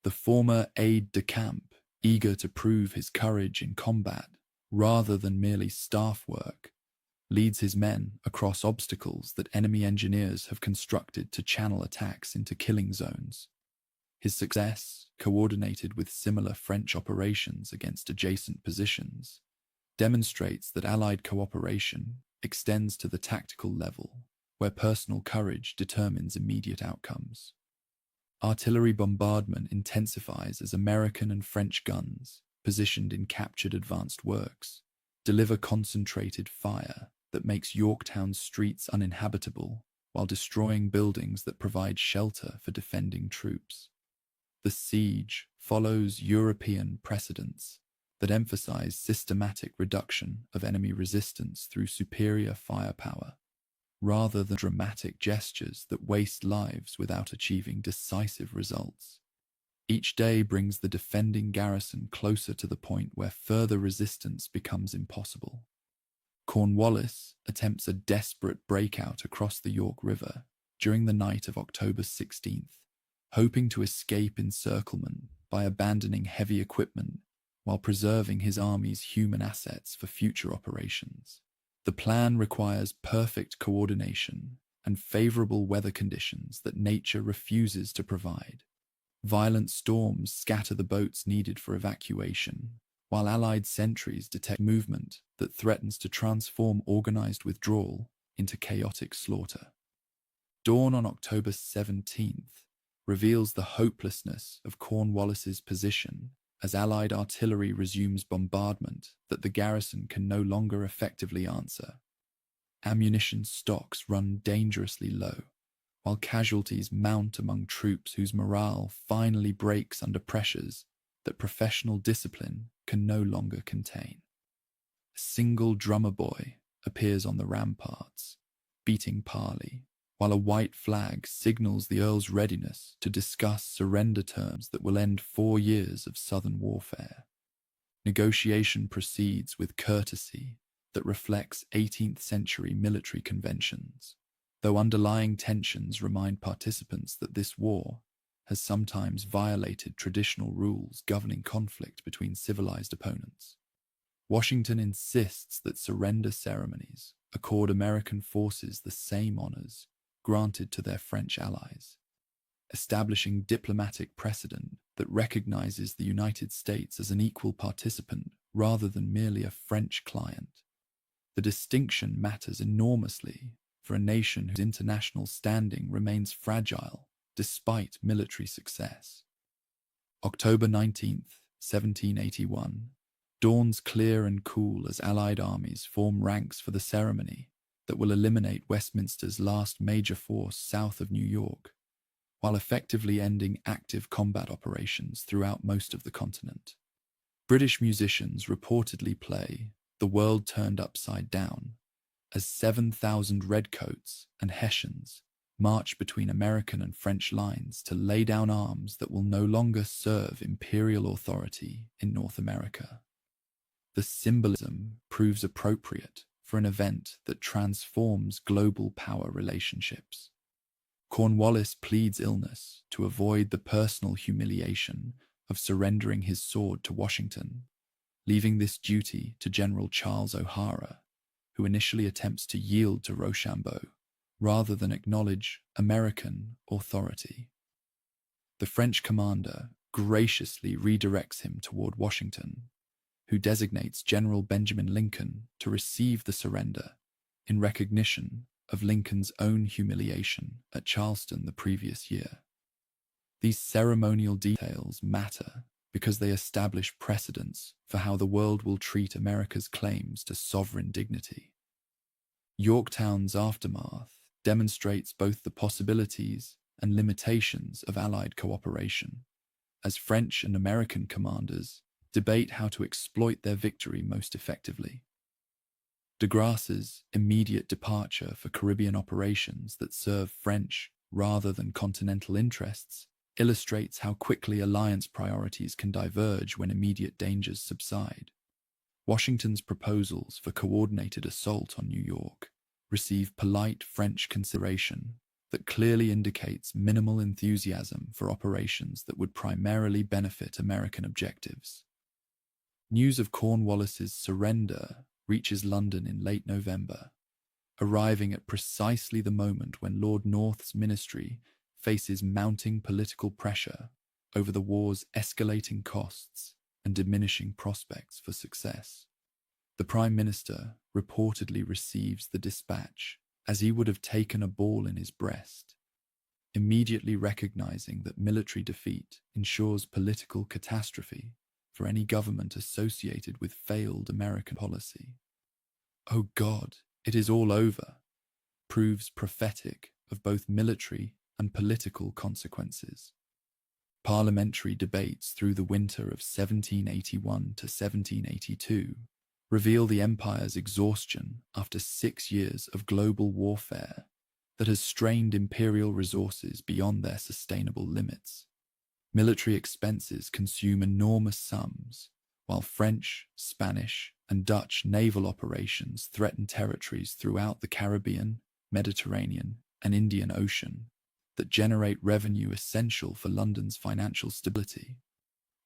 The former aide-de-camp, eager to prove his courage in combat rather than merely staff work, leads his men across obstacles that enemy engineers have constructed to channel attacks into killing zones. His success, coordinated with similar French operations against adjacent positions, demonstrates that Allied cooperation extends to the tactical level, where personal courage determines immediate outcomes. Artillery bombardment intensifies as American and French guns, positioned in captured advanced works, deliver concentrated fire that makes Yorktown's streets uninhabitable while destroying buildings that provide shelter for defending troops. The siege follows European precedents that emphasize systematic reduction of enemy resistance through superior firepower, rather than dramatic gestures that waste lives without achieving decisive results. Each day brings the defending garrison closer to the point where further resistance becomes impossible. Cornwallis attempts a desperate breakout across the York River during the night of October 16th, hoping to escape encirclement by abandoning heavy equipment while preserving his army's human assets for future operations. The plan requires perfect coordination and favorable weather conditions that nature refuses to provide. Violent storms scatter the boats needed for evacuation, while Allied sentries detect movement that threatens to transform organized withdrawal into chaotic slaughter. Dawn on October 17th reveals the hopelessness of Cornwallis's position as Allied artillery resumes bombardment that the garrison can no longer effectively answer. Ammunition stocks run dangerously low, while casualties mount among troops whose morale finally breaks under pressures that professional discipline can no longer contain. A single drummer boy appears on the ramparts, beating parley, while a white flag signals the Earl's readiness to discuss surrender terms that will end 4 years of southern warfare. Negotiation proceeds with courtesy that reflects 18th century military conventions, though underlying tensions remind participants that this war has sometimes violated traditional rules governing conflict between civilized opponents. Washington insists that surrender ceremonies accord American forces the same honors granted to their French allies, establishing diplomatic precedent that recognizes the United States as an equal participant rather than merely a French client. The distinction matters enormously for a nation whose international standing remains fragile despite military success. October 19th, 1781, dawns clear and cool as Allied armies form ranks for the ceremony that will eliminate Westminster's last major force south of New York, while effectively ending active combat operations throughout most of the continent. British musicians reportedly play "The World Turned Upside Down" as 7,000 redcoats and Hessians march between American and French lines to lay down arms that will no longer serve imperial authority in North America. The symbolism proves appropriate for an event that transforms global power relationships. Cornwallis pleads illness to avoid the personal humiliation of surrendering his sword to Washington, leaving this duty to General Charles O'Hara, who initially attempts to yield to Rochambeau rather than acknowledge American authority. The French commander graciously redirects him toward Washington, who designates General Benjamin Lincoln to receive the surrender in recognition of Lincoln's own humiliation at Charleston the previous year. These ceremonial details matter because they establish precedents for how the world will treat America's claims to sovereign dignity. Yorktown's aftermath demonstrates both the possibilities and limitations of Allied cooperation, as French and American commanders debate how to exploit their victory most effectively. De Grasse's immediate departure for Caribbean operations that serve French rather than continental interests illustrates how quickly alliance priorities can diverge when immediate dangers subside. Washington's proposals for coordinated assault on New York receive polite French consideration that clearly indicates minimal enthusiasm for operations that would primarily benefit American objectives. News of Cornwallis's surrender reaches London in late November, arriving at precisely the moment when Lord North's ministry faces mounting political pressure over the war's escalating costs and diminishing prospects for success. The Prime Minister reportedly receives the dispatch as he would have taken a ball in his breast, immediately recognizing that military defeat ensures political catastrophe for any government associated with failed American policy. "Oh God, it is all over," proves prophetic of both military and political consequences. Parliamentary debates through the winter of 1781 to 1782 reveal the empire's exhaustion after 6 years of global warfare that has strained imperial resources beyond their sustainable limits. Military expenses consume enormous sums, while French, Spanish, and Dutch naval operations threaten territories throughout the Caribbean, Mediterranean, and Indian Ocean that generate revenue essential for London's financial stability.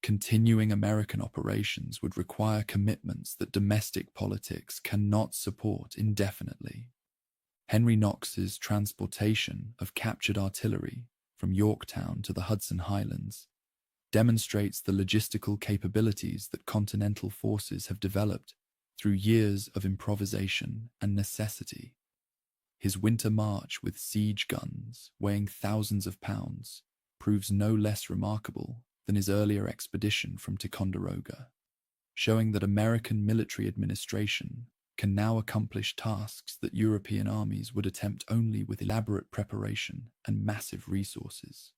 Continuing American operations would require commitments that domestic politics cannot support indefinitely. Henry Knox's transportation of captured artillery from Yorktown to the Hudson Highlands demonstrates the logistical capabilities that continental forces have developed through years of improvisation and necessity. His winter march with siege guns weighing thousands of pounds proves no less remarkable than his earlier expedition from Ticonderoga, showing that American military administration can now accomplish tasks that European armies would attempt only with elaborate preparation and massive resources.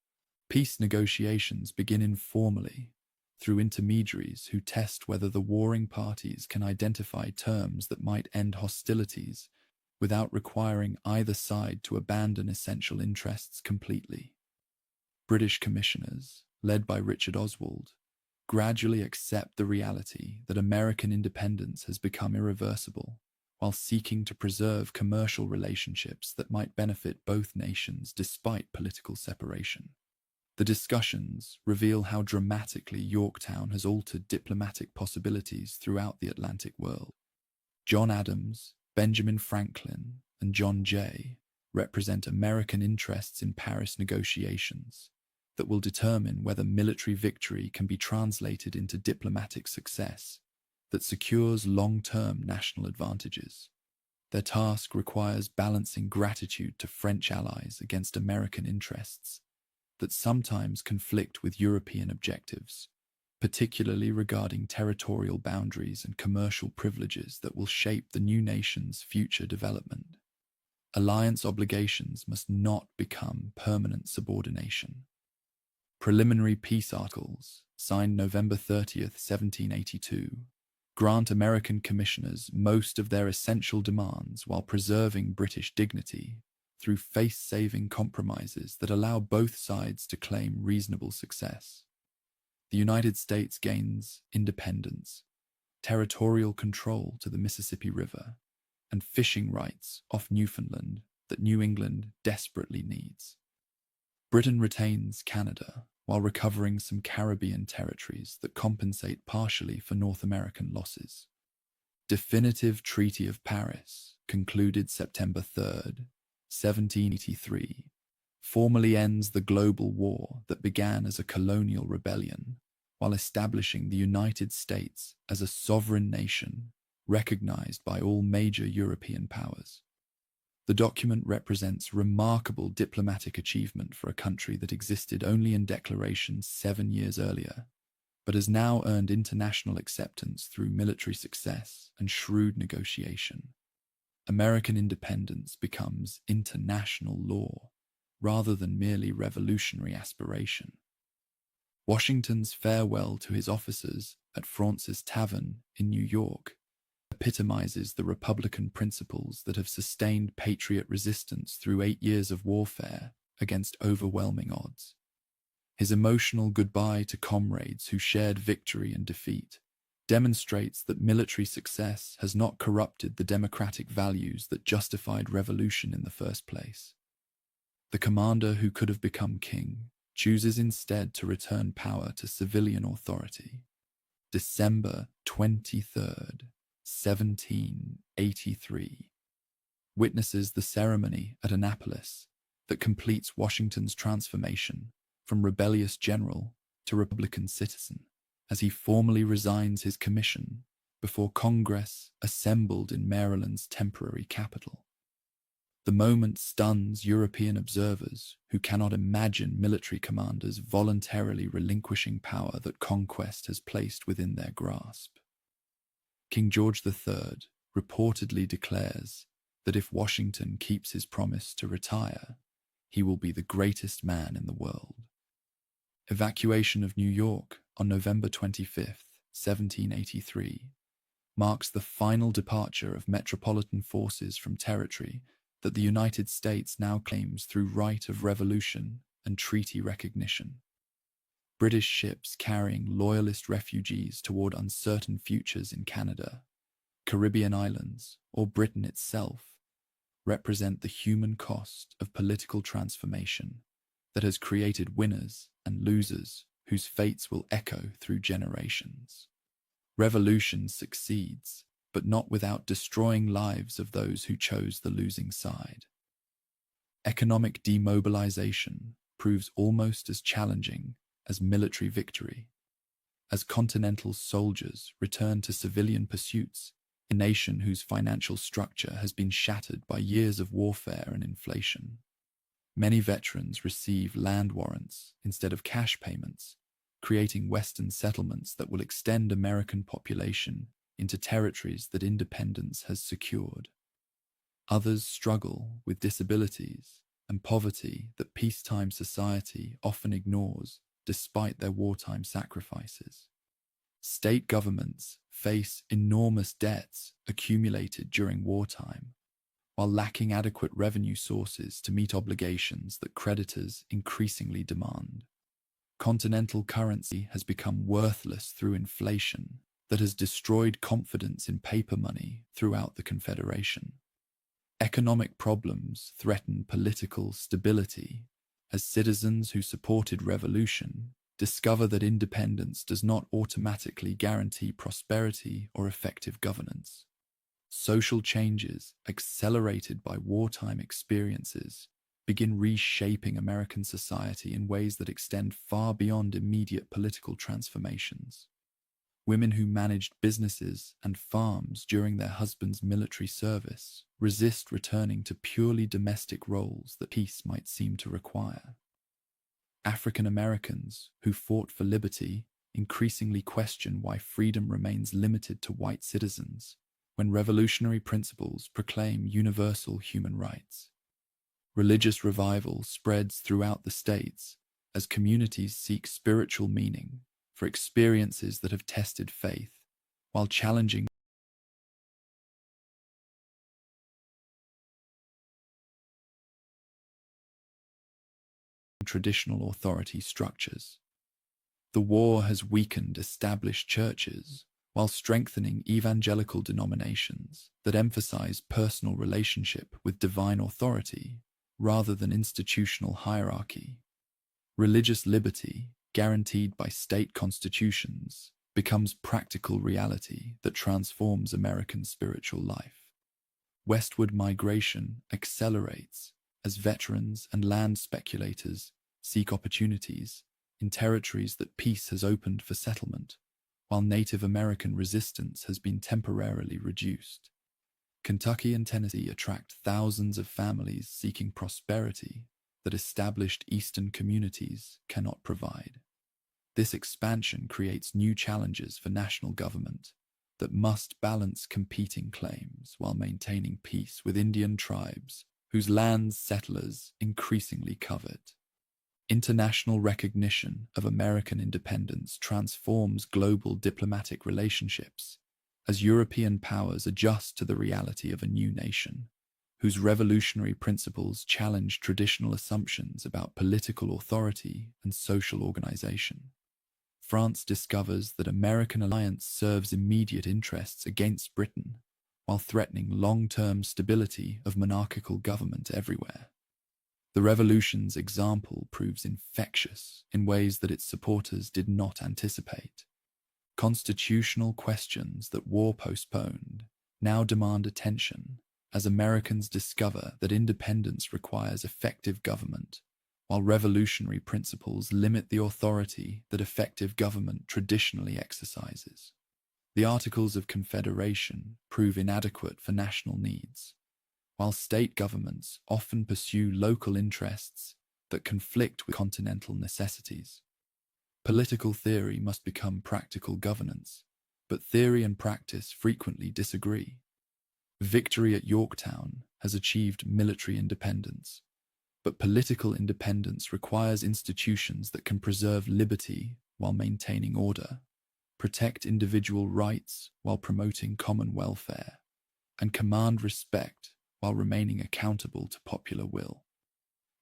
Peace negotiations begin informally, through intermediaries who test whether the warring parties can identify terms that might end hostilities without requiring either side to abandon essential interests completely. British commissioners, led by Richard Oswald, gradually accept the reality that American independence has become irreversible, while seeking to preserve commercial relationships that might benefit both nations despite political separation. The discussions reveal how dramatically Yorktown has altered diplomatic possibilities throughout the Atlantic world. John Adams, Benjamin Franklin, and John Jay represent American interests in Paris negotiations that will determine whether military victory can be translated into diplomatic success that secures long-term national advantages. Their task requires balancing gratitude to French allies against American interests that sometimes conflict with European objectives, particularly regarding territorial boundaries and commercial privileges that will shape the new nation's future development. Alliance obligations must not become permanent subordination. Preliminary peace articles, signed November 30th, 1782, grant American commissioners most of their essential demands while preserving British dignity through face-saving compromises that allow both sides to claim reasonable success. The United States gains independence, territorial control to the Mississippi River, and fishing rights off Newfoundland that New England desperately needs. Britain retains Canada, while recovering some Caribbean territories that compensate partially for North American losses. Definitive Treaty of Paris, concluded September 3rd, 1783, formally ends the global war that began as a colonial rebellion, while establishing the United States as a sovereign nation recognized by all major European powers. The document represents remarkable diplomatic achievement for a country that existed only in declarations 7 years earlier, but has now earned international acceptance through military success and shrewd negotiation. American independence becomes international law, rather than merely revolutionary aspiration. Washington's farewell to his officers at Fraunces Tavern in New York epitomizes the Republican principles that have sustained patriot resistance through 8 years of warfare against overwhelming odds. His emotional goodbye to comrades who shared victory and defeat demonstrates that military success has not corrupted the democratic values that justified revolution in the first place. The commander who could have become king chooses instead to return power to civilian authority. December 23rd, 1783, witnesses the ceremony at Annapolis that completes Washington's transformation from rebellious general to Republican citizen, as he formally resigns his commission before Congress assembled in Maryland's temporary capital. The moment stuns European observers who cannot imagine military commanders voluntarily relinquishing power that conquest has placed within their grasp. King George III reportedly declares that if Washington keeps his promise to retire, he will be the greatest man in the world. Evacuation of New York on November 25th, 1783, marks the final departure of metropolitan forces from territory that the United States now claims through right of revolution and treaty recognition. British ships carrying loyalist refugees toward uncertain futures in Canada, Caribbean islands, or Britain itself represent the human cost of political transformation that has created winners and losers whose fates will echo through generations. Revolution succeeds, but not without destroying lives of those who chose the losing side. Economic demobilization proves almost as challenging as military victory, as continental soldiers return to civilian pursuits, a nation whose financial structure has been shattered by years of warfare and inflation. Many veterans receive land warrants instead of cash payments, creating Western settlements that will extend American population into territories that independence has secured. Others struggle with disabilities and poverty that peacetime society often ignores despite their wartime sacrifices. State governments face enormous debts accumulated during wartime, while lacking adequate revenue sources to meet obligations that creditors increasingly demand. Continental currency has become worthless through inflation that has destroyed confidence in paper money throughout the Confederation. Economic problems threaten political stability as citizens who supported revolution discover that independence does not automatically guarantee prosperity or effective governance. Social changes, accelerated by wartime experiences, begin reshaping American society in ways that extend far beyond immediate political transformations. Women who managed businesses and farms during their husband's military service resist returning to purely domestic roles that peace might seem to require. African Americans who fought for liberty increasingly question why freedom remains limited to white citizens when revolutionary principles proclaim universal human rights. Religious revival spreads throughout the states as communities seek spiritual meaning for experiences that have tested faith, while challenging traditional authority structures. The war has weakened established churches while strengthening evangelical denominations that emphasize personal relationship with divine authority rather than institutional hierarchy. Religious liberty guaranteed by state constitutions, becomes practical reality that transforms American spiritual life. Westward migration accelerates as veterans and land speculators seek opportunities in territories that peace has opened for settlement, while Native American resistance has been temporarily reduced. Kentucky and Tennessee attract thousands of families seeking prosperity that established Eastern communities cannot provide. This expansion creates new challenges for national government that must balance competing claims while maintaining peace with Indian tribes whose lands settlers increasingly covet. International recognition of American independence transforms global diplomatic relationships as European powers adjust to the reality of a new nation, whose revolutionary principles challenge traditional assumptions about political authority and social organization. France discovers that American alliance serves immediate interests against Britain, while threatening long-term stability of monarchical government everywhere. The revolution's example proves infectious in ways that its supporters did not anticipate. Constitutional questions that war postponed now demand attention as Americans discover that independence requires effective government, while revolutionary principles limit the authority that effective government traditionally exercises. The Articles of Confederation prove inadequate for national needs, while state governments often pursue local interests that conflict with continental necessities. Political theory must become practical governance, but theory and practice frequently disagree. Victory at Yorktown has achieved military independence, but political independence requires institutions that can preserve liberty while maintaining order, protect individual rights while promoting common welfare, and command respect while remaining accountable to popular will.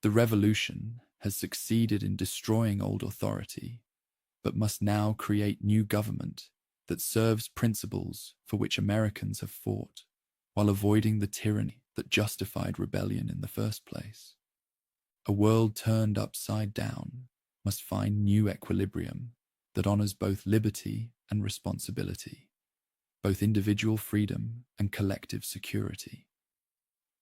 The revolution has succeeded in destroying old authority, but must now create new government that serves principles for which Americans have fought, while avoiding the tyranny that justified rebellion in the first place. A world turned upside down must find new equilibrium that honors both liberty and responsibility, both individual freedom and collective security.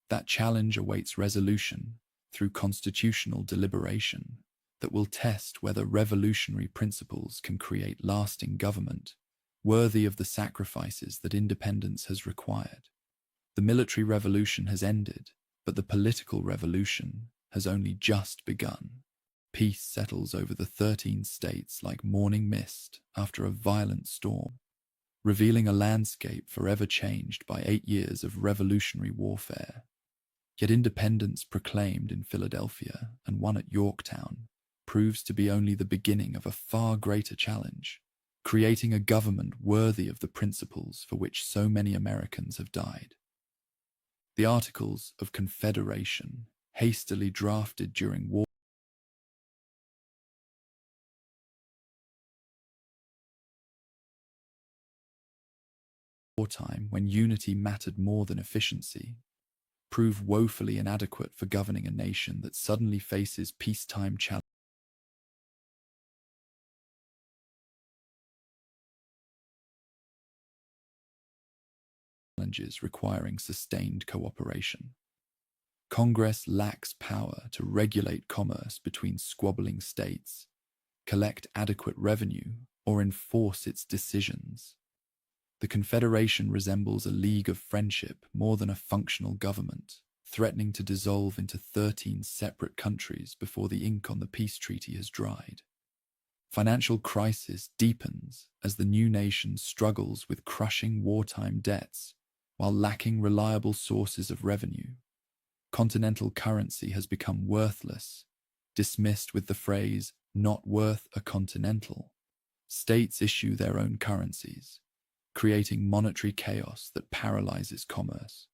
That challenge awaits resolution through constitutional deliberation that will test whether revolutionary principles can create lasting government worthy of the sacrifices that independence has required. The military revolution has ended, but the political revolution has only just begun. Peace settles over the 13 states like morning mist after a violent storm, revealing a landscape forever changed by 8 years of revolutionary warfare. Yet independence proclaimed in Philadelphia and won at Yorktown proves to be only the beginning of a far greater challenge, creating a government worthy of the principles for which so many Americans have died. The Articles of Confederation, hastily drafted during wartime when unity mattered more than efficiency, prove woefully inadequate for governing a nation that suddenly faces peacetime challenges requiring sustained cooperation. Congress lacks power to regulate commerce between squabbling states, collect adequate revenue, or enforce its decisions. The Confederation resembles a league of friendship more than a functional government, threatening to dissolve into 13 separate countries before the ink on the peace treaty has dried. Financial crisis deepens as the new nation struggles with crushing wartime debts while lacking reliable sources of revenue. Continental currency has become worthless, dismissed with the phrase, "not worth a continental." States issue their own currencies, creating monetary chaos that paralyzes commerce.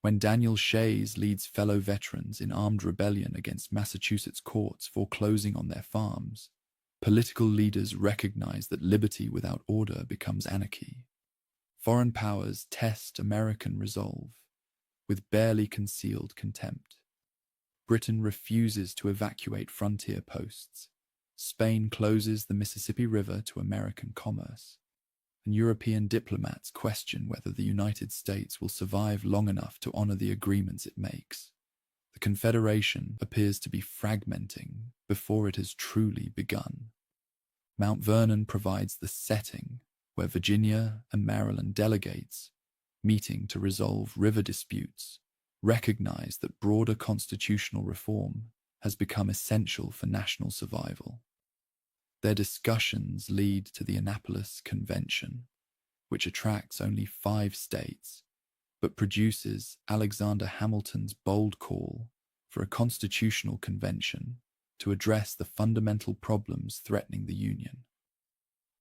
When Daniel Shays leads fellow veterans in armed rebellion against Massachusetts courts foreclosing on their farms, political leaders recognize that liberty without order becomes anarchy. Foreign powers test American resolve with barely concealed contempt. Britain refuses to evacuate frontier posts, Spain closes the Mississippi River to American commerce, and European diplomats question whether the United States will survive long enough to honor the agreements it makes. The Confederation appears to be fragmenting before it has truly begun. Mount Vernon provides the setting where Virginia and Maryland delegates, meeting to resolve river disputes, recognize that broader constitutional reform has become essential for national survival. Their discussions lead to the Annapolis Convention, which attracts only 5 states, but produces Alexander Hamilton's bold call for a constitutional convention to address the fundamental problems threatening the Union.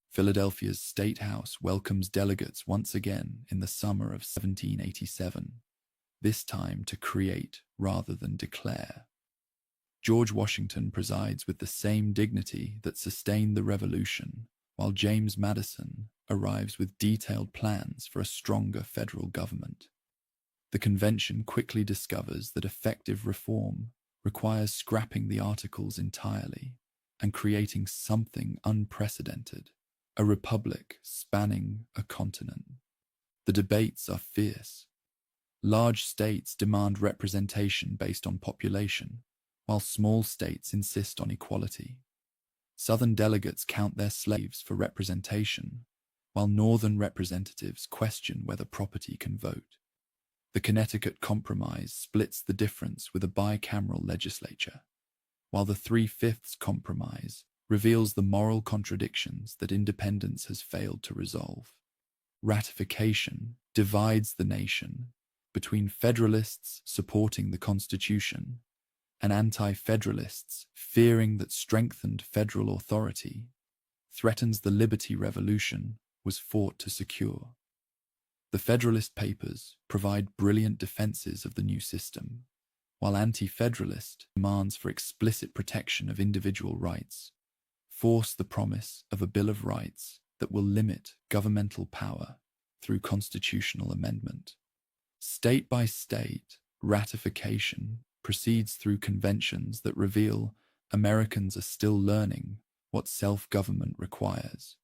Philadelphia's State House welcomes delegates once again in the summer of 1787, this time to create rather than declare. George Washington presides with the same dignity that sustained the Revolution, while James Madison arrives with detailed plans for a stronger federal government. The convention quickly discovers that effective reform requires scrapping the Articles entirely and creating something unprecedented, a republic spanning a continent. The debates are fierce. Large states demand representation based on population, while small states insist on equality. Southern delegates count their slaves for representation, while Northern representatives question whether property can vote. The Connecticut Compromise splits the difference with a bicameral legislature, while the 3/5 Compromise reveals the moral contradictions that independence has failed to resolve. Ratification divides the nation between Federalists supporting the Constitution and anti-Federalists fearing that strengthened federal authority threatens the Liberty Revolution was fought to secure. The Federalist Papers provide brilliant defenses of the new system, while anti-Federalist demands for explicit protection of individual rights force the promise of a Bill of Rights that will limit governmental power through constitutional amendment. State by state, ratification proceeds through conventions that reveal Americans are still learning what self-government requires.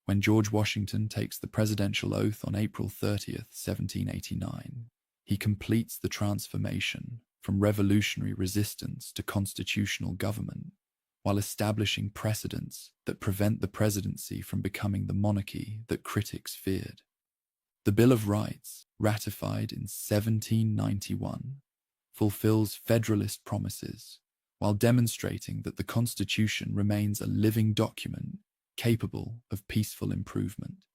When George Washington takes the presidential oath on April 30th, 1789, he completes the transformation from revolutionary resistance to constitutional government, while establishing precedents that prevent the presidency from becoming the monarchy that critics feared. The Bill of Rights, ratified in 1791, fulfills Federalist promises, while demonstrating that the Constitution remains a living document capable of peaceful improvement.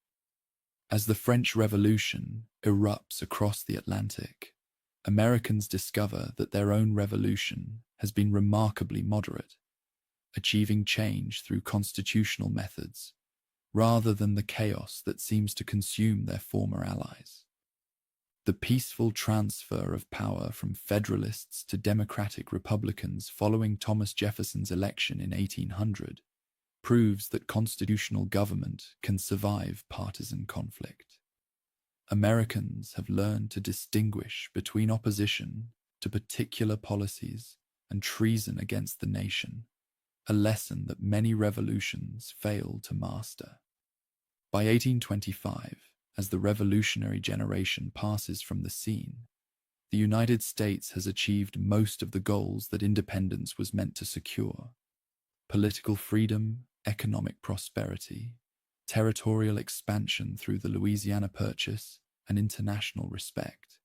As the French Revolution erupts across the Atlantic, Americans discover that their own revolution has been remarkably moderate, achieving change through constitutional methods, rather than the chaos that seems to consume their former allies. The peaceful transfer of power from Federalists to Democratic Republicans following Thomas Jefferson's election in 1800 proves that constitutional government can survive partisan conflict. Americans have learned to distinguish between opposition to particular policies and treason against the nation, a lesson that many revolutions fail to master. By 1825, as the revolutionary generation passes from the scene, the United States has achieved most of the goals that independence was meant to secure: political freedom, economic prosperity, territorial expansion through the Louisiana Purchase, and international respect.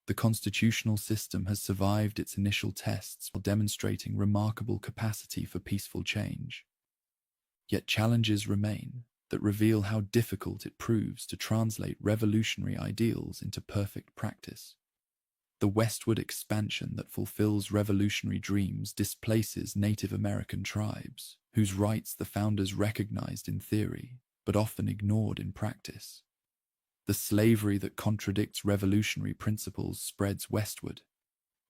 The constitutional system has survived its initial tests while demonstrating remarkable capacity for peaceful change. Yet challenges remain that reveal how difficult it proves to translate revolutionary ideals into perfect practice. The westward expansion that fulfills revolutionary dreams displaces Native American tribes, whose rights the founders recognized in theory, but often ignored in practice. The slavery that contradicts revolutionary principles spreads westward,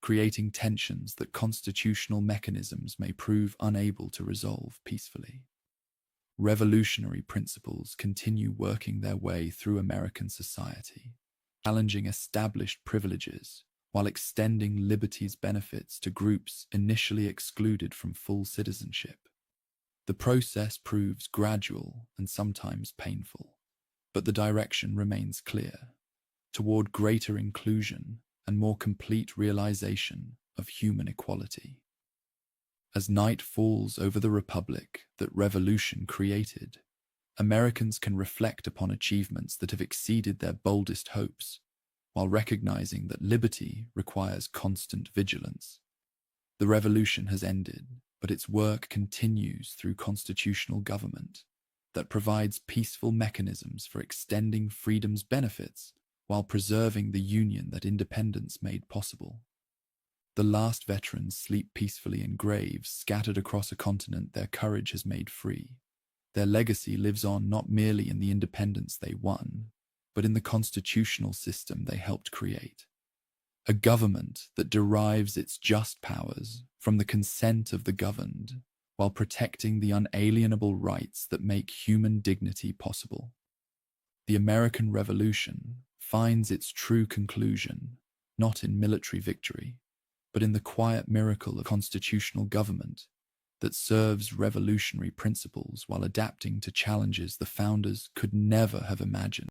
creating tensions that constitutional mechanisms may prove unable to resolve peacefully. Revolutionary principles continue working their way through American society, challenging established privileges while extending liberty's benefits to groups initially excluded from full citizenship. The process proves gradual and sometimes painful, but the direction remains clear, toward greater inclusion and more complete realization of human equality. As night falls over the republic that revolution created, Americans can reflect upon achievements that have exceeded their boldest hopes, while recognizing that liberty requires constant vigilance. The revolution has ended, but its work continues through constitutional government that provides peaceful mechanisms for extending freedom's benefits while preserving the union that independence made possible. The last veterans sleep peacefully in graves scattered across a continent their courage has made free. Their legacy lives on not merely in the independence they won, but in the constitutional system they helped create. A government that derives its just powers from the consent of the governed, while protecting the unalienable rights that make human dignity possible. The American Revolution finds its true conclusion not in military victory, but in the quiet miracle of constitutional government that serves revolutionary principles while adapting to challenges the founders could never have imagined.